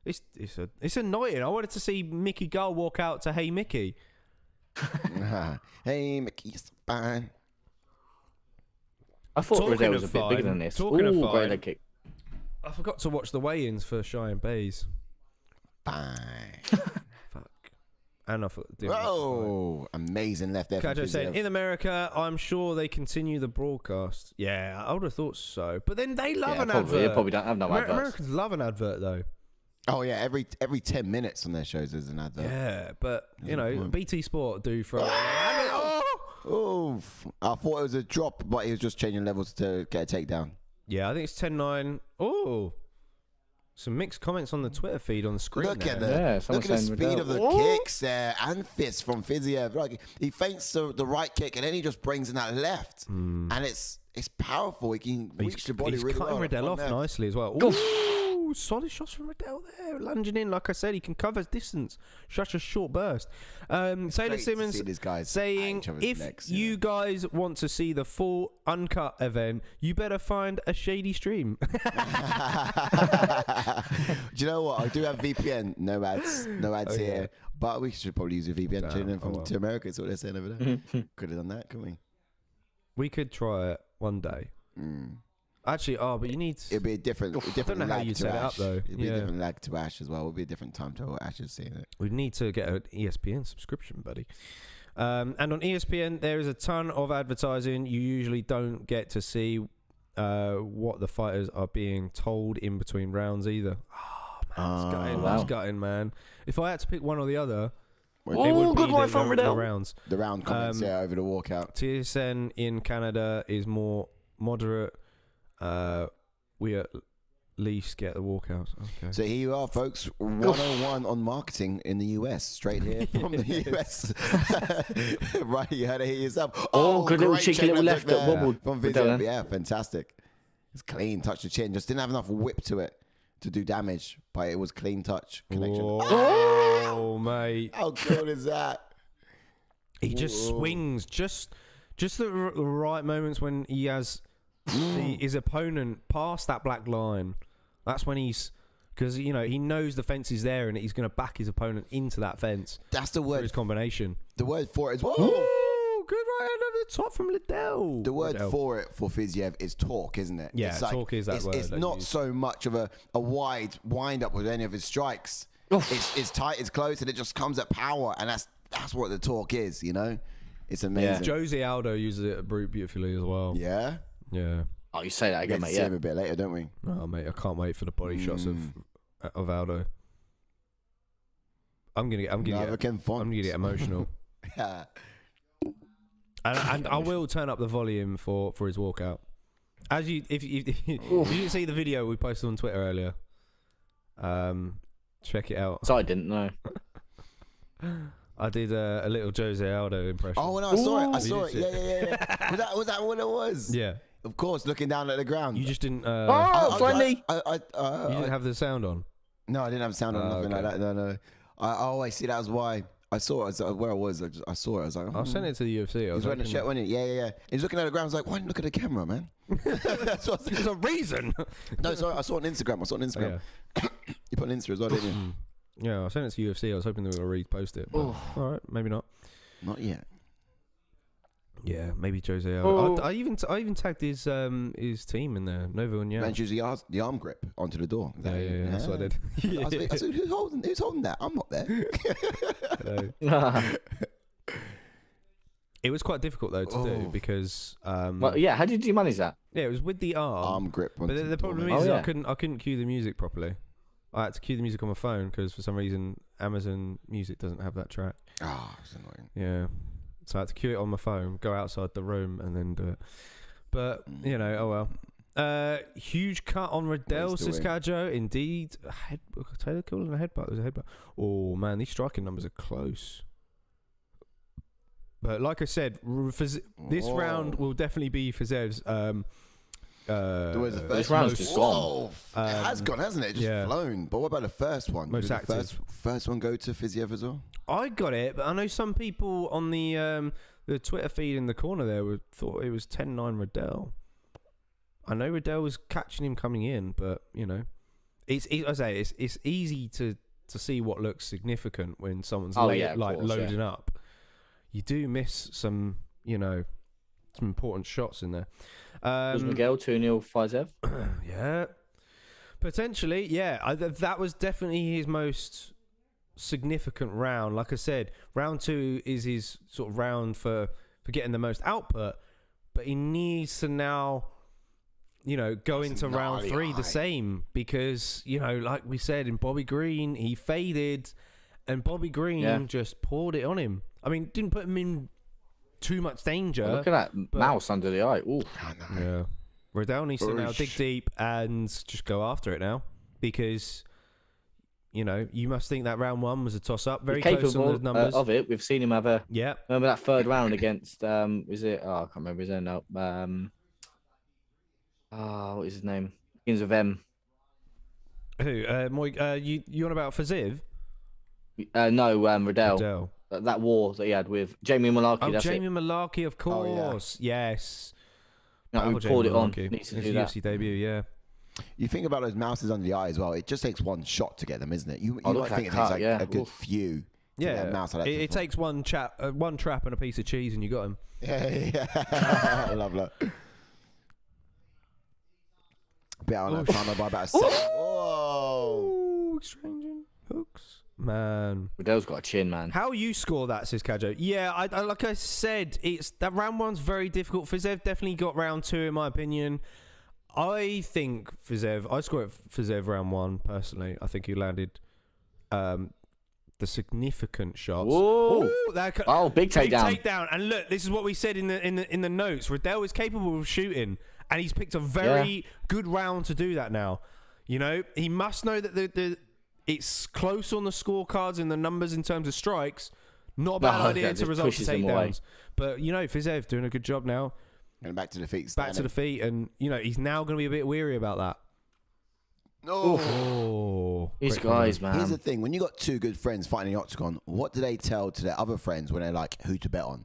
it's annoying. I wanted to see Micky Gall walk out to Hey Micky. Hey Micky, it's fine. I thought Riddell was a bit bigger than this. Talking of fine, great leg kick. I forgot to watch the weigh-ins for Cheyenne Bays. Fine. Fuck. And I thought. Oh, amazing left there. Kajo saying, in America, I'm sure they continue the broadcast. Yeah, I would have thought so. But then they love an advert. They probably don't have no adverts. Americans love an advert, though. Oh, yeah, every 10 minutes on their shows there's an advert. Yeah, but, BT Sport do for... Oh, I thought it was a drop, but he was just changing levels to get a takedown. Yeah, I think it's 10-9. Oh, some mixed comments on the Twitter feed on the screen. Look at the speed of the kicks there and fists from Fiziev. Like he feints the right kick and then he just brings in that left, and it's powerful. He can reach the body really well. He's cutting Riddell off nicely as well. Ooh, solid shots from Riddell there, lunging in. Like I said, he can cover distance. Such a short burst. Sailor Simmons saying, if you guys want to see the full uncut event, you better find a shady stream. Do you know what? I do have VPN. No ads here. But we should probably use a VPN tune in to America. That's what they're saying over there. Could have done that, couldn't we? We could try it one day. Actually, but you need... It'd be a different I don't know how you set it up, though. It'd be a different lag to Ash as well. It'd be a different time to Ash is seeing it. We'd need to get an ESPN subscription, buddy. And on ESPN, there is a ton of advertising. You usually don't get to see what the fighters are being told in between rounds either. Oh, man, that's gutting, man. If I had to pick one or the other... it would be the rounds. The round comments, over the walkout. TSN in Canada is more moderate. We at least get the walkouts. Okay. So here you are, folks. 101 on marketing in the US. Straight here from the US. Right, you heard it here yourself. Good little cheeky little left that wobbled. From Fiziev. Yeah, fantastic. It's clean. Touch the chin. Just didn't have enough whip to it to do damage, but it was clean touch connection. Oh, mate. How cool is that? He just swings. Just the right moments when he has... his opponent past that black line. That's when because he knows the fence is there and he's going to back his opponent into that fence. That's the word. His combination. The word for it is good right hand over the top from Liddell. The word for it for Fiziev is torque, isn't it? Yeah, torque is that word. It's not so much of a wide wind up with any of his strikes. It's tight, it's close, and it just comes at power, and that's what the torque is. It's amazing. Yeah. Jose Aldo uses it at Brute beautifully as well. Yeah. Yeah. Oh, you say that again, mate. See him a bit later, don't we? Oh, mate, I can't wait for the body shots of Aldo. I'm gonna get emotional. Yeah. And I will turn up the volume for his walkout. If you didn't see the video we posted on Twitter earlier, check it out. So I didn't know. I did a little Jose Aldo impression. Oh, no, I saw it. Yeah. Was that what it was? Yeah. Of course, looking down at the ground. You just didn't... friendly! You didn't have the sound on? No, I didn't have sound on, nothing like that. No. I see, that was why. I saw it. Where I was, I saw it. I was like... I sent it to the UFC. He was wearing a shirt, wasn't he? Yeah. He's looking at the ground. I was like, why didn't you look at the camera, man? There's a reason. No, sorry, I saw it on Instagram. Oh, yeah. You put an Insta as well, didn't you? Yeah, I sent it to UFC. I was hoping they were going to repost it. All right, maybe not. Not yet. Yeah, maybe Jose Aldo. I even tagged his team in there. Novo and Man, use the arm grip onto the door. Yeah, that's what I did. I said, who's holding that? I'm not there. It was quite difficult though to do because. How did you manage that? Yeah, it was with the arm grip. But the problem is I couldn't cue the music properly. I had to cue the music on my phone because for some reason Amazon Music doesn't have that track. It's annoying. Yeah. So I had to cue it on my phone, go outside the room, and then do it. But, oh well. Huge cut on Riddell, Siskajo. Indeed. Taylor calling a headbutt. It was a headbutt. Oh, man, these striking numbers are close. But like I said, this round will definitely be Fiziev's. This round's just gone. It has gone, hasn't it? Just flown. But what about the first one? Most active. First one go to Fiziev as well? I got it, but I know some people on the Twitter feed in the corner there thought it was 10-9 Riddell. I know Riddell was catching him coming in, but it's easy to see what looks significant when someone's loading up. You do miss some important shots in there. Was Miguel 2-0 Fiziev? Yeah, potentially. Yeah, that was definitely his most significant round. Like I said, round 2 is his sort of round for getting the most output, but he needs to now go into round 3 the same, because like we said, in Bobby Green he faded, and Bobby Green just poured it on him. I mean, didn't put him in too much danger. Look at that mouse under the eye. Ooh. Yeah, Riddell needs to now dig deep and just go after it now, because you must think that round 1 was a toss-up. Very close on the numbers of it. We've seen him have a. Yeah. Remember that third round against? Was it? Oh, I can't remember his name now. What is his name? Begins with M. Who? You on about Fiziev? No, Riddell. That war that he had with Jamie Malarkey. Oh, that's Jamie Malarkey, of course. Oh, yeah. Yes. No, we poured it on. Needs to do that. UFC debut, yeah. You think about those mouses under the eye as well. It just takes one shot to get them, isn't it? You might think it takes a good few. Yeah, mouse like it takes one trap and a piece of cheese, and you got him. Yeah. I love that. Time by about a second. Whoa! Exchanging hooks, man. Riddell's got a chin, man. How you score that, says Kajo? Yeah, I like I said, it's that round 1's very difficult. Fiziev definitely got round 2, in my opinion. I think I score it Fiziev round 1 personally. I think he landed the significant shots. Ooh, big takedown! And look, this is what we said in the notes. Riddell is capable of shooting, and he's picked a very good round to do that now. He must know that it's close on the scorecards and the numbers in terms of strikes. Not a bad idea to result to takedowns. But, Fiziev doing a good job now. And back to the feet. Back to the feet. And, he's now going to be a bit weary about that. Oh, these guys, man. Here's the thing. When you got two good friends fighting in the octagon, what do they tell to their other friends when they're like, who to bet on?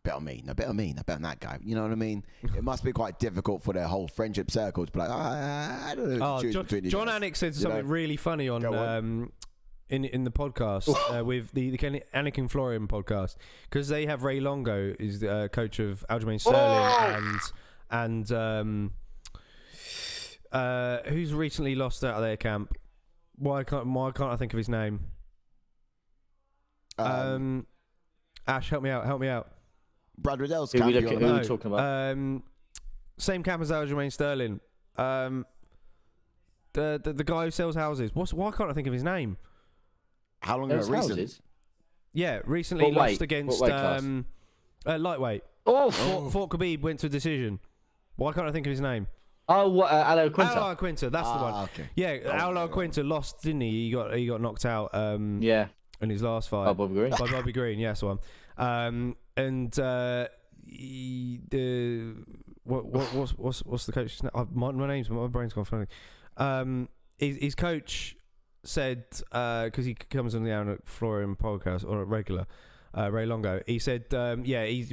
Bet on me. No, bet on me. No, bet on that guy. You know what I mean? It must be quite difficult for their whole friendship circle to be like, I don't know. John Anik said something really funny on in the podcast with the Anakin Florian podcast, because they have Ray Longo, is the coach of Aljamain Sterling, and who's recently lost out of their camp. Why can't I think of his name? Ash, help me out. Brad Riddell's camp. Who are we talking about? Same camp as Aljamain Sterling. The guy who sells houses. Why can't I think of his name? How long ago? Recent? Yeah, recently lost against lightweight. Fort Khabib went to a decision. Why can't I think of his name? Alo Quinta. Alo Quinta, that's the one. Okay. Yeah, Alo Quinta lost, didn't he? He got knocked out. In his last fight. Bobby Green. By Bobby Green, yes, one. What's the coach's name? My brain's gone funny. His coach said, because he comes on the Aaron Florian podcast on a regular, Ray Longo. He said, he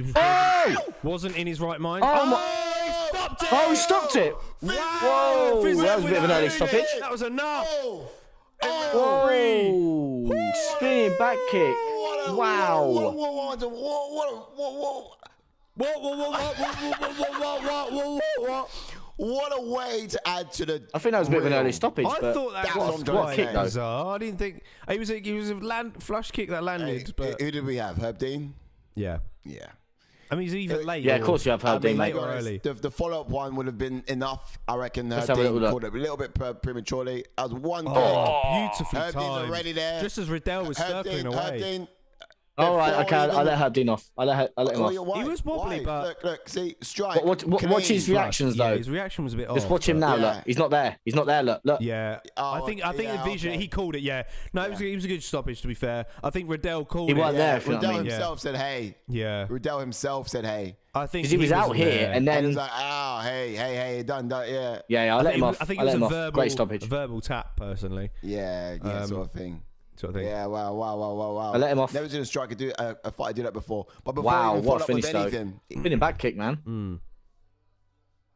wasn't in his right mind. He stopped it! Wow! Whoa! That was a bit of an early stoppage. That was enough. Whoa! Spinning back kick. Wow! What a way to add to the. I think that was a bit of an early stoppage. I thought that was quite kick, though. I didn't think it was a flush kick that landed. But who did we have? Herb Dean. Yeah. I mean, he's even late. Yeah, of course you have Herb Dean late or early. The follow-up one would have been enough. I reckon Herb Dean called it a little bit prematurely. That was one thing. Beautifully Herb Dean's already there. Just as Riddell was circling away. Herb Dean, All right, okay. I'll let Dean off. I'll let him off. He was wobbly, but look, see, strike. Watch his reactions though. Yeah, his reaction was a bit off. Just watch him now. Look, he's not there. Look. Yeah, I think the vision. He called it. Yeah, no, it was a good stoppage. To be fair, I think Riddell called it. He wasn't there. Riddell himself said, "Hey." Yeah. Riddell himself said, "Hey." I think because he was out here, and then he was like, "Oh, hey, done, yeah." Yeah, I'll let him off. I think it was a great stoppage. Verbal tap, personally. Yeah, sort of thing. Yeah, wow. I let him off. Never seen a striker do a fighter do that before. But before what a finish though. Spinning back kick, man.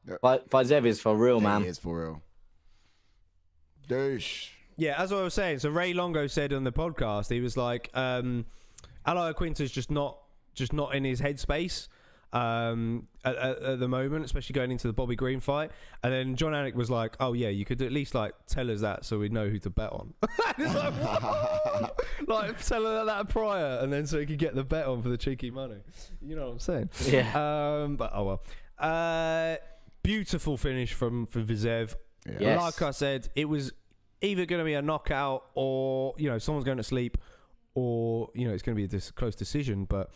Fiziev is for real, man. He is for real. Douche. Yeah, as I was saying, so Ray Longo said on the podcast, he was like, Al Quinta's just not in his headspace at the moment, especially going into the Bobby Green fight. And then John Anik was like, "Oh yeah, you could at least like tell us that so we know who to bet on." It's like, what? Like tell her that prior, and then so he could get the bet on for the cheeky money. You know what I'm saying? Yeah. But oh well. Beautiful finish from Fiziev. Yes. Like I said, it was either going to be a knockout or someone's going to sleep, or it's going to be a close decision. But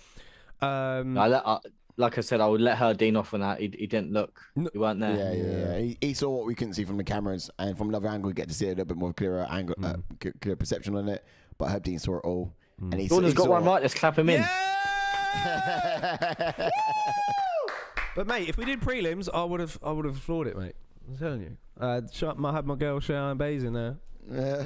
like I said, I would let Dean off on that. He didn't look. He weren't there. Yeah. He saw what we couldn't see from the cameras, and from another angle, we get to see a little bit more clearer angle, clear perception on it. But Dean saw it all, and Jordan's got one right. Let's clap him in. But mate, if we did prelims, I would have floored it, mate. I'm telling you. I had my girl Cheyenne Bays in there.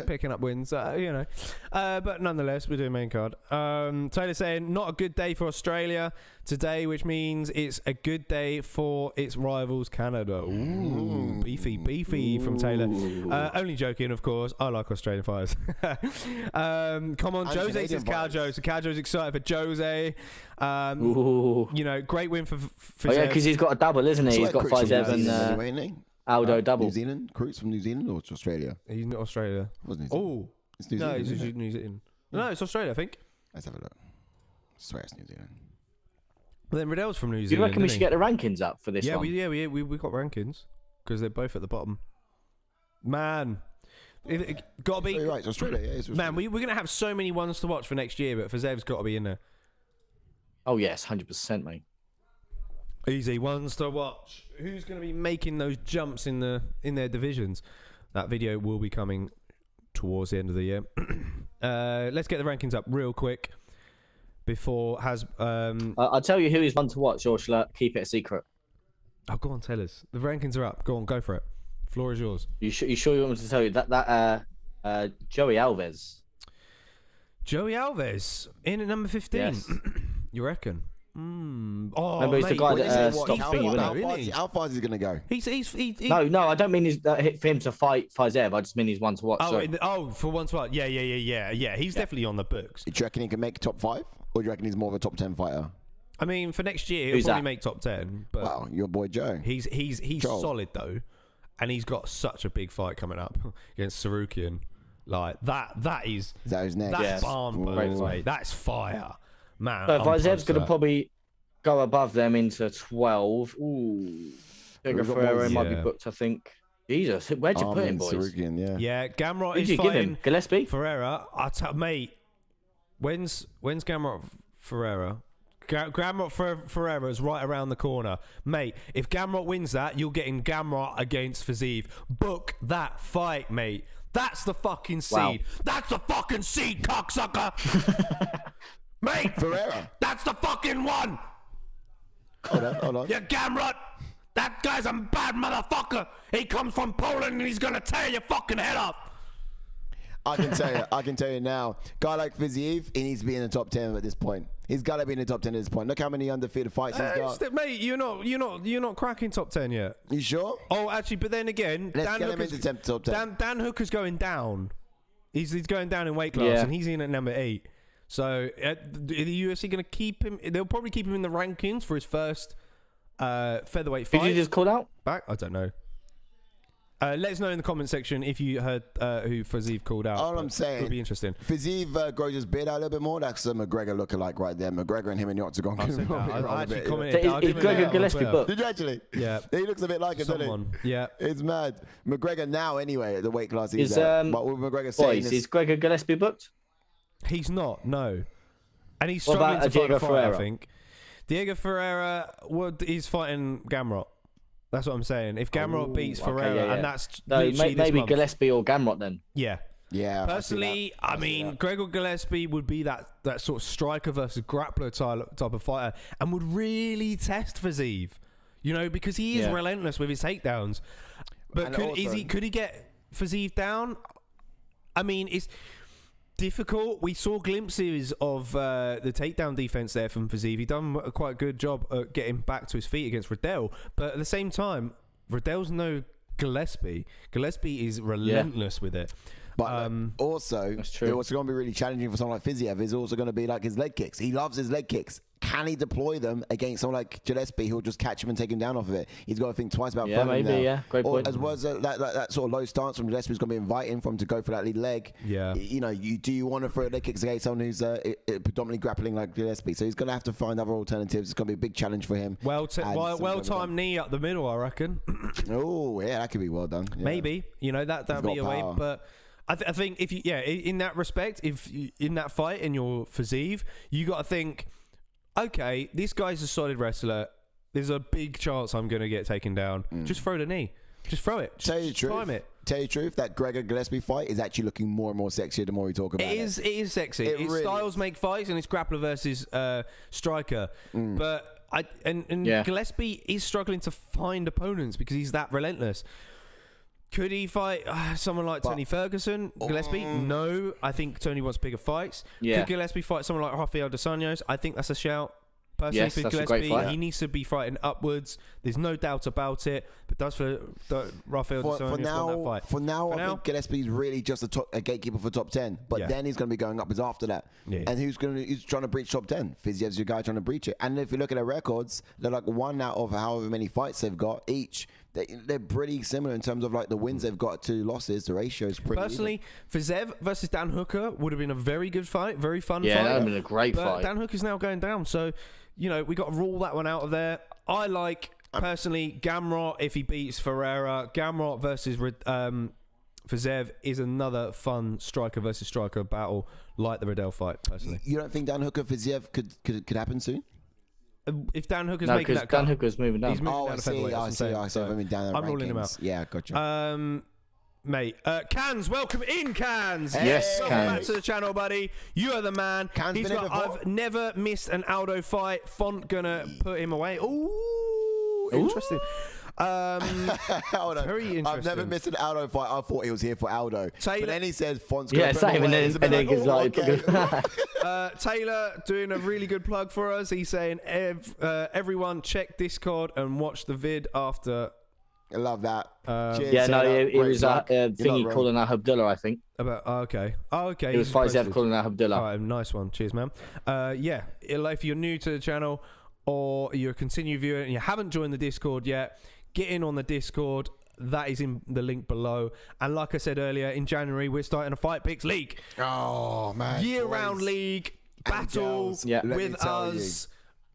Picking up wins, but nonetheless, we're doing main card. Taylor saying not a good day for Australia today, which means it's a good day for its rivals Canada. Ooh, beefy from Taylor. Only joking, of course. I like Australian fighters. Come on, Jose says Caljo. So Caljo's excited for Jose. Great win for Oh yeah, because he's got a double, isn't he? He's got 5-7 and Aldo double. New Zealand? Crute's from New Zealand or it's Australia? He's not Australia. Oh, it's New Zealand. No, he's New Zealand. No, it's Australia, I think. Let's have a look. I swear it's New Zealand. Well, then Riddell's from New Zealand. Do you reckon we should get the rankings up for this one? We got rankings because they're both at the bottom. Man, it got to be. Right, it's Australia. Yeah, it's Australia. Man, we're gonna have so many ones to watch for next year, but Fiziev's got to be in there. Oh yes, 100%, mate. Easy ones to watch. Who's going to be making those jumps in their divisions? That video will be coming towards the end of the year. Let's get the rankings up real quick before I'll tell you who is one to watch, or shall I keep it a secret? Oh, go on, tell us. The rankings are up. Go on, go for it. Floor is yours. You sure you want me to tell you that Joey Alves? Joey Alves in at number 15. Yes. You reckon? Oh, remember, he's the guy that stopped thingy. How far is he going to go? No, I don't mean for him to fight Fiziev. I just mean he's one to watch. For one to watch. Yeah. He's definitely on the books. Do you reckon he can make top 5? Or do you reckon he's more of a top 10 fighter? I mean, for next year, he'll probably make top 10. But wow, your boy Joe. He's solid, though. And he's got such a big fight coming up against Sarukian. Like, that is... Is that his next? That's barn burns, mate. That's fire. Man, so Fiziev's going to probably go above them into 12. Ooh. Ferreira might be booked, I think. Jesus, where'd you put him, boys? Sarukian, yeah, Gamrot is fighting Gillespie? Ferreira. Mate, when's Gamrot Ferreira? Gamrot Ferreira is right around the corner. Mate, if Gamrot wins that, you're getting Gamrot against Fiziev. Book that fight, mate. That's the fucking seed. Wow. That's the fucking seed, cocksucker. Mate, Ferreira. That's the fucking one. Hold on. Yeah, Gamrot. That guy's a bad motherfucker. He comes from Poland and he's gonna tear your fucking head off. I can tell you now. Guy like Fiziev, he needs to be in the top 10 at this point. He's got to be in the top 10 at this point. Look how many undefeated fights he's got. Mate, you're not cracking top 10 yet. You sure? Oh, actually, but then again, Let's get him into top 10. Dan Hooker's going down. He's going down in weight class, and he's in at number 8. So, the UFC going to keep him? They'll probably keep him in the rankings for his first featherweight fight. Did you just call out? Back? I don't know. Let us know in the comment section if you heard who Fiziev called out. All I'm saying, it'll be interesting. Fiziev grows his beard out a little bit more. That's a McGregor lookalike right there. McGregor and him and the octagon. I actually commented. Is McGregor Gillespie booked? Did you actually? Yeah. He looks a bit like him, doesn't he? Yeah. It's mad. McGregor now, anyway, at the weight class he's at. But what McGregor saying is Gregor Gillespie booked? He's not. No. And he's struggling to find a fight, I think. Diego Ferreira is fighting Gamrot. That's what I'm saying. If Gamrot beats Ferreira, and that's maybe Gillespie or Gamrot then. Yeah. Yeah. Personally, I mean, Gregor Gillespie would be that sort of striker versus grappler type of fighter, and would really test Fiziev, because he is relentless with his takedowns. But could he get Fiziev down? I mean, it's difficult. We saw glimpses of the takedown defense there from Fiziev. He done a quite good job at getting back to his feet against Riddell. But at the same time, Riddell's no Gillespie. Gillespie is relentless with it. But also, what's going to be really challenging for someone like Fiziev is also going to be like his leg kicks. He loves his leg kicks. Can he deploy them against someone like Gillespie who'll just catch him and take him down off of it? He's got to think twice about throwing him down. Great point. As well as that sort of low stance from Gillespie is going to be inviting for him to go for that lead leg. Yeah. Do you want to throw leg kicks against someone who's predominantly grappling like Gillespie? So he's going to have to find other alternatives. It's going to be a big challenge for him. Well-timed knee up the middle, I reckon. Oh, yeah, that could be well done. Yeah. Maybe. That'd be a way. But I think if in that respect, if in that fight in your Fiziev, you got to think, okay, this guy's a solid wrestler. There's a big chance I'm going to get taken down. Just throw the knee. Just throw it. Tell you the truth, that Gregor Gillespie fight is actually looking more and more sexier the more we talk about it. It is sexy. It's really styles make fights, and it's grappler versus striker. But Gillespie is struggling to find opponents because he's that relentless. Could he fight someone like Tony Ferguson? Gillespie? No. I think Tony wants bigger fights. Yeah. Could Gillespie fight someone like Rafael dos Anjos? I think that's a shout. Personally, for Gillespie, he needs to be fighting upwards. There's no doubt about it. But does for Rafael dos Anjos want that fight? For now, I think Gillespie's really just a gatekeeper for top 10. But then he's going to be going upwards after that. Yeah. And who's trying to breach top 10? Fiziev's your guy trying to breach it. And if you look at their records, they're like one out of however many fights they've got each. They're pretty similar in terms of like the wins they've got to losses. The ratio is pretty. Personally, Fiziev versus Dan Hooker would have been a very good fight, very fun fight. Yeah, that would have been a great fight. Dan Hooker's now going down, so we got to rule that one out of there. I like personally Gamrot if he beats Ferreira. Gamrot versus Fiziev is another fun striker versus striker battle, like the Riddell fight. Personally, you don't think Dan Hooker Fiziev could happen soon? If Dan Hooker's making that cut, Dan Hooker's moving down. He's moving down I see. I'm ruling him out. Yeah, gotcha. Mate, Cans, welcome in, Cans. Yes, welcome back to the channel, buddy. You are the man. Cans I've never missed an Aldo fight. Font gonna put him away. Ooh, interesting. Very interesting. I've never missed an Aldo fight. I thought he was here for Aldo. Taylor, but then he says Font's gonna put same. him away. And then he's like, Taylor doing a really good plug for us. He's saying, everyone check Discord and watch the vid after. I love that. Cheers, it was a thingy calling out Abdullah, I think. Okay. It was Fiziev calling out Abdullah. All right, nice one. Cheers, man. If you're new to the channel or you're a continued viewer and you haven't joined the Discord yet, get in on the Discord. That is in the link below. And like I said earlier, in January, we're starting a Fight Picks League. Oh, man. Year-round league. Battle with us.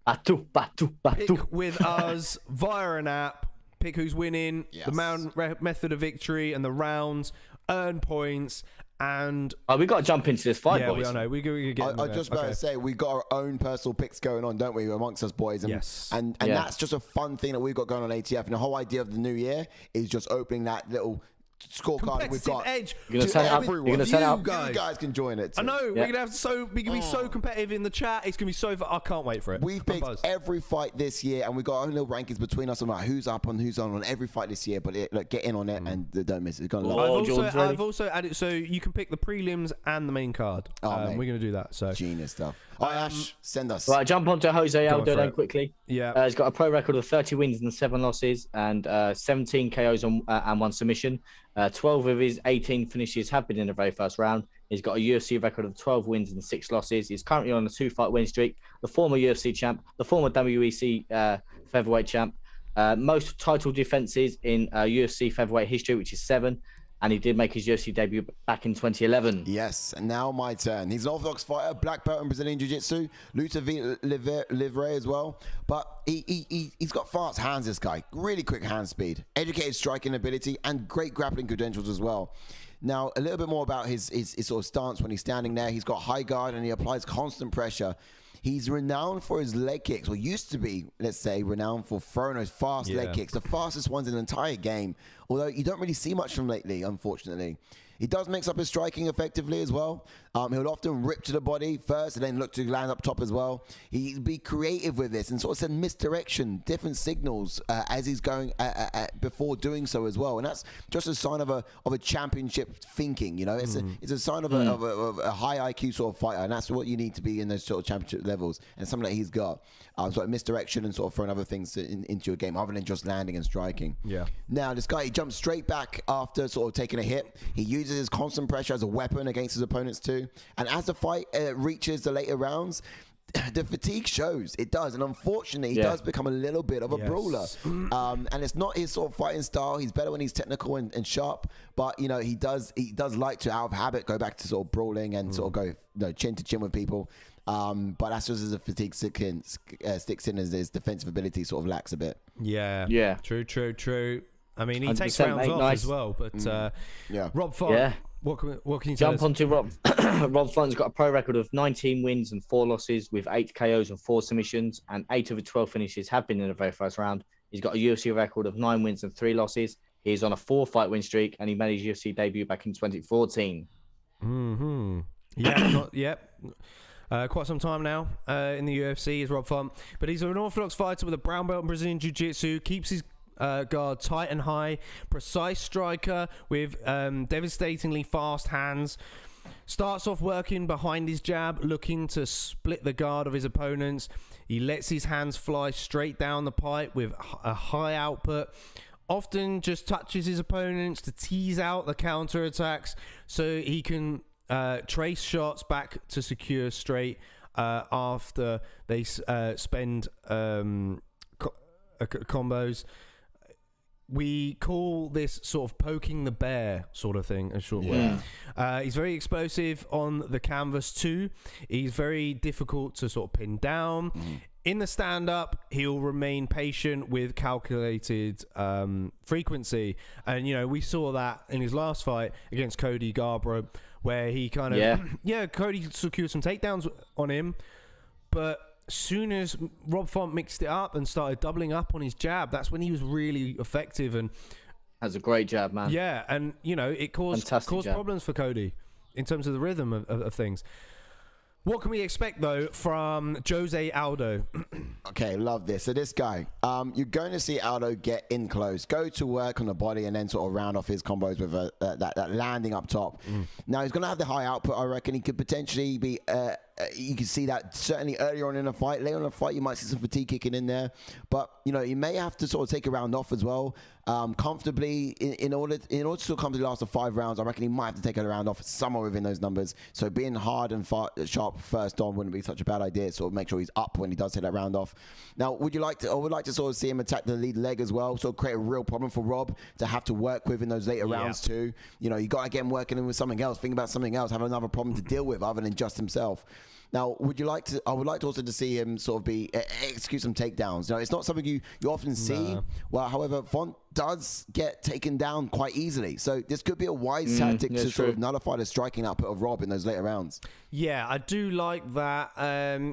Battle. Pick with us via an app. Pick who's winning, the method of victory, and the rounds. Earn points. And we got to jump into this fight, boys. I know. We get. I just about to say we got our own personal picks going on, don't we, amongst us boys? And, and that's just a fun thing that we've got going on ATF. And the whole idea of the new year is just opening that little scorecard we've got. Edge. You're gonna set it up. You're gonna set it up. You guys can join it too. I know. We're gonna have we can be so competitive in the chat. It's gonna be so. I can't wait for it. We've picked every fight this year, and we got our own little rankings between us on like who's up and who's on every fight this year. But get in on it and don't miss it. It's gonna I've also added so you can pick the prelims and the main card. We're gonna do that. So genius stuff. All right, Ash, send us. Right, jump on to Jose Aldo then quickly. Yeah, he's got a pro record of 30 wins and 7 losses, and 17 KOs and 1 submission. 12 of his 18 finishes have been in the very first round. He's got a UFC record of 12 wins and 6 losses. He's currently on a 2-fight win streak. The former UFC champ, the former WEC featherweight champ. Most title defenses in UFC featherweight history, which is 7. And he did make his UFC debut back in 2011. Yes, and now my turn. He's an orthodox fighter, black belt in Brazilian Jiu-Jitsu, luta livre as well. But he's got fast hands, this guy. Really quick hand speed, educated striking ability, and great grappling credentials as well. Now, a little bit more about his sort of stance when he's standing there. He's got high guard and he applies constant pressure. He's renowned for his leg kicks, or used to be, let's say, renowned for throwing those fast leg kicks, the fastest ones in the entire game. Although you don't really see much from lately, unfortunately. He does mix up his striking effectively as well. He'll often rip to the body first and then look to land up top as well. He'd be creative with this and sort of send misdirection, different signals as he's going before doing so as well. And that's just a sign of a championship thinking. You know, it's a sign of a high IQ sort of fighter, and that's what you need to be in those sort of championship levels. And something that he's got, sort of misdirection and sort of throwing other things into your game other than just landing and striking. Yeah. Now this guy, he jumps straight back after sort of taking a hit. He uses his constant pressure as a weapon against his opponents too. And as the fight reaches the later rounds, the fatigue shows. It does. And unfortunately, he does become a little bit of a brawler. And it's not his sort of fighting style. He's better when he's technical and sharp. But, you know, he does like to, out of habit, go back to sort of brawling and sort of go chin to chin with people. But that's just as the fatigue sticks in as his defensive ability sort of lacks a bit. Yeah. True. I mean, he takes rounds off as well. But Rob Font. Yeah. What can you tell us? Jump onto Rob. Rob Font's got a pro record of 19 wins and 4 losses with 8 KOs and 4 submissions, and 8 of the 12 finishes have been in the very first round. He's got a UFC record of 9 wins and 3 losses. He's on a 4-fight win streak, and he made his UFC debut back in 2014. Quite some time now in the UFC is Rob Font, but he's an orthodox fighter with a brown belt in Brazilian Jiu-Jitsu, keeps his guard tight and high, precise striker with devastatingly fast hands. Starts off working behind his jab, looking to split the guard of his opponents. He lets his hands fly straight down the pipe with a high output. Often just touches his opponents to tease out the counter attacks so he can trace shots back to secure straight after they spend combos. We call this sort of poking the bear sort of thing, a short way. He's very explosive on the canvas too. He's very difficult to sort of pin down. In the stand-up, he'll remain patient with calculated frequency. And, you know, we saw that in his last fight against Cody Garbrandt, where he kind of... Cody secured some takedowns on him, but... soon as Rob Font mixed it up and started doubling up on his jab, that's when he was really effective. And that's a great jab, man. Yeah, and you know, it caused problems for Cody in terms of the rhythm of things. What can we expect though from Jose Aldo? Okay, love this. So this guy, you're going to see Aldo get in close, go to work on the body, and then sort of round off his combos with that landing up top. Now he's going to have the high output. I reckon he could potentially be. You can see that certainly earlier on in the fight. Later on in the fight, you might see some fatigue kicking in there. But, you know, you may have to sort of take a round off as well. Comfortably, in order to still come to the last of 5 rounds, I reckon he might have to take a round off somewhere within those numbers. So being hard and sharp first on wouldn't be such a bad idea. Sort of make sure he's up when he does take that round off. Now, I would like to sort of see him attack the lead leg as well. So create a real problem for Rob to have to work with in those later rounds too. You know, you got to get him working with something else. Think about something else. Have another problem to deal with other than just himself. Now, I would like to also to see him sort of execute some takedowns. Now, it's not something you often see. Well, however, Font does get taken down quite easily. So this could be a wise tactic to sort of nullify the striking output of Rob in those later rounds. Yeah, I do like that.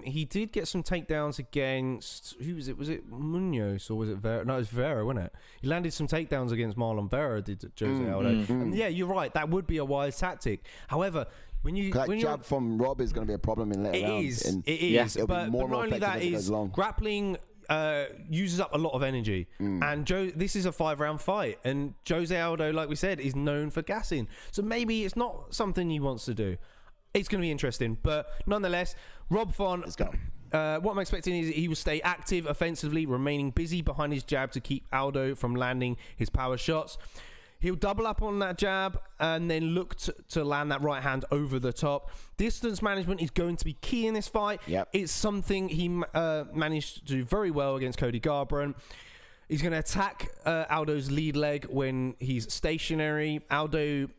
He did get some takedowns against, who was it? Was it Munoz or was it Vera? No, it was Vera, wasn't it? He landed some takedowns against Marlon Vera, did Jose Aldo. And yeah, you're right. That would be a wise tactic. However, when jab from Rob is going to be a problem in later rounds. It is. But not only that is grappling uses up a lot of energy, and this is a 5-round fight, and Jose Aldo, like we said, is known for gassing. So maybe it's not something he wants to do. It's going to be interesting, but nonetheless, Rob Font. Let's go. What I'm expecting is he will stay active offensively, remaining busy behind his jab to keep Aldo from landing his power shots. He'll double up on that jab and then look to land that right hand over the top. Distance management is going to be key in this fight. It's something he managed to do very well against Cody Garbrandt. He's going to attack Aldo's lead leg when he's stationary. Aldo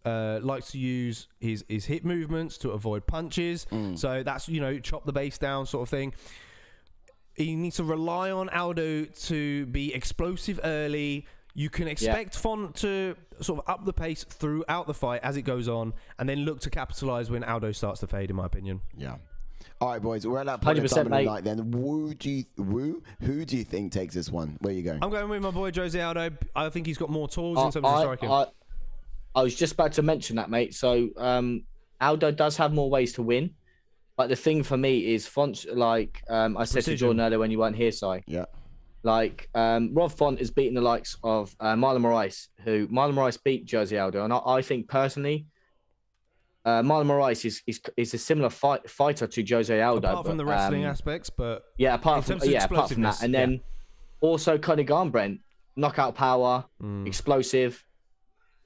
likes to use his hip movements to avoid punches. So that's, you know, chop the base down sort of thing. He needs to rely on Aldo to be explosive early, You can expect Font to sort of up the pace throughout the fight as it goes on, and then look to capitalize when Aldo starts to fade, in my opinion. Yeah. All right, boys. We're at that point of time of the night. Then, who do you think takes this one? Where are you going? I'm going with my boy Jose Aldo. I think he's got more tools in terms of striking. I was just about to mention that, mate. So Aldo does have more ways to win, but the thing for me is Font. Like I said to Jordan earlier when you weren't here, Si. Yeah. Like Rob Font has beaten the likes of Marlon Moraes, who Marlon Moraes beat Jose Aldo, and I think personally, Marlon Moraes is a similar fighter to Jose Aldo. Apart from the wrestling aspects, but apart from that, and then also Conor Garbrandt, knockout power, explosive,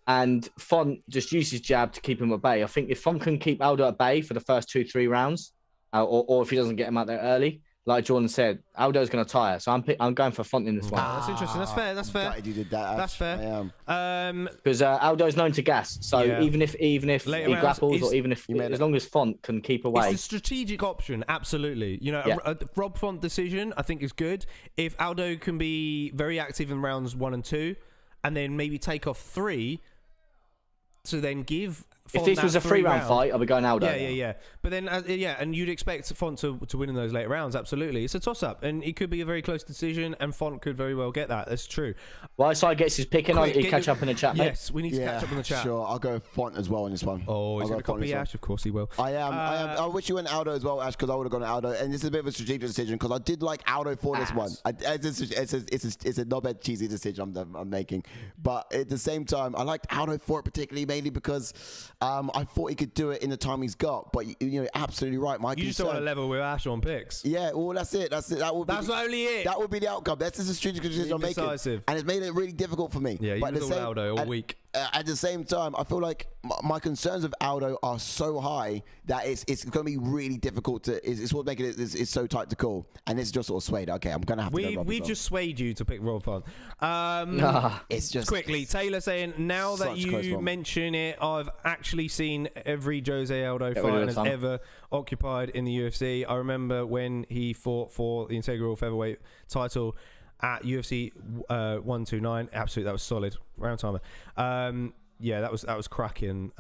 and Font just uses jab to keep him at bay. I think if Font can keep Aldo at bay for the first 2-3 rounds, or if he doesn't get him out there early, like Jordan said, Aldo's going to tire. So I'm going for Font in this one. That's interesting. That's fair. You did that. That's fair. I am. Because Aldo's known to gas. So even if he grapples, or even if as long as Font can keep away, it's a strategic option. Absolutely. You know, a Rob Font decision I think is good. If Aldo can be very active in rounds 1 and 2, and then maybe take off 3, to then give Font if this was a 3-round fight, I'll be going Aldo. Yeah. But then, and you'd expect Font to win in those late rounds. Absolutely, it's a toss-up, and it could be a very close decision, and Font could very well get that. That's true. Well, Si gets his pick, and I'll catch up in the chat, mate. Yes, we need to catch up in the chat. Sure, I'll go Font as well in this one. Oh, he's going to copy Ash? Of course he will. I am. I wish you went Aldo as well, Ash, because I would have gone Aldo. And this is a bit of a strategic decision, because I did like Aldo for this one. It's a not bad cheesy decision I'm making. But at the same time, I liked Aldo for it particularly, mainly because I thought he could do it in the time he's got. But you're absolutely right, Mike. You just don't want to level with Ash on picks. Yeah, well, that's it. That's only it. That would be the outcome. That's just a strategic decision I'm making. And it's made it really difficult for me. Yeah, you was all Aldo all week. At the same time, I feel like my concerns of Aldo are so high that it's going to be really difficult to. It's what's making it's so tight to call, and it's just sort of swayed. Okay, I'm going to have to go Rob. We've just swayed you to pick Rob Font. It's just quickly. Taylor saying, now that you mention it, I've actually seen every Jose Aldo fight has ever occupied in the UFC. I remember when he fought for the integral featherweight title at UFC 129. Absolutely, that was solid round timer. That was cracking.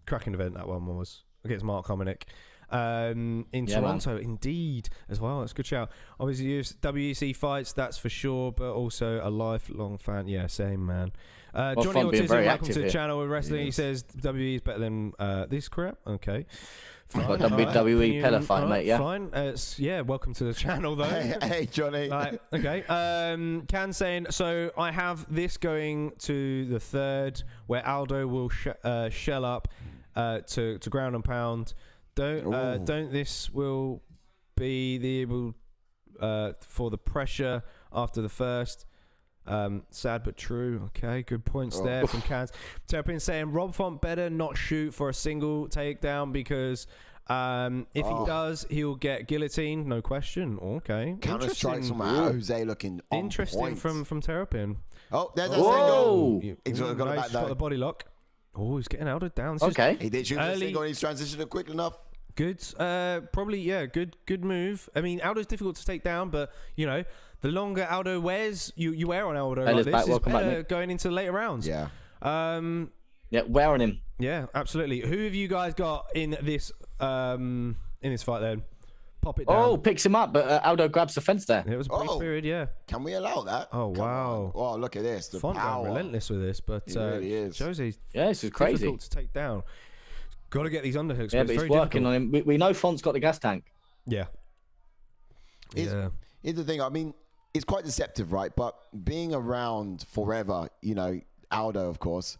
Cracking event that one was against Mark Hominick in Toronto, indeed, as well. That's a good shout. Obviously, WEC fights, that's for sure, but also a lifelong fan. Yeah, same man. Johnny Autism, welcome to the channel with wrestling. He says WWE is better than this crap. Okay. Fine. WWE Pella fight, mate. Yeah. Fine. Welcome to the channel, though. Hey, Johnny. Okay. Can saying, so I have this going to the 3rd, where Aldo will shell up to ground and pound. Don't this will be the able for the pressure after the 1st. Sad but true. Okay, good points there from Cans. Terrapin saying Rob Font better not shoot for a single takedown, because if he does, he'll get guillotined, no question. Okay, counter strikes from Jose looking on interesting point. from Terrapin. Oh, there's a single. He's got the body lock. Oh, he's getting Aldo down. Okay, he did shoot a single. He's transitioned quick enough. Good, good move. I mean, Aldo's difficult to take down, but the longer Aldo wears, you wear on Aldo like this, is better going into the later rounds. Yeah. Wear on him. Yeah, absolutely. Who have you guys got in this fight then? Pop it down. Oh, picks him up, but Aldo grabs the fence there. It was a brief period, yeah. Can we allow that? Oh, wow. Oh, look at this. The Font power. Relentless with this, but he really is. Jose's this is crazy. Difficult to take down. Got to get these underhooks. Yeah, but he's working on him. We know Font's got the gas tank. Yeah. Here's the thing. I mean, it's quite deceptive, right? But being around forever, Aldo, of course,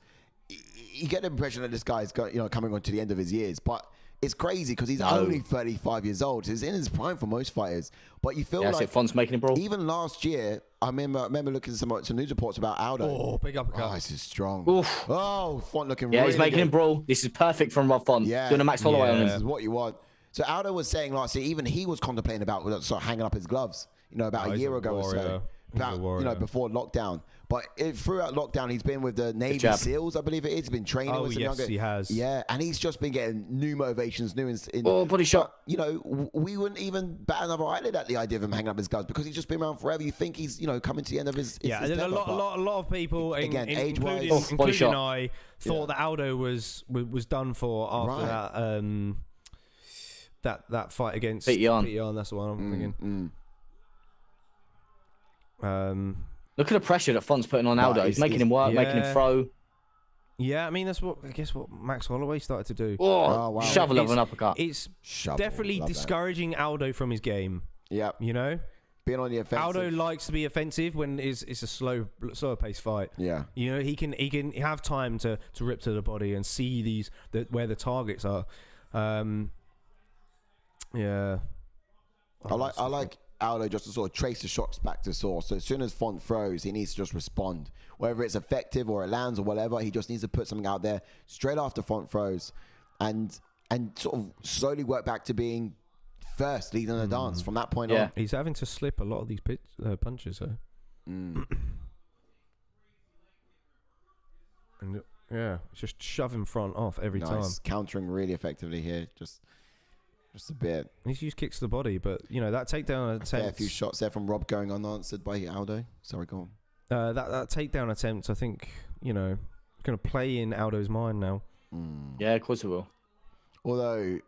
you get the impression that this guy's got, coming on to the end of his years. But it's crazy because he's only 35 years old. He's in his prime for most fighters. But you feel like Font's making him brawl. Even last year, I remember looking at some news reports about Aldo. Oh, big uppercut. Oh, this is strong. Oof. Oh, Font looking really he's making good. him brawl. This is perfect from Rob Font. Yeah. Doing a Max Holloway on him. This is what you want. So Aldo was saying last year, even he was contemplating about hanging up his gloves, about a year ago or so. before lockdown. But throughout lockdown, he's been with the Navy SEALs, I believe it is. He's been training with some younger. He has. Yeah, and he's just been getting new motivations, body shot. We wouldn't even bat another eyelid at the idea of him hanging up his gloves because he's just been around forever. You think he's, coming to the end of his. Yeah, his a lot of people, age-wise, including I, thought that Aldo was done for after that fight against Pete Yan. That's the one I'm thinking. Look at the pressure that Font's putting on Aldo. He's making him work, making him throw. Yeah, I mean that's what Max Holloway started to do. Oh wow! Shovel of an uppercut. It's definitely discouraging Aldo from his game. Yeah, being on the offensive. Aldo likes to be offensive when it's a slower paced fight. Yeah, he can have time to rip to the body and see where the targets are. Yeah, I like Aldo just to sort of trace the shots back to source. So as soon as Font throws, he needs to just respond. Whether it's effective or it lands or whatever, he just needs to put something out there straight after Font throws and sort of slowly work back to being first, leading the dance from that point on. He's having to slip a lot of these punches, though. And just shoving Front off every time. Countering really effectively here. Just a bit. He's used kicks to the body, but that takedown attempt. A few shots there from Rob going unanswered by Aldo. Sorry, go on. That takedown attempt, I think, going to play in Aldo's mind now. Yeah, of course it will. Although,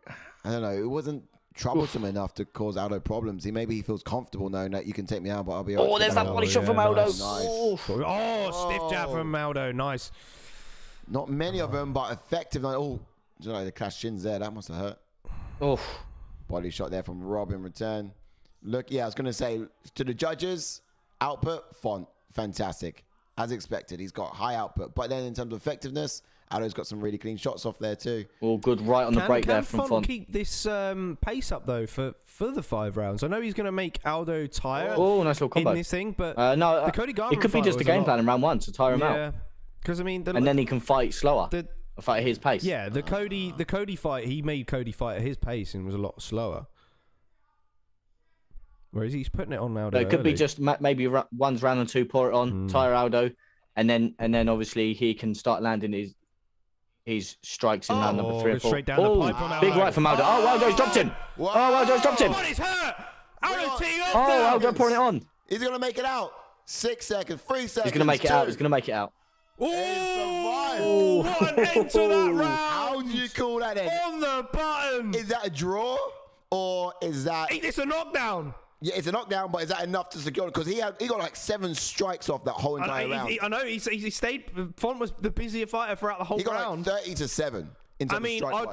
I don't know, it wasn't troublesome enough to cause Aldo problems. Maybe he feels comfortable knowing that you can take me out, but I'll be. Oh, there's that body shot from Aldo. Nice. Stiff jab from Aldo. Nice. Not many of them, but effective. The clash shins there. That must have hurt. Oh, body shot there from Rob in return. Look, I was going to say to the judges, output, Font, fantastic. As expected, he's got high output. But then in terms of effectiveness, Aldo's got some really clean shots off there too. All good, right on the break there from Font. Can keep this pace up though for the 5 rounds? I know he's going to make Aldo tire. Oh, nice little combo in this thing, but no, the Cody Garbrandt it could be just a game plan in round 1 to tire him out. Yeah, because I mean, and then he can fight slower. Fight at his pace. Yeah, the Cody fight, he made Cody fight at his pace and was a lot slower. Whereas he's putting it on Aldo. It could be just maybe one's round and 2, pour it on, tire Aldo, and then obviously he can start landing his strikes in round number 3 or 4. Straight down the pipe from Aldo. Big right from Aldo. Oh, Aldo's dropped him. Wow. Oh, Aldo's dropped him. What is hurt? Aldo teeing up. Oh, Aldo pouring it on. He's going to make it out. 6 seconds, 3 seconds. He's going to make it out. He's going to make it out. Oh, what an end to that round! How do you call that end? On the button! Is that a draw or is that? It's a knockdown. Yeah, it's a knockdown, but is that enough to secure it? Because he got like 7 strikes off that whole entire round. I know he stayed. Font was the busier fighter throughout the whole round. He got like 30-7.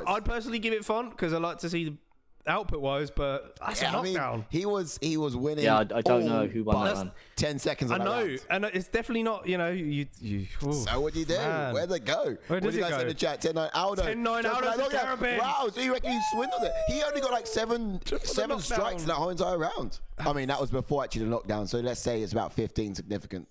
I'd personally give it Font because I like to see the output-wise, but that's a knockdown. He was winning. Yeah, I don't know who won that round. 10 seconds. I know, and it's definitely not. You. So what do you do? Where'd it go? Where does it go? Say in the chat? 10-9 Aldo. 10-9 Aldo's a terrapin. Wow, so you reckon he swindled it? He only got like 7 strikes in that whole entire round. I mean, that was before actually the knockdown. So let's say it's about 15 significant.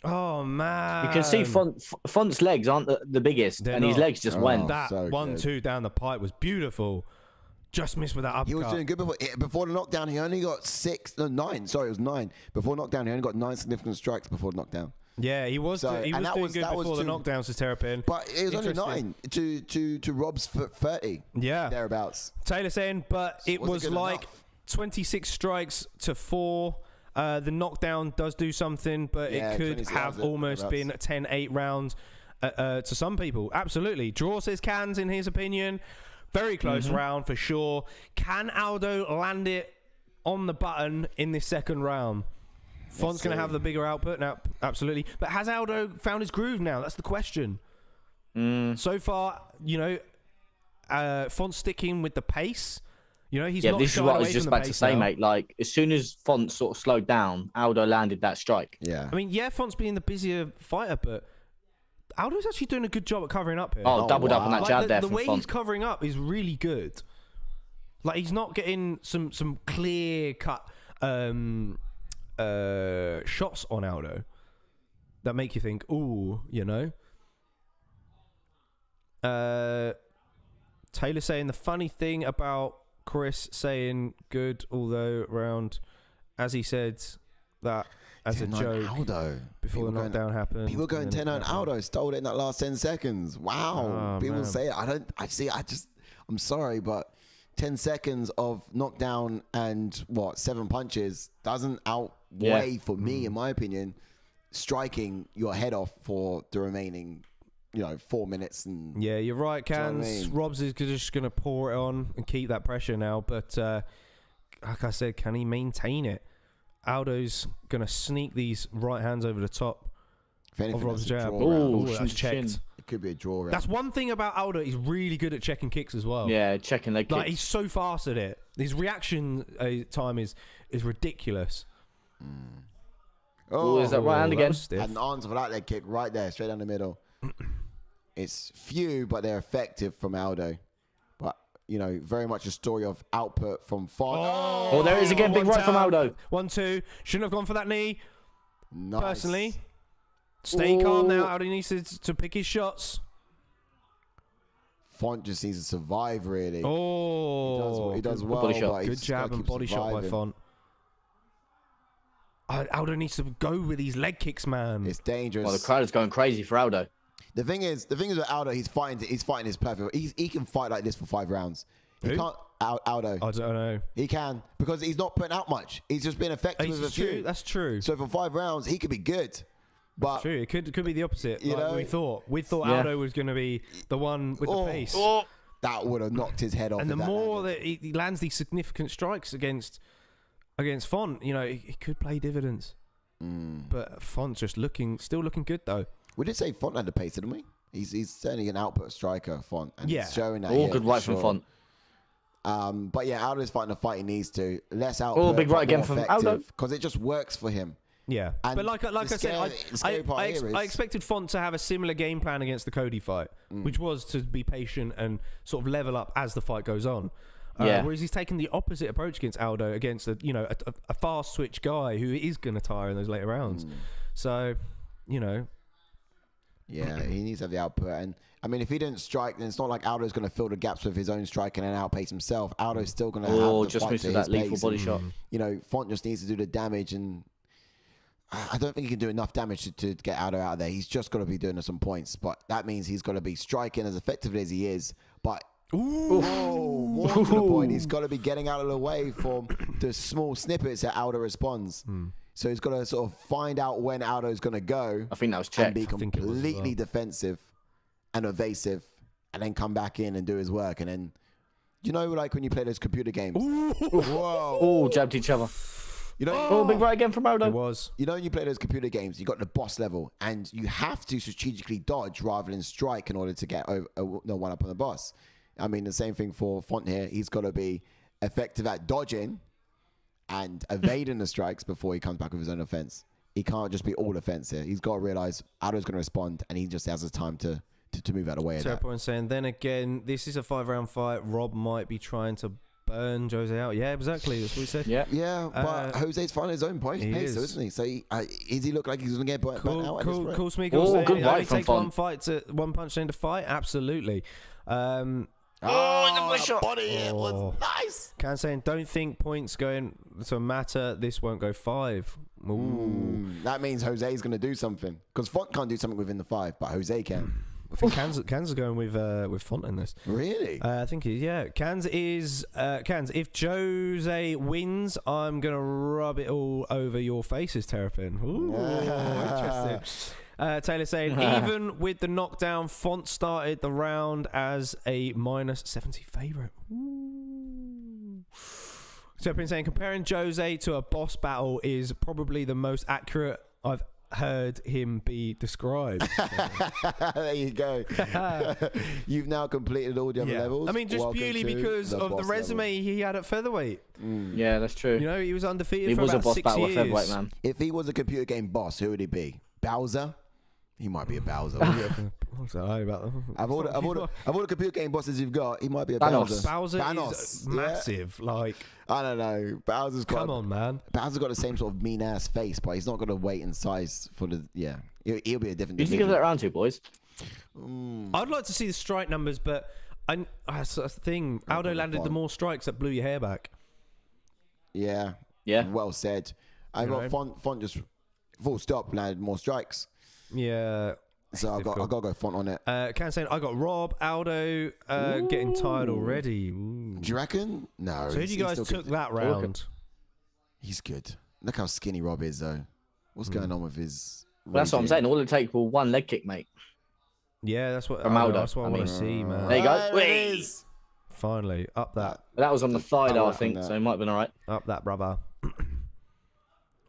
Oh man! You can see Font's legs aren't the biggest, his legs just went. That 1-2 down the pipe was beautiful. Just missed with that uppercut. He was doing good before the knockdown. He only got 9. Sorry, it was 9. Before knockdown, he only got 9 significant strikes before the knockdown. Yeah, he was doing good before the knockdowns to Terrapin. But it was only 9 to Rob's 30. Yeah. Thereabouts. Taylor saying, but it was like enough? 26 strikes to 4. The knockdown does do something, but it could have almost been 10-8 rounds to some people. Absolutely. Draw says cans in his opinion. Very close round for sure. Can Aldo land it on the button in this second round? Font's going to have the bigger output now, absolutely. But has Aldo found his groove now? That's the question. So far, Font's sticking with the pace. He's not. This is what I was just about to say, mate. Like as soon as Font sort of slowed down, Aldo landed that strike. Yeah. I mean, Font's being the busier fighter, but Aldo's actually doing a good job at covering up here. Doubled up on that jab there the from way Font. He's covering up is really good. Like he's not getting some clear cut shots on Aldo that make you think, ooh, Taylor saying the funny thing about Chris saying good, although round, as he said that. as a joke Aldo. before the knockdown happened. People going 10-9 Aldo, stole it in that last 10 seconds. Wow. People say it. I'm sorry, but 10 seconds of knockdown and 7 punches doesn't outweigh for me, in my opinion, striking your head off for the remaining 4 minutes. And yeah, you're right, Cans. Robs is just going to pour it on and keep that pressure now. But like I said, can he maintain it? Aldo's going to sneak these right hands over the top of Rob's jab. Oh, that's checked. It could be a draw. That's one thing about Aldo. He's really good at checking kicks as well. Yeah, checking leg kicks. Like, he's so fast at it. His reaction time is ridiculous. Oh, is that right hand again? Had an answer for that leg kick right there, straight down the middle. It's few, but they're effective from Aldo. But, very much a story of output from Font. Oh, there it is again. Big right from Aldo. 1-2. Shouldn't have gone for that knee. Nice. Personally. Stay calm now. Aldo needs to pick his shots. Font just needs to survive, really. Oh. He does well. Body shot. But Good jab and body shot by Font. Aldo needs to go with these leg kicks, man. It's dangerous. Well, the crowd is going crazy for Aldo. The thing is with Aldo, he's fighting his perfect. He can fight like this for 5 rounds. He can't. Aldo. I don't know. He can, because he's not putting out much. He's just been effective with a few. That's true. So for 5 rounds, he could be good. But True. It could be the opposite. We thought Yeah. Aldo was going to be the one with the pace. That would have knocked his head off. And the more that he lands these significant strikes against Font, it could play dividends. But Font's just still looking good though. We did say Font had the pace, didn't we? He's certainly an output striker, Font, and he's showing that. Good right from Font. But yeah, Aldo's fighting the fight he needs to. Less output. Big right again from Aldo, because it just works for him. Yeah, and but like I said, I expected Font to have a similar game plan against the Cody fight, which was to be patient and sort of level up as the fight goes on. Whereas he's taken the opposite approach against Aldo, against a fast switch guy who is going to tire in those later rounds. So, Yeah, he needs to have the output. And I mean, if he didn't strike, then it's not like Aldo's going to fill the gaps with his own striking and outpace himself. Aldo's still going to have the just fight missed to that his lethal pace. body shot. Font just needs to do the damage, and I don't think he can do enough damage to get Aldo out of there. He's just got to be doing some points, but that means he's got to be striking as effectively as he is. But more to the point, he's got to be getting out of the way from the small snippets that Aldo responds. So he's got to sort of find out when Aldo's going to go. I think that was checked. And be completely defensive and evasive, and then come back in and do his work. And then, like when you play those computer games. Whoa! Jabbed each other. Big right again from Aldo. It was. When you play those computer games, you got the boss level, and you have to strategically dodge rather than strike in order to get one up on the boss. I mean, the same thing for Font here. He's got to be effective at dodging and evading the strikes before he comes back with his own offense. He can't just be all offense here. He's got to realize Aldo's going to respond, and he just has the time to move out of the way of that. Point saying, then again, this is a 5-round fight. Rob might be trying to burn Jose out. Yeah, exactly. That's what we said. Yeah, but Jose's finding his own pace, isn't he? So does he look like he's going to get burnt out at this point? Cool, Smeagol. Good right from Font. One punch into fight? Absolutely. In the bush shot. Body it was nice. Can saying, don't think points going to matter. This won't go 5. That means Jose's going to do something, because Font can't do something within the 5, but Jose can. I think Cans is going with Font in this. Really? I think Cans is Cans. If Jose wins, I'm gonna rub it all over your faces, Terrapin. Ooh, interesting. Taylor saying, even with the knockdown, Font started the round as a -70 favourite. Terrapin saying, comparing Jose to a boss battle is probably the most accurate I've heard him be described. There you go. You've now completed all the other levels. I mean, just purely because of the resume he had at featherweight. Yeah, that's true. He was undefeated for about 6 years. He was a boss battle at featherweight, man. If he was a computer game boss, who would he be? Bowser? He might be a Bowser. What's that about them? Of all the computer game bosses you've got, he might be a Thanos. Bowser. Bowser is massive. Like, I don't know. Bowser's got. Come on, man. Bowser's got the same sort of mean ass face, but he's not got a weight and size for the. Yeah, he'll be a different. Who did you give that round to, boys? I'd like to see the strike numbers, but that's the thing. Aldo landed the more strikes that blew your hair back. Yeah. Well said. I got Font just full stop, landed more strikes. Yeah. So I got to go Font on it. Can say I got Rob, Aldo getting tired already. Ooh. Do you reckon? No. So who do you guys took that round? He's good. Look how skinny Rob is, though. What's going on with his... Well, that's what I'm saying. All it takes was one leg kick, mate. Yeah, that's what, From Aldo. That's what I want to see, man. There you go. There it is. Finally, up that. That was on the thigh, though, I think, so it might have been all right. Up that, brother.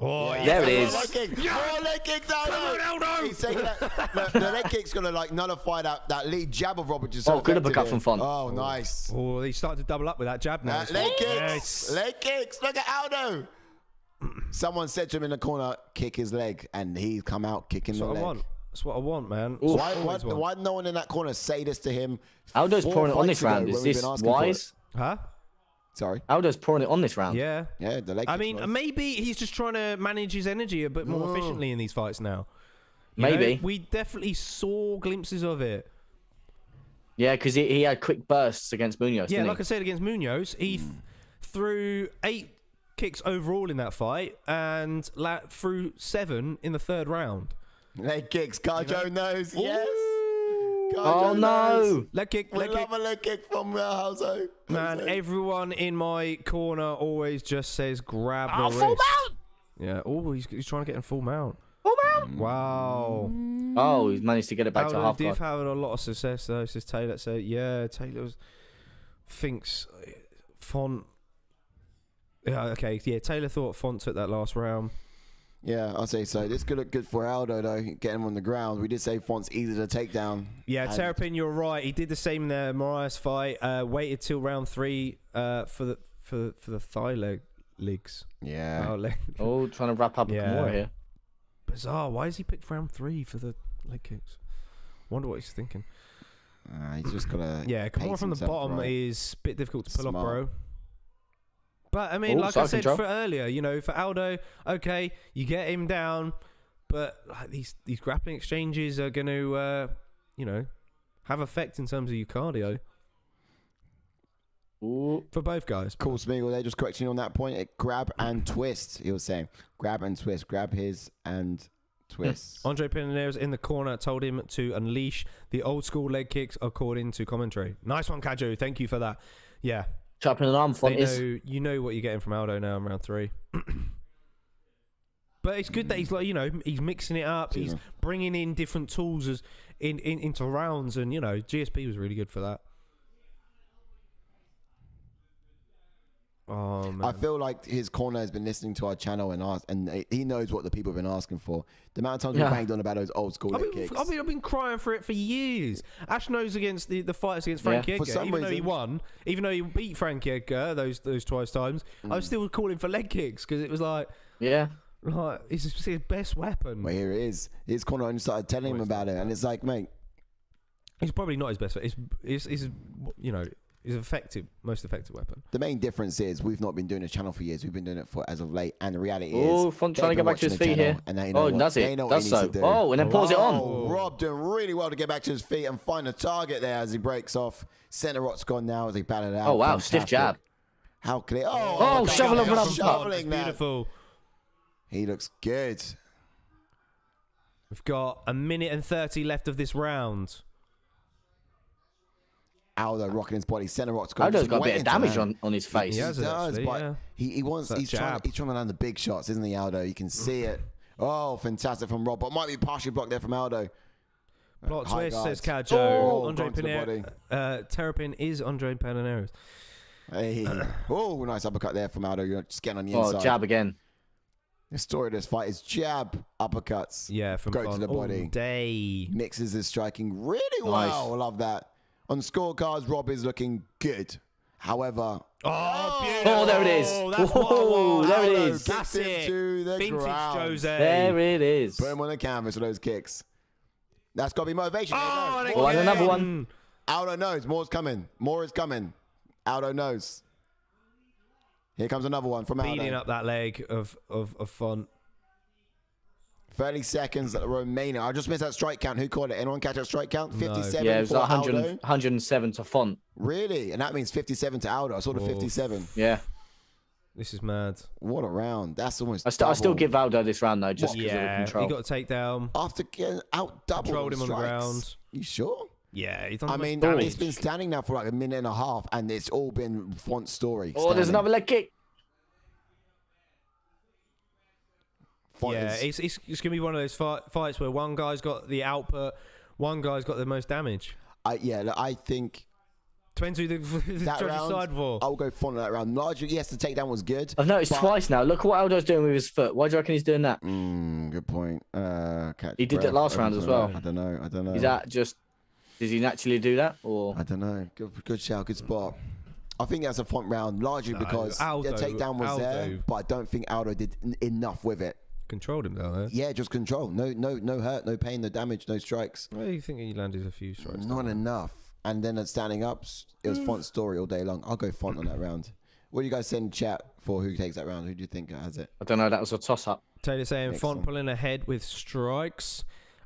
Oh, yeah. There it is. More leg kicks, Aldo. He's taking that. The leg kick's going to like nullify that lead jab of Robert. Just good uppercut from Font. Oh, nice. Oh, he's starting to double up with that jab now. Leg kicks. Leg kicks. Look at Aldo. Someone said to him in the corner, kick his leg, and he's come out kicking the leg. That's what I want, man. Why no one in that corner say this to him? Aldo's pouring it on this round. Is this wise? Huh? Sorry. Aldo's pouring it on this round. Yeah. Yeah, the leg. I mean, maybe he's just trying to manage his energy a bit more efficiently in these fights now. You maybe. know, we definitely saw glimpses of it. Yeah, because he had quick bursts against Munoz. Yeah, like I said, against Munoz, he threw 8 kicks overall in that fight and threw 7 in the 3rd round. Leg kicks. Carjo knows. Yes. Oh no! Leg kick. We love a leg kick from Jose. Man, everyone in my corner always just says grab the wrist. Full mount! Yeah. Oh, he's trying to get in full mount. Full mount! Wow. Oh, he's managed to get it back to half guard. Div having a lot of success though, says Taylor. So yeah, Taylor thinks Font. Yeah. Okay. Yeah. Taylor thought Font took that last round. Yeah, I'll say so. This could look good for Aldo, though, getting him on the ground. We did say Font's easy to take down. Yeah, Terrapin, you're right. He did the same in the Marias fight. Waited till round 3 for the thigh legs. Yeah. Trying to wrap up more here. Bizarre. Why has he picked round 3 for the leg kicks? Wonder what he's thinking. He's just got to... Yeah, coming on from the bottom is a bit difficult to pull off, bro. But, I mean, like I said earlier, you know, for Aldo, okay, you get him down, but like, these grappling exchanges are going to, you know, have effect in terms of your cardio. Ooh. For both guys. Cool, Smeagol, they're just correcting on that point. Grab and twist, he was saying. Grab and twist. Grab his and twist. Andre Pinaneros in the corner told him to unleash the old school leg kicks according to commentary. Nice one, Kaju. Thank you for that. Yeah. Chopping an arm Font is. You know what you're getting from Aldo now in round 3. But it's good that he's like, you know, he's mixing it up. He's bringing in different tools into rounds, and you know, GSP was really good for that. Oh man, I feel like his corner has been listening to our channel and he knows what the people have been asking for. The amount of times we banged on about those old school kicks. I've been crying for it for years. Ash knows against the fights against Frankie Edgar, even though he won, even though he beat Frankie Edgar those twice times. I was still calling for leg kicks because it was like, like it's his best weapon. Well, here it is. His corner only started telling him about it, and it's like, mate, it's probably not his best. It's you know. Is most effective weapon. The main difference is we've not been doing this channel for years. We've been doing it for as of late, and the reality is, Font trying to get back to his feet here. And they know does it? Does so? Oh, and then pulls it on. Rob doing really well to get back to his feet and find a target there as he breaks off. Center rot's gone now as he batted out. Oh wow, stiff jab. How clear? Shoveling that. Beautiful. He looks good. We've got a minute and 30 left of this round. Aldo rocking his body, center rock's gone. Aldo's got a bit of damage on his face. He does, but he's trying to land the big shots, isn't he, Aldo? You can see it. Oh, fantastic from Rob, but might be partially blocked there from Aldo. Plot twist, says Kajo. Andre Pinaneros. Terrapin is Andre Pinaneros. Hey. Oh, nice uppercut there from Aldo. You're just getting on the inside. Oh, jab again. The story of this fight is jab, uppercuts. Yeah, from go to the body. All day. Mixes his striking really well. I love that. On scorecards, Rob is looking good. However, there it is. There it is. That's it. Vintage José. There it is. Put him on the canvas with those kicks. That's got to be motivation. And another one. Aldo knows. More is coming. Aldo knows. Here comes another one from Aldo. Beating up that leg of Font. 30 seconds remaining. I just missed that strike count. Who called it? Anyone catch that strike count? 57 Yeah, it was for 107 to Font. Really? And that means 57 to Aldo. I saw the 57. Yeah. This is mad. What a round. That's almost I still give Aldo this round, though, just because of the control. He got a takedown. After getting out double. Controlled him on the ground. You sure? Yeah, he's done I mean, he's been standing now for like a minute and a half, and it's all been Font's story. There's another leg kick. It's going to be one of those fights where one guy's got the output, one guy's got the most damage. I think... Depends who the judge decide for. I'll go Font on that round. Largely, yes, the takedown was good. I've noticed twice now. Look at what Aldo's doing with his foot. Why do you reckon he's doing that? Good point. He did it last round as well. I don't know. Is that just... Does he naturally do that? Or I don't know. Good shout, good spot. I think that's a Font round, largely because the takedown was there, but I don't think Aldo did enough with it. Controlled him down there. Yeah, just control. No hurt, no pain, no damage, no strikes. Well, you think he landed a few strikes? Not enough. And then at standing up, it was Font's story all day long. I'll go Font on that round. What do you guys say in chat for who takes that round? Who do you think has it? I don't know. That was a toss-up. Taylor saying Font pulling ahead with strikes.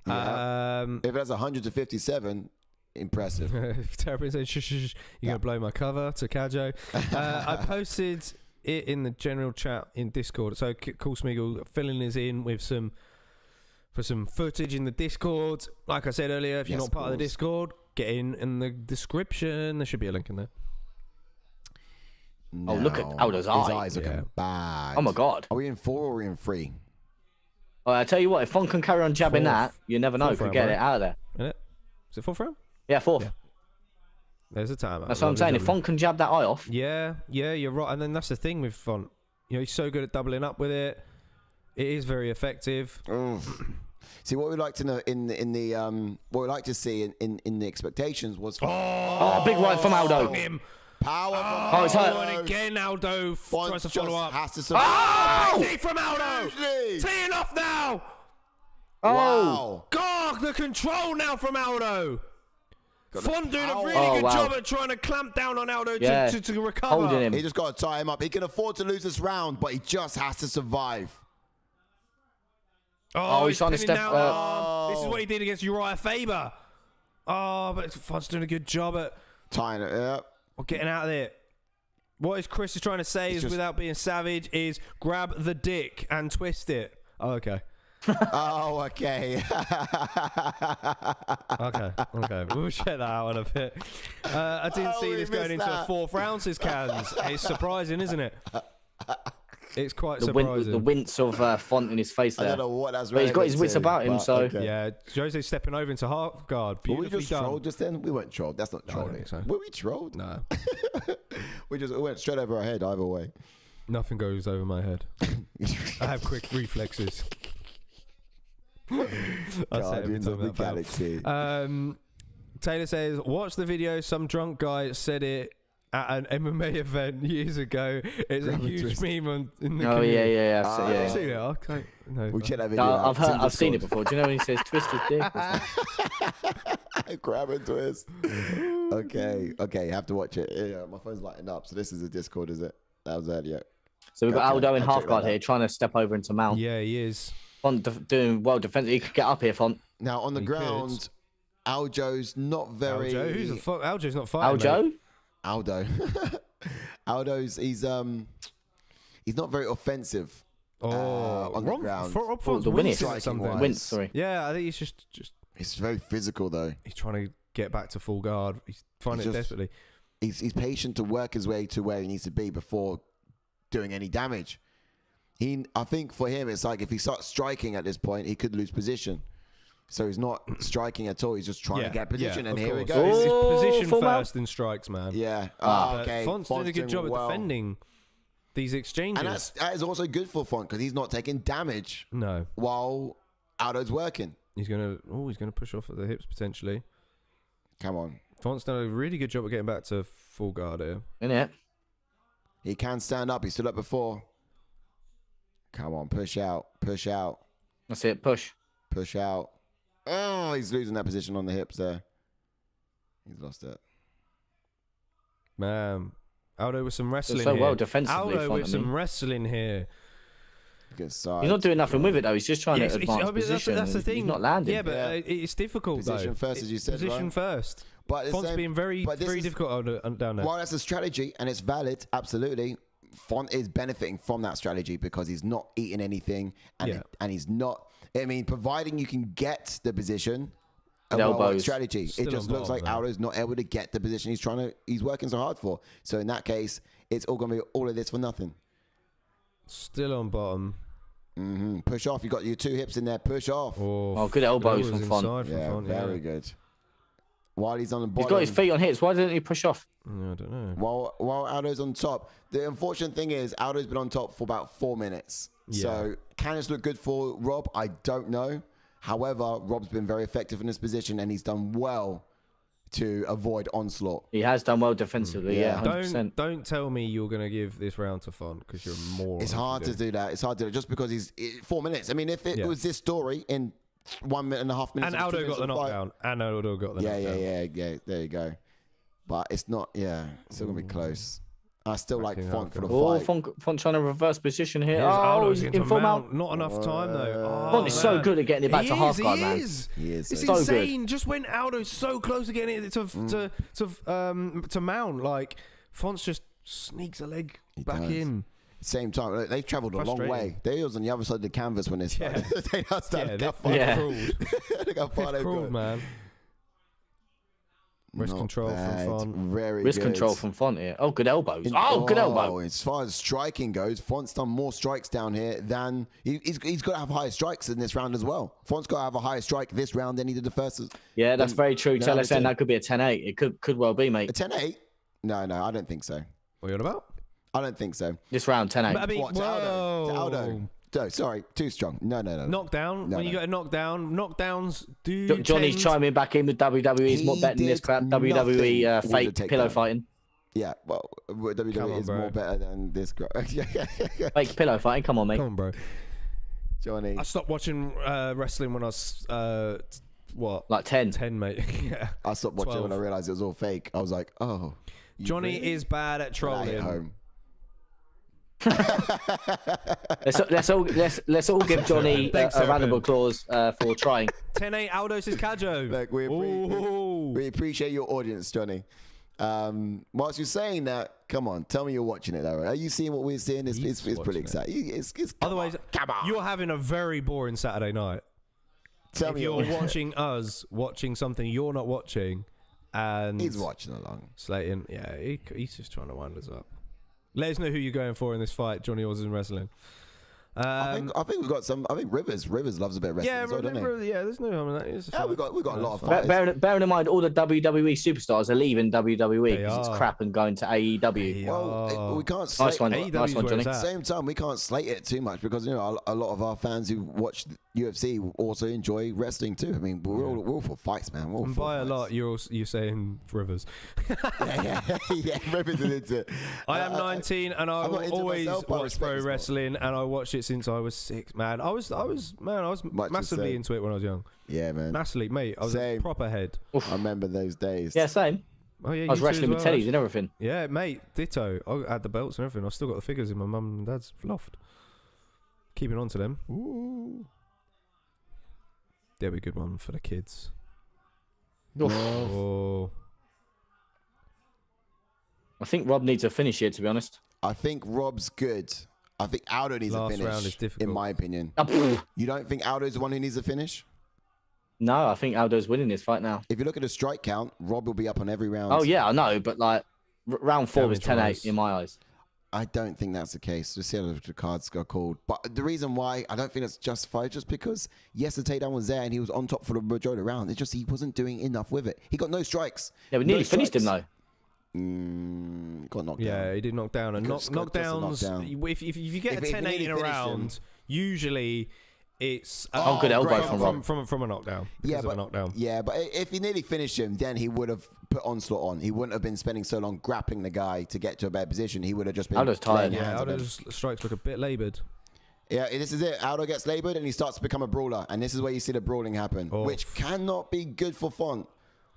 Yeah. If it has 100 to 57, impressive. Terrapin said, shh, you're going to blow my cover to Kajo. I posted it in the general chat in Discord. So Cool Smeagol filling us in with some footage in the Discord. Like I said earlier, if you're not part of the Discord, get in the description. There should be a link in there. No. Oh, look at Aldo's eyes. His eyes looking bad. Oh my God. Are we in 4 or are we in 3? I tell you what, if Font can carry on jabbing that, you never know if we get it out of there. Isn't it? Is it 4th round? Yeah, 4th. Yeah. There's a timeout. That's what I'm saying. If Font can jab that eye off. Yeah, you're right. And then that's the thing with Font. You know, he's so good at doubling up with it. It is very effective. See, what we'd like to know in the what we'd like to see in the expectations was big right from Aldo. Power. It's hurt. And again, Aldo tries to follow up. Has to survive. Big knee from Aldo. Teeing off now. Wow. God, the control now from Aldo. Font doing a really good job at trying to clamp down on Aldo to recover. Holding him. He just got to tie him up. He can afford to lose this round, but he just has to survive. He's trying to step up. This is what he did against Uriah Faber. But Font's doing a good job at tying it up. Or getting out of there. What Chris is trying to say is, without being savage, is grab the dick and twist it. Oh, okay. Okay. Okay. We'll check that out in a bit. I didn't see this going into a 4th round, says Cans. It's surprising, isn't it? It's quite surprising. The wince of Font in his face there. I don't know what that's. But he's got his wits about him, so okay. Yeah. Jose's stepping over into half guard. Beautifully we just done. trolled just then. We weren't trolled. That's not trolling. So. Were we trolled? No. we went straight over our head either way. Nothing goes over my head. I have quick reflexes. Guardians of the Galaxy. Taylor says, watch the video. Some drunk guy said it at an MMA event years ago. It's a huge meme in the community. Yeah. I've seen it. Okay. No, we'll check that video. I've seen it before. Do you know when he says twist his dick? Grab and twist. Okay. Have to watch it. Yeah, my phone's lighting up. So this is a Discord, is it? That was earlier. So we've got Aldo in half guard here, trying to step over into mount. Yeah, he is. Font doing well defensively. He could get up here, Font. Now on the ground, Aldo's not very. Aldo? Who's the fuck? Aldo's not fighting. Aldo? Aldo's he's not very offensive. On the ground. The wince, sorry. Yeah, I think he's just. He's very physical though. He's trying to get back to full guard. He's finding it desperately. He's patient to work his way to where he needs to be before doing any damage. I think for him, it's like if he starts striking at this point, he could lose position. So he's not striking at all. He's just trying to get position, and here he goes. It's position first and strikes, man. Yeah. Okay. Font's doing a good job at defending these exchanges. And that is also good for Font because he's not taking damage. No. While Aldo's working. He's gonna push off at the hips potentially. Come on. Font's done a really good job at getting back to full guard here. Innit? He can stand up. He stood up before. Come on, push out. That's it, push out. Oh, he's losing that position on the hips there. He's lost it. Man, Aldo with some wrestling so here. well defensively. Aldo with some wrestling here. Good side. He's not doing nothing with it though. He's just trying to advance position. That's the thing. He's not landing. Yeah, but it's difficult position first, as you said. Position first. But Font's being very difficult down there. Well, that's a strategy, and it's valid, absolutely. Font is benefiting from that strategy because he's not eating anything, and he's not. I mean, providing you can get the position, a well-worked strategy. It just looks like Aldo's not able to get the position he's working so hard for. So in that case, it's all going to be all of this for nothing. Still on bottom. Mm-hmm. Push off. You got your 2 hips in there. Push off. Oh, good elbows from Font. Yeah, very good. While he's on the bottom, he's got his feet on hits. Why didn't he push off? I don't know. While Aldo's on top, the unfortunate thing is Aldo's been on top for about 4 minutes. Yeah. So can this look good for Rob? I don't know. However, Rob's been very effective in this position, and he's done well to avoid onslaught. He has done well defensively. Yeah, 100%. Don't tell me you're going to give this round to Font because you're more. It's hard to do that. It's hard to do it just because he's 4 minutes. I mean, if it was this story in 1.5 minutes, and Aldo got the knockdown. And Aldo got the knockdown. Yeah. There you go. But it's not. Yeah, it's still gonna be close. I still like Font for the fight. Font trying to reverse position here. He's in full mount. Not enough time though. Font is so good at getting it back to half guard, man. He is. It's so insane. Good. Just when Aldo's so close to getting it to mount, like Font's just sneaks a leg back in. Same time, they've travelled a long way. They was on the other side of the canvas when they started. They got far they've gone, man. Wrist control from Font. Wrist control from Font here. Oh, good elbows. Good elbow. As far as striking goes, Font's done more strikes down here than he's got to have higher strikes in this round as well. Font's got to have a higher strike this round than he did the first. Yeah, that's very true. TLSN, that could be a 10-8. It could well be, mate. A 10-8? No, I don't think so. What are you on about? I don't think so. This round, 10-8. I mean, what, to Aldo? No, sorry, too strong. No. Knockdown. When you get a knockdown, knockdowns do. Johnny's chiming back in with WWE. He's more better than this crap. WWE fake pillow fighting. Yeah, well, WWE is more better than this crap. Fake pillow fighting. Come on, mate. Come on, bro. Johnny. I stopped watching wrestling when I was like 10. 10, mate. Yeah. I stopped watching 12. When I realized it was all fake. I was like, oh. Johnny is bad at trolling. Home. let's all give Johnny a round of applause for trying. 10-8 Aldo's is Kajo. Like we appreciate your audience, Johnny. Whilst you're saying that, come on, tell me you're watching it though. Are you seeing what we're seeing? It's pretty exciting. Otherwise, you're having a very boring Saturday night. Tell me you're watching us watching something you're not watching, and he's watching along. Slayton, yeah, he's just trying to wind us up. Let us know who you're going for in this fight, Johnny Oz in wrestling. I think we've got some. I think Rivers loves a bit of wrestling. Yeah, doesn't he? Yeah. There's no harm in that. Yeah, we got a lot of fighters. Bearing in mind, all the WWE superstars are leaving WWE because it's crap and going to AEW. Well, we can't slate. Nice one, Johnny. At the same time, we can't slate it too much because a lot of our fans who watch UFC also enjoy wrestling too. I mean, we're all for fights, man. And by a lot, you're saying Rivers. yeah, Rivers is into it. I am 19 and I will always watch pro wrestling, and I watched it since I was 6, man. I was massively into it when I was young. Yeah, man. Massively, mate. I was a proper head. I remember those days. Yeah, same. Oh yeah, I was wrestling with teddies and everything. Yeah, mate. Ditto. I had the belts and everything. I've still got the figures in my mum and dad's loft. Keeping on to them. Ooh. That'd be a good one for the kids. Oh. I think Rob needs a finish here, to be honest. I think Rob's good. I think Aldo needs a finish. Round is difficult, in my opinion. You don't think Aldo's the one who needs a finish? No, I think Aldo's winning this fight now. If you look at the strike count, Rob will be up on every round. Oh yeah, I know, but like round 4 was 10-8 in my eyes. I don't think that's the case. Just see how the cards got called. But the reason why I don't think that's justified, just because yes, the takedown was there and he was on top for the majority of the round. It's just he wasn't doing enough with it. He got no strikes. Yeah, we nearly finished him though. Got knocked down. Yeah, he did knock down. And knockdowns, if you get a 10-8 in a round, usually it's good elbow from a knockdown. Yeah, but if he nearly finished him, then he would have put onslaught on. He wouldn't have been spending so long grappling the guy to get to a better position. He would have just been Aldo's tired. Yeah, Aldo's strikes look a bit laboured. Yeah, this is it. Aldo gets laboured and he starts to become a brawler. And this is where you see the brawling happen, which cannot be good for Font.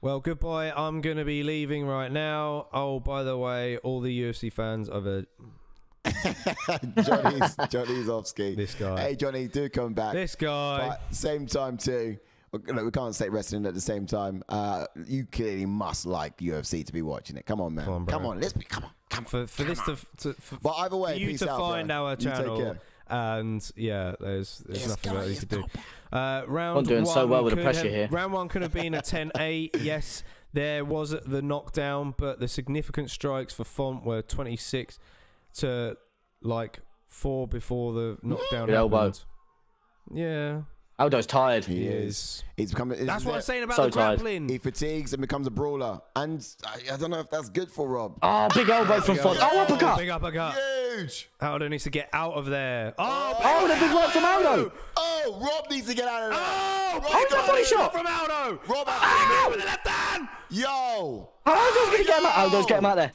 Well, goodbye. I'm going to be leaving right now. Oh, by the way, all the UFC fans of it. Johnny's off ski. This guy. Hey, Johnny, do come back. This guy. But same time, too. Look, we can't say wrestling at the same time. You clearly must like UFC to be watching it. Come on, man. Come on. Come on. For this to but either way, for you peace to out, find bro. our channel. And yeah, there's nothing that you could do. Round I'm doing one so well with the pressure have, here. Round one could have been a 10-8. Yes, there was the knockdown, but the significant strikes for Font were 26 to like 4 before the knockdown. Good elbow. Yeah. Aldo's tired. He is. He's becoming. That's what I'm saying about so the grappling. He fatigues and becomes a brawler, and I don't know if that's good for Rob. Oh, big elbow from Font. Oh, uppercut. Big uppercut. Huge. Aldo needs to get out of there. Oh, the big right from Aldo. Oh, Rob needs to get out of there. Oh, the body shot from Aldo. Rob with the left hand. Yo. Aldo's gonna get him out. Aldo's getting him out there.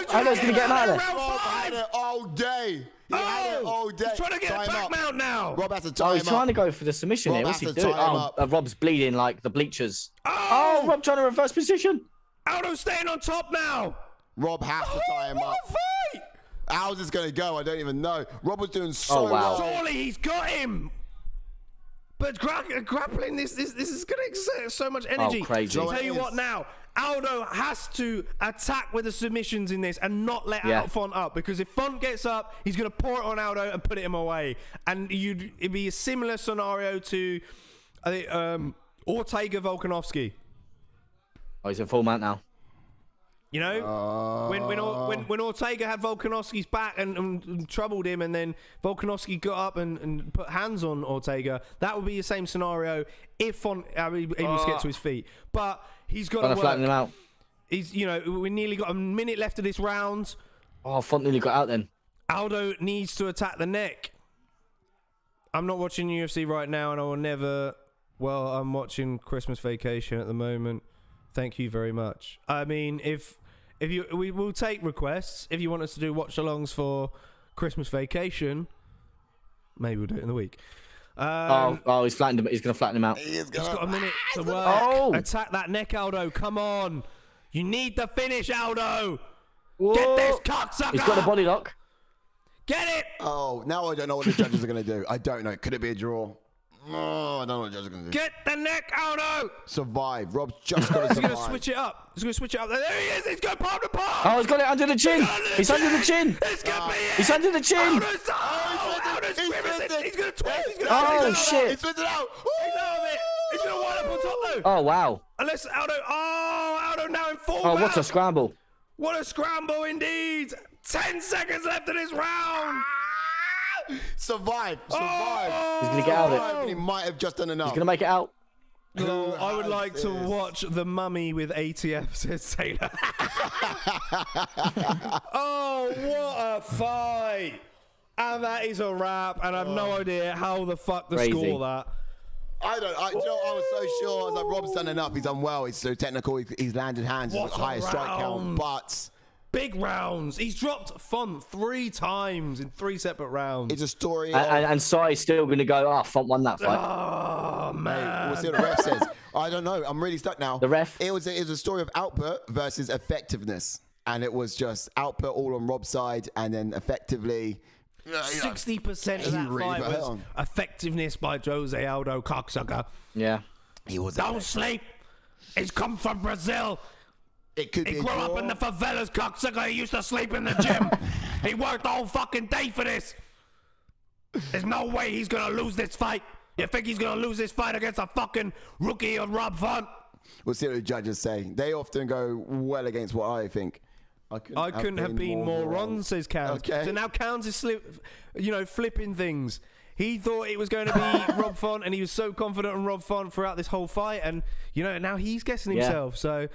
Aldo's gonna get him out there. Rob had it all day. He had it all day. He's trying to get a back mount now. Rob has to tie him he's trying to go for the submission Rob here. What's has he to doing? tie him up. Rob's bleeding like the bleachers. Oh, Rob trying to reverse position. Aldo's staying on top now. Rob has to tie him up. What a fight! How's this going to go? I don't even know. Rob was doing so well. Surely he's got him. But grappling, this is going to exert so much energy. Oh, crazy. I'll tell you what now. Aldo has to attack with the submissions in this and not let Font up, because if Font gets up, he's going to pour it on Aldo and put him away. And it'd be a similar scenario to Ortega Volkanovski. Oh, he's in full mount now. You know, when Ortega had Volkanovski's back and troubled him, and then Volkanovski got up and put hands on Ortega, that would be the same scenario if Font able to get to his feet. But he's got to flatten him out. We nearly got a minute left of this round. Oh, Font nearly got out then. Aldo needs to attack the neck. I'm not watching UFC right now, and I will never. Well, I'm watching Christmas Vacation at the moment. Thank you very much. I mean, we will take requests. If you want us to do watch-alongs for Christmas Vacation, maybe we'll do it in the week. He's flattened him. He's going to flatten him out. He's got a minute to work. Attack that neck, Aldo. Come on. You need the finish, Aldo. Whoa. Get this cocksucker. He's got a body lock. Get it. Oh, now I don't know what the judges are going to do. I don't know. Could it be a draw? Oh, I don't know what the judges are going to do. Get the neck, Aldo. Survive. Rob's just got to survive. He's going to switch it up. There he is. He's going palm to palm. Oh, he's got it under the chin. He's under the chin. It's going to be it. He's under the chin. Aldo's He's going to twist. Oh, shit. He's switched it out. He's out of it. He's going to wind up on top, though. Oh, wow. Unless Aldo now in full Oh, mount. what a scramble. What a scramble indeed. 10 seconds left in this round. Survive. He's going to get out of it. He might have just done enough. He's going to make it out. No, I would like to watch The Mummy with ATF, says Taylor. Oh, what a fight. And that is a wrap. And I have no idea how the fuck to score that. I was so sure. I was like, Rob's done enough. He's done well. He's so technical. He's landed hands. He's highest strike count. But big rounds. He's dropped Font 3 times in 3 separate rounds. It's a story. And Sai's still going to go, Font won that fight. Oh, man. We'll see what the ref says. I don't know. I'm really stuck now. The ref? It was a story of output versus effectiveness. And it was just output all on Rob's side, and then effectively 60% of that fight was effectiveness by Jose Aldo, cocksucker. Yeah. He was. Don't sleep. He's come from Brazil. It could be. He grew up in the favelas, cocksucker. He used to sleep in the gym. He worked the whole fucking day for this. There's no way he's gonna lose this fight. You think he's gonna lose this fight against a fucking rookie of Rob Font? We'll see what the judges say. They often go well against what I think. I couldn't have been more wrong, says Counts. Okay. So now Counts is flipping things. He thought it was going to be Rob Font, and he was so confident in Rob Font throughout this whole fight. And, now he's guessing himself. So,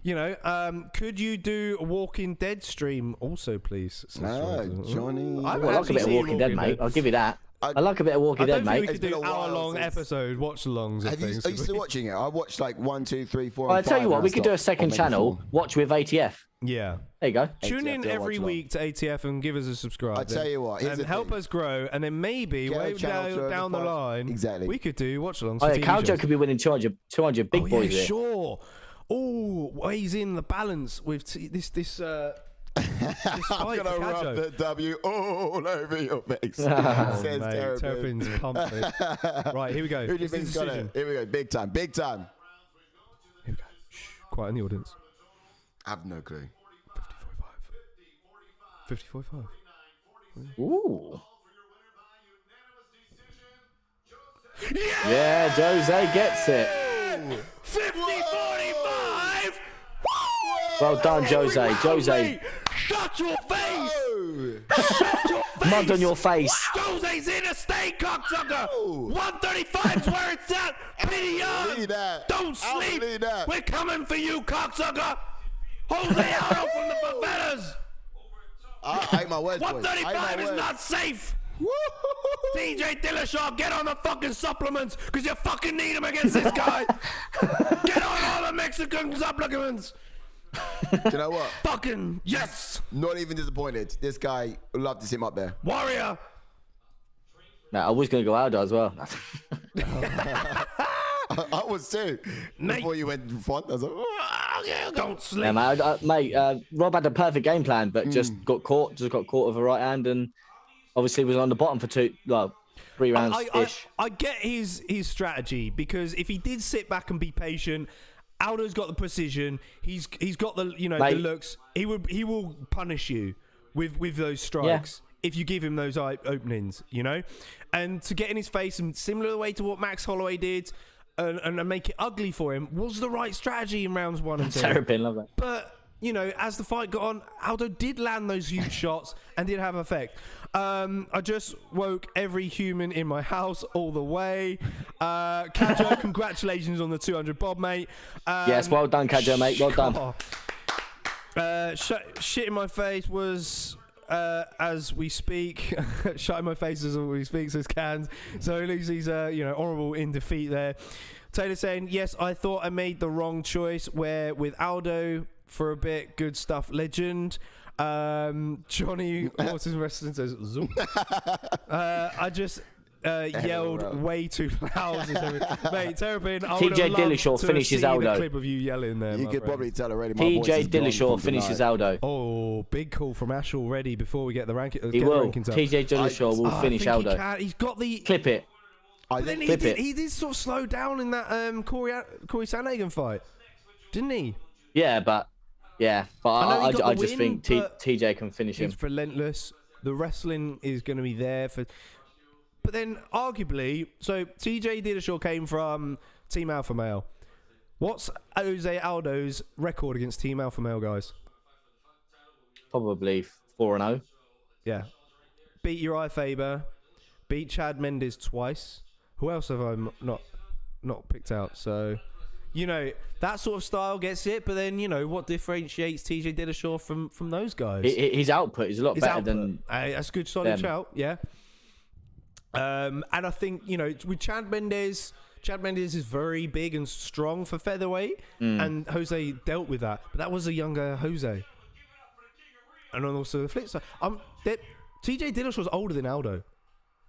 could you do a Walking Dead stream also, please? Johnny. I like a bit of Walking Dead, mate. I'll give you that. I like a bit of Walking Dead, mate. We could do hour-long episode watch-alongs of things. Are you still watching it? I watched like 1, 2, 3, 4, I'll tell you what, we could do a second channel, watch with ATF. Yeah. There you go. Tune in every week to ATF and give us a subscribe. I tell you what, and help us grow, and then maybe way down the line, we could do watch-alongs. Oh, yeah, Caljo could be winning 200 big boys here. Sure. Oh, he's in the balance with this. I'm going to rub the W all over your face. Says Terrapin's pumping. Right, here we go. Who do you think's got it? Here we go. Big time. Here we go. Shh, quiet in the audience. I have no clue. 50-45. Ooh. Yeah, Jose gets it. 50-45. Well done, Jose. Jose. Shut your face. Shut your face. Mud on your face. Jose's in a state, cocksucker. 135's where it's at. Pity on. Don't sleep. We're coming for you, cocksucker. Jose Aldo from the favelas. I ate my words, 135 is not safe. TJ Dillashaw, get on the fucking supplements because you fucking need them against this guy. Get on all the Mexican supplements. Do you know what? Fucking yes. Not even disappointed. This guy, would love to see him up there. Warrior. No, I was going to go Aldo as well. I was too. Before you went in front, I was like, don't sleep. Yeah, mate, Rob had a perfect game plan, but just got caught with a right hand, and obviously was on the bottom for 3 rounds ish. I get his strategy, because if he did sit back and be patient, Aldo's got the precision. He's got the the looks. He will punish you with those strikes if you give him those openings, and to get in his face, and similar the way to what Max Holloway did. And make it ugly for him was the right strategy in rounds 1 and 2. Terrapin, love that. But, as the fight got on, Aldo did land those huge shots and did have effect. I just woke every human in my house all the way. Kajo, congratulations on the 200 bob, mate. Yes, well done, Kajo, mate. Well done. Shit in my face was... as we speak, shut in my face as we speak, says Cans. So at least he's honourable in defeat there. Taylor saying, yes, I thought I made the wrong choice. Where with Aldo for a bit, good stuff, legend. Johnny Horses Wrestling says, zoom. I just yelled way too loud. Mate, Terrapin, TJ Dillashaw finishes Aldo. The clip of you yelling there. You could probably tell already. TJ Dillashaw finishes Aldo. Oh, big call from Ash already before we get the ranking. He will. TJ Dillashaw will finish Aldo. He's got the clip it. But then he did sort of slow down in that Corey Sandhagen fight, didn't he? Yeah, but I just think TJ can finish him. He's relentless. The wrestling is going to be there for. But then, arguably, so TJ Dillashaw came from Team Alpha Male. What's Jose Aldo's record against Team Alpha Male guys? Probably 4-0. Yeah. Beat Uriah Faber. Beat Chad Mendes twice. Who else have I not picked out? So, that sort of style gets it. But then, what differentiates TJ Dillashaw from those guys? His output is a lot better than... that's a good solid shout, yeah. And I think, with Chad Mendes is very big and strong for featherweight, and Jose dealt with that. But that was a younger Jose. And also the flip side, TJ Dillashaw's older than Aldo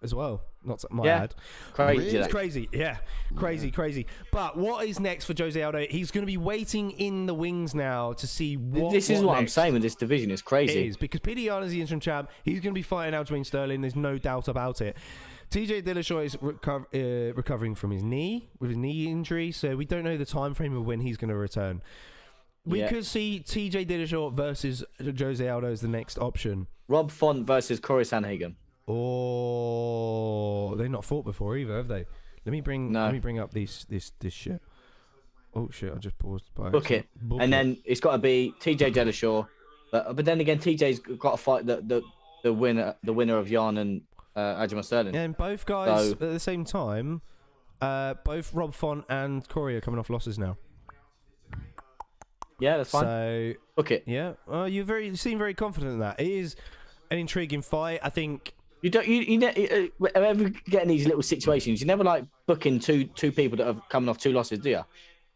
as well. Not my ad. Crazy. It's crazy. Yeah. Crazy. But what is next for Jose Aldo? He's going to be waiting in the wings now to see what. This is what next. I'm saying with this division. It's crazy. It is, because Pidillon is the interim champ. He's going to be fighting Aljamain Sterling. There's no doubt about it. TJ Dillashaw is recovering from his knee, with his knee injury, so we don't know the time frame of when he's going to return. We could see TJ Dillashaw versus Jose Aldo as the next option. Rob Font versus Corey Sandhagen. Oh, they've not fought before either, have they? Let me bring up this shit. Oh shit! I just paused. Book it, and then it's got to be TJ Dillashaw, but then again, TJ's got to fight the winner of Jan and Aljamain Sterling. Yeah, and both guys at the same time, both Rob Font and Corey are coming off losses now. Yeah, that's fine. So book it. Yeah, you seem very confident in that. It is an intriguing fight. I think. Whenever get in these little situations, you never like booking two people that are coming off 2 losses, do you?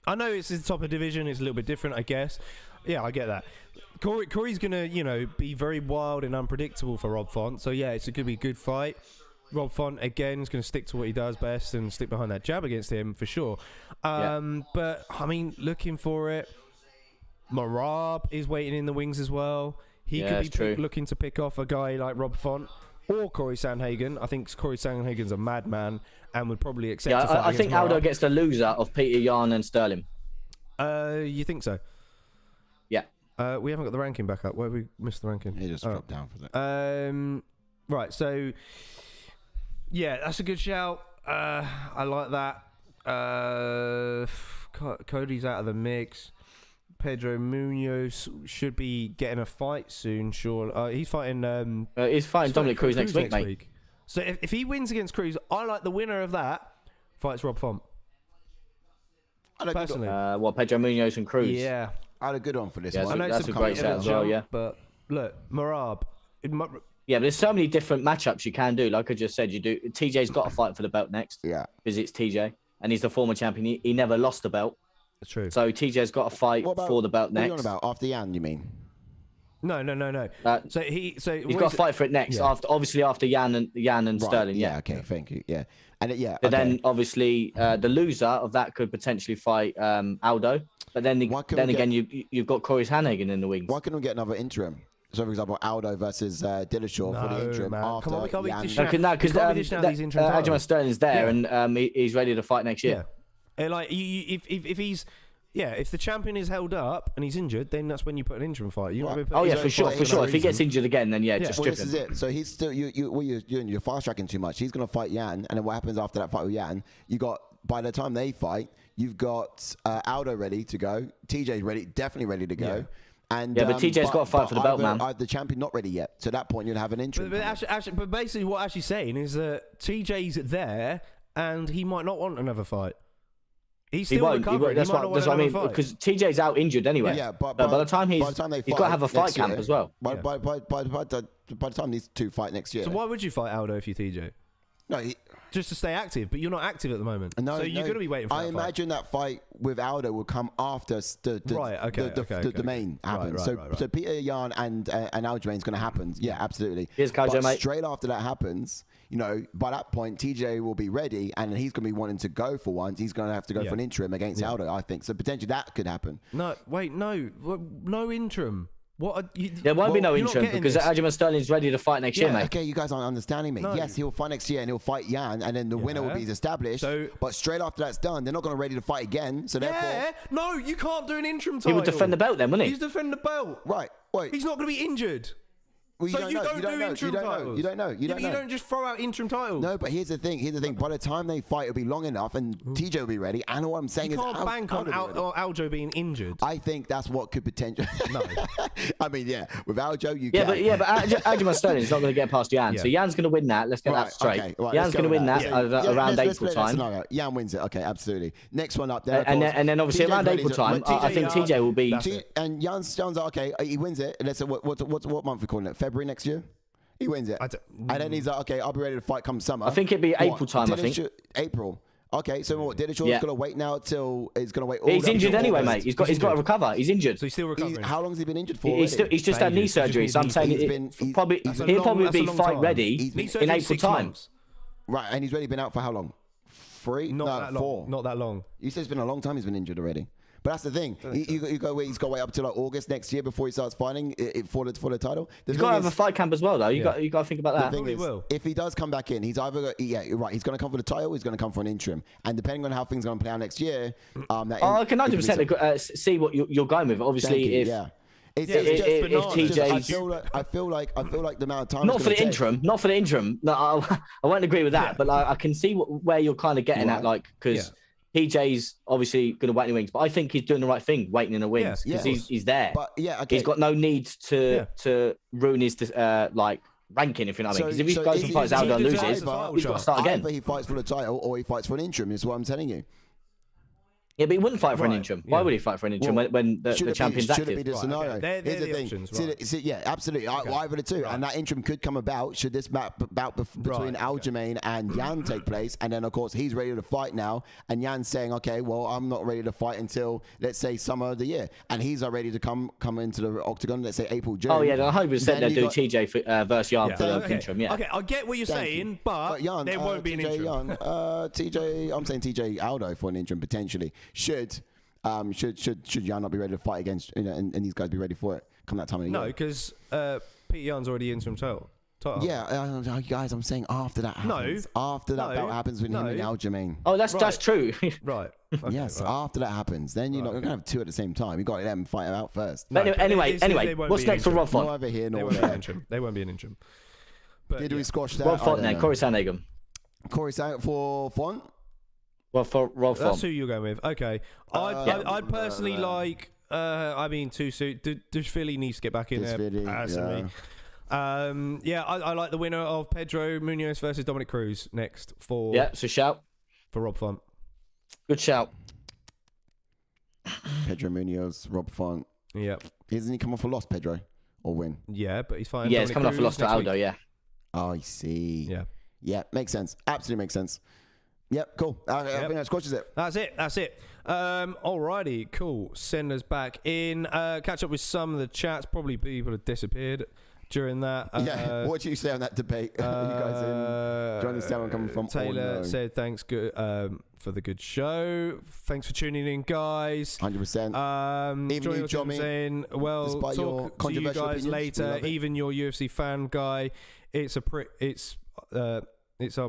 I know it's the top of division. It's a little bit different, I guess. Yeah, I get that. Corey's gonna, be very wild and unpredictable for Rob Font. So yeah, it's going to be a good fight. Rob Font again is going to stick to what he does best and stick behind that jab against him for sure. But I mean, looking for it. Marab is waiting in the wings as well. He could be looking to pick off a guy like Rob Font or Corey Sandhagen. I think Corey Sandhagen's a madman and would probably accept a fight I think Morab. Aldo gets the loser of Peter Yan and Sterling. You think so? Yeah. We haven't got the ranking back up. Where we missed the ranking? He just dropped down for that. Right, so yeah, that's a good shout. I like that. Cody's out of the mix. Pedro Munoz should be getting a fight soon, sure. He's fighting. He's fighting Dominic Cruz next week, mate. So if he wins against Cruz, I like the winner of that fights Rob Font. Personally, Pedro Munoz and Cruz? Yeah, I had a good one for this one. I know that's a great shout as well. Yeah, but look, Morab. Yeah, but there's so many different matchups you can do. Like I just said, TJ's got to fight for the belt next. Yeah, because it's TJ, and he's the former champion. He never lost the belt. That's true. So TJ's got to fight for the belt next. What are you on about? After Yan, you mean? No. He's got to fight for it next. Yeah. After Yan and Sterling. Yeah. Okay. Thank you. Yeah. But then obviously the loser of that could potentially fight Aldo. But then again, you've got Corey Sandhagen in the wings. Why couldn't we get another interim? So, for example, Aldo versus Dillashaw for the interim after Yan. Because Aljamain Sterling's there and he's ready to fight next year. Yeah. Like if he's. Yeah, if the champion is held up and he's injured, then that's when you put an interim fight. For sure. If he gets injured again, then just strip him. This is it. So he's still you're fast tracking too much. He's gonna fight Yan, and then what happens after that fight with Yan? By the time they fight, you've got Aldo ready to go, TJ definitely ready to go. Yeah. And, but TJ's got to fight for the belt, man. The champion not ready yet. So at that point, you'll have an interim. But basically, what Ashley's saying is that TJ's there, and he might not want another fight. He's still recovering. That's what I mean. Because TJ's out injured anyway. Yeah, but by the time he's got to have a fight camp as well. By the time these two fight next year. So why would you fight Aldo if you're TJ? No, just to stay active, but you're not active at the moment. So you're going to be waiting for that fight. I imagine that fight with Aldo will come after the main happens. So Peter Yan and Aljamain's going to happen. Yeah, absolutely. Here's Kojo, mate. Straight after that happens, by that point, TJ will be ready, and he's going to be wanting to go for once. He's going to have to go for an interim against Aldo, I think. So potentially that could happen. No interim. There won't be no interim because Aljamain Sterling's ready to fight next year, mate. Okay, you guys aren't understanding me. No. Yes, he'll fight next year and he'll fight Yan, and then the winner will be established. But straight after that's done, they're not going to ready to fight again. So therefore, no, you can't do an interim title. He would defend the belt then, wouldn't he? He's defending the belt. Right. Wait. He's not going to be injured. Well, you don't know. You don't just throw out interim titles. No, but here's the thing. By the time they fight, it'll be long enough, and TJ will be ready. And what I'm saying you can't bank on Aljo being injured. I think that's what could potentially. No, I mean, with Aljo, you can. But Aljamain Sterling's not going to get past Yan. So Yan's going to win that. Let's get that straight. Okay, Yan's going to win that around April time. Yan wins it. Okay, absolutely. Next one up. And then obviously around April time, I think TJ will be. And Jan's like, okay, he wins it. And let's say what month are we calling it? February next year. He wins it. And then he's like, okay, I'll be ready to fight come summer. I think it'd be April time, I think. April. Okay, so what? Dillashaw's going to wait now till he's going to wait all He's injured anyway, mate. He's got to recover. He's injured. So he's still recovering. How long has he been injured for? He's just had knee surgery. So I'm saying he'll probably be fight ready in April time. Right, and he's already been out for how long? 4. Not that long. You said it's been a long time he's been injured already. But that's the thing. He's got to wait up till August next year before he starts fighting for the title. He's got to have a fight camp as well, though. You got to think about that. The thing is, if he does come back in, he's either you're right. He's going to come for the title. He's going to come for an interim. And depending on how things are going to play out next year, I can 100% see what you're going with. Obviously, if TJ, I feel like the amount of time. Not for the interim. No, I won't agree with that. But I can see where you're kind of getting at, because. PJ's obviously going to wait in the wings, but I think he's doing the right thing, waiting in the wings, because he's there. But he's got no need to ruin his ranking, if you know what I mean. Because if he goes and fights Aldo and loses, he's got to start again. Either he fights for the title or he fights for an interim. Is what I'm telling you. Yeah, but he wouldn't fight for an interim. Why would he fight for an interim when the champion's active? Should it be the scenario? They're the options, yeah, absolutely. Either the two. And that interim could come about should this bout between Aljamain and Yan take place. And then, of course, he's ready to fight now. And Yan's saying, okay, well, I'm not ready to fight until, let's say, summer of the year. And he's not ready to come into the octagon, let's say, April, June. Oh, yeah, 100% they'll do TJ versus Yan for the interim, yeah. Okay, I get what you're saying, but there won't be an interim. I'm saying TJ Aldo for an interim, potentially. Should Yan not be ready to fight against, and these guys be ready for it? come that time of the year. No, because Pete Young's already interim title. Yeah, guys, I'm saying after that happens. No. After that belt happens with him and Aljamain. Oh, that's true. Right. Okay, yes, after that happens. Then you're not going to have two at the same time. You got to let them fight it out first. But anyway, what's next for Rob Font? Over here, they won't be an interim. But Did we squash that? Rob Font then, Corey Sandhagen. Corey Sandhagen for Font? Well, for Rob Font. That's who you're going with. Okay. I'd personally like, does Philly needs to get back in there, personally. Yeah. I like the winner of Pedro Munoz versus Dominic Cruz next for... Yeah, so shout. For Rob Font. Good shout. Pedro Munoz, Rob Font. Yep. Isn't he come off a loss, Pedro? Or win? Yeah, but he's fighting Dominic he's coming off a loss to Aldo, yeah. Oh, I see. Yeah. Yeah, makes sense. Absolutely makes sense. Yep, cool. I think that squashes it. That's it. Alrighty, cool. Send us back in. Catch up with some of the chats. Probably people have disappeared during that. What do you say on that debate? You guys in? Do you understand where I'm coming from? Taylor said thanks for the good show. Thanks for tuning in, guys. 100%. Even you, Jommy. Well, talk to you guys later. Even your UFC fan guy. It's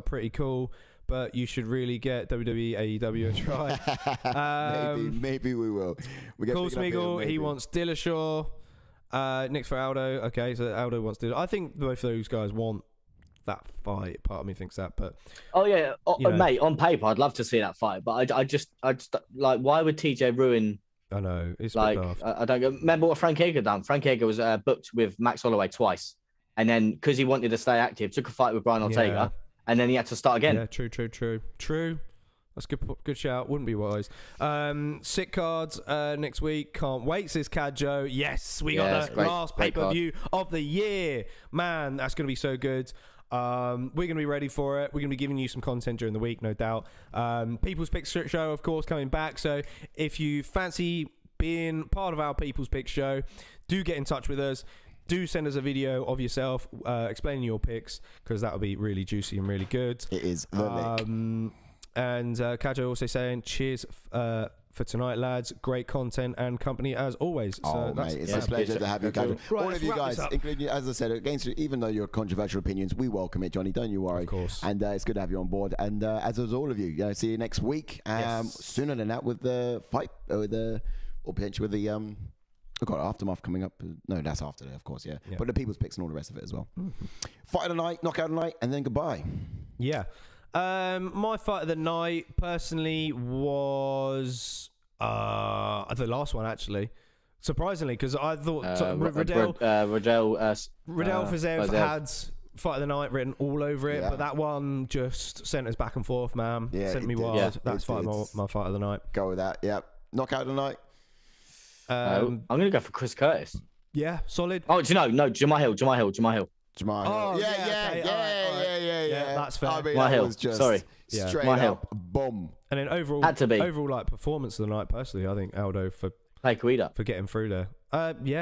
pretty cool. But you should really get WWE, AEW a try. Maybe we will. Cool Smeagol, he wants Dillashaw. Nick's for Aldo. Okay, so Aldo wants Dillashaw. I think both those guys want that fight. Part of me thinks that, but mate, on paper, I'd love to see that fight. But I just like, why would TJ ruin? I know it's like I don't remember what Frank Edgar done. Frank Edgar was booked with Max Holloway twice, and then because he wanted to stay active, took a fight with Brian Ortega. Yeah. And then he had to start again. Yeah, true. That's good shout. Wouldn't be wise. Sick cards next week. Can't wait, says Cadjo. Yes, we got the last pay-per-view of the year. Man, that's going to be so good. We're going to be ready for it. We're going to be giving you some content during the week, no doubt. People's Picks show, of course, coming back. So if you fancy being part of our People's Picks show, do get in touch with us. Do send us a video of yourself explaining your picks, because that'll be really juicy and really good. It is the And Kajo also saying cheers for tonight, lads. Great content and company as always. So mate, it's a pleasure to have you, Kajo. All of you guys, including, as I said, against even though you're controversial opinions, we welcome it, Johnny. Don't you worry. Of course. And it's good to have you on board. And as is all of you, see you next week. Sooner than that with the fight, or potentially with the We've got Aftermath coming up. No, that's after that, of course, yeah. But the People's Picks and all the rest of it as well. Fight of the night, knockout of the night, and then goodbye. Yeah. My fight of the night, personally, was the last one, actually. Surprisingly, because I thought Riddell Fiziev had fight of the night written all over it, but that one just sent us back and forth, man. Yeah, sent me wild. Yeah, that's my fight of the night. Go with that, yep. Knockout of the night. I'm going to go for Chris Curtis. Yeah, solid. Oh, no, Jamahal. Oh, yeah. That's fair. I mean, that was just straight up bomb. And then overall, like performance of the night, personally, I think Aldo for getting through there.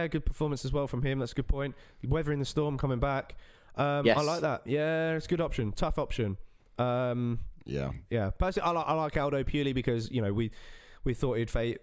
Good performance as well from him. That's a good point. Weathering the storm, coming back. I like that. Yeah, it's a good option. Tough option. Yeah. Personally, I like Aldo purely because we thought he'd fade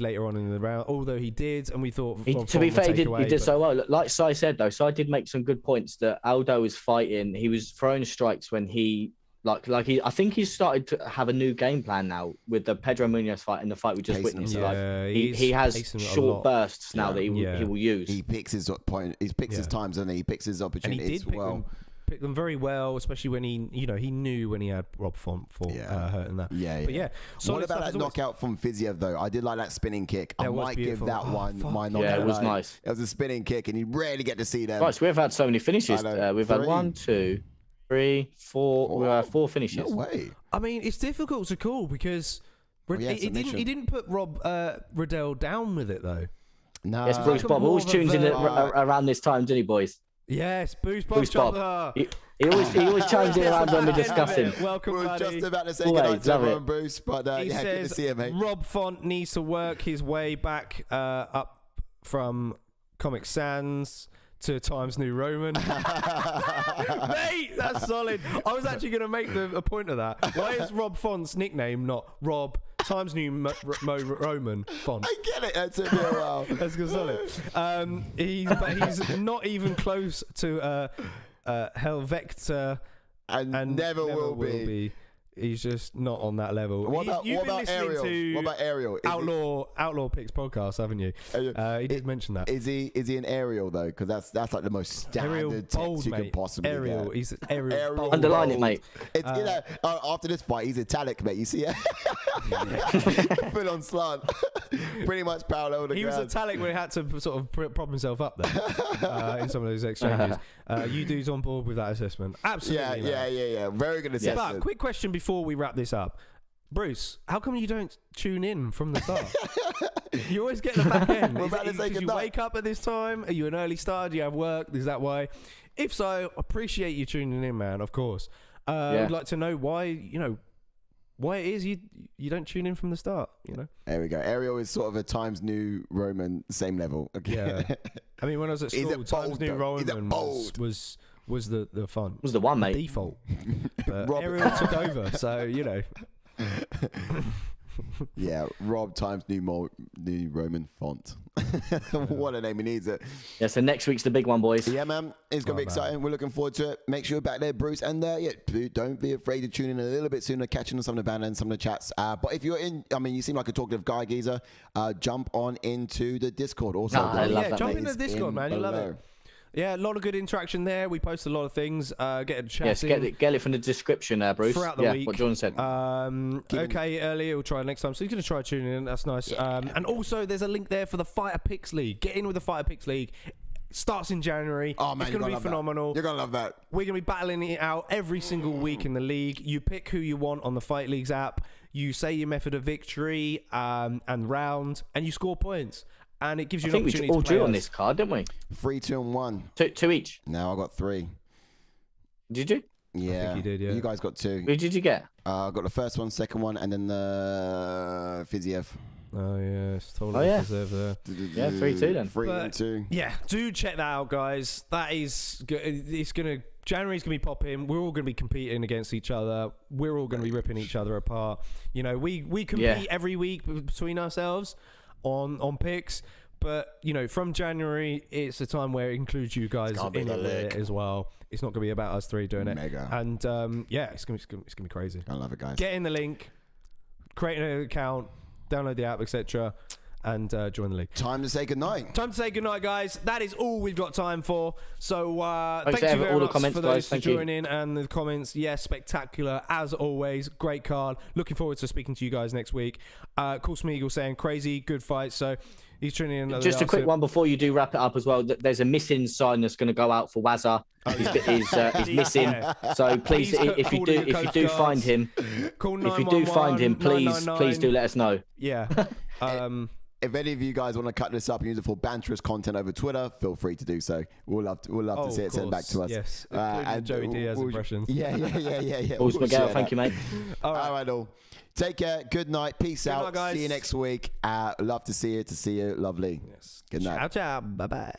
later on in the round, although he did, and we thought to be fair, he did so well. Like Sai said though, Sai did make some good points that Aldo was fighting. He was throwing strikes when he I think he's started to have a new game plan now with the Pedro Munoz fight and the fight we just witnessed. He has short bursts now that he will use. He picks his point. He picks his times, and he picks his opportunities picked them very well, especially when he knew when he had Rob Font for hurting that. What about that knockout from Fiziev though? I did like that spinning kick. I might give that one my knockout. Yeah, it was nice. It was a spinning kick, and you rarely get to see them. Right, so we've had so many finishes. We've had 1, 2, 3, 4. We have 4 finishes. No way. I mean, it's difficult to call because he didn't put Riddell down with it though. No. Yes, Bruce Bob always tunes in around this time, didn't he, boys? Yes, Bruce Bob. He always chimes in around when we're discussing. Welcome, we were buddy. just about to say goodnight to everyone, Bruce, but he says, good to see you, mate. Rob Font needs to work his way back up from Comic Sans to Times New Roman. Mate, that's solid. I was actually going to make a point of that. Why is Rob Font's nickname not Rob Times New Roman font. I get it. That took me a while. That's good, solid. He's not even close to Helvector, and never will be. He's just not on that level. What about Ariel? What about Ariel? Outlaw Picks podcast, haven't you? He did mention that. Is he an Ariel though? Because that's like the most standard text you could possibly get. He's Ariel. Underline it, mate. It's after this fight, he's italic, mate. You see it? Full on slant. Pretty much parallel to the ground. Was italic when he had to sort of prop himself up there in some of those exchanges. You dudes on board with that assessment? Absolutely. Yeah. Very good assessment. But quick question before we wrap this up. Bruce, how come you don't tune in from the start? You always get the back end. Did you wake up at this time? Are you an early starter? Do you have work? Is that why? If so, appreciate you tuning in, man, of course. I'd like to know why it is you don't tune in from the start, There we go. Ariel is sort of a Times New Roman, same level. Okay. Yeah. I mean, when I was at school, Times New Roman was the fun. Was the one, mate. Default. But Ariel took over, so Yeah, Rob Times New Roman font. What a name, he needs it. Yeah, so next week's the big one, boys. Yeah, man, it's gonna be exciting. We're looking forward to it. Make sure you're back there, Bruce, and don't be afraid to tune in a little bit sooner, catching on some of the band and some of the chats. But if you're in, you seem like a talkative guy, geezer. Jump on into the Discord. Also, I love that, jump into the Discord, man. You love it. Yeah, a lot of good interaction there. We post a lot of things. Get a chat. Yes, get it from the description, Bruce. Throughout the week. What John said. Earlier we'll try next time. So he's going to try tuning in. That's nice. Yeah. And also, there's a link there for the Fighter Picks League. Get in with the Fighter Picks League. Starts in January. Oh, man, it's going to be phenomenal. You're going to love that. We're going to be battling it out every single week in the league. You pick who you want on the Fight Leagues app. You say your method of victory and round, and you score points. And it gives you an opportunity to play. I think we all drew on this card, didn't we? 3, 2, and 1. Two each. No, I got 3. Did you? Yeah. I think you did, yeah. You guys got 2. Who did you get? I got the first one, second one, and then the Fiziev. Oh, yeah. It's totally Fiziev there. Yeah, 3-2 then. 3 and 2. Yeah, do check that out, guys. That is good. January's going to be popping. We're all going to be competing against each other. We're all going to be ripping each other apart. We compete every week between ourselves on picks, but from January it's a time where it includes you guys in it as well. It's not going to be about us three doing it. Mega. And it's going to be crazy. I love it, guys. Get in the link, create an account, download the app, etc., and join the league. Time to say goodnight. Time to say goodnight, guys. That is all we've got time for. So thank you very all much the comments, for those guys. to join in and the comments. Yes, spectacular as always. Great card. Looking forward to speaking to you guys next week. Cool Smeagol saying crazy good fight. So he's tuning in. Just a quick one before you do wrap it up as well. There's a missing sign that's going to go out for Wazza. He's missing. So please, if you do find him, please do let us know. Yeah. If any of you guys want to cut this up and use it for banterous content over Twitter, feel free to do so. We'll love to see it sent back to us. Yes, and Joey Diaz impressions. Yeah. Balls Miguel, thank you, mate. All right, all. Take care. Good night. Peace out. Night, guys. See you next week. Love to see you. Lovely. Yes. Good night. Ciao. Bye bye.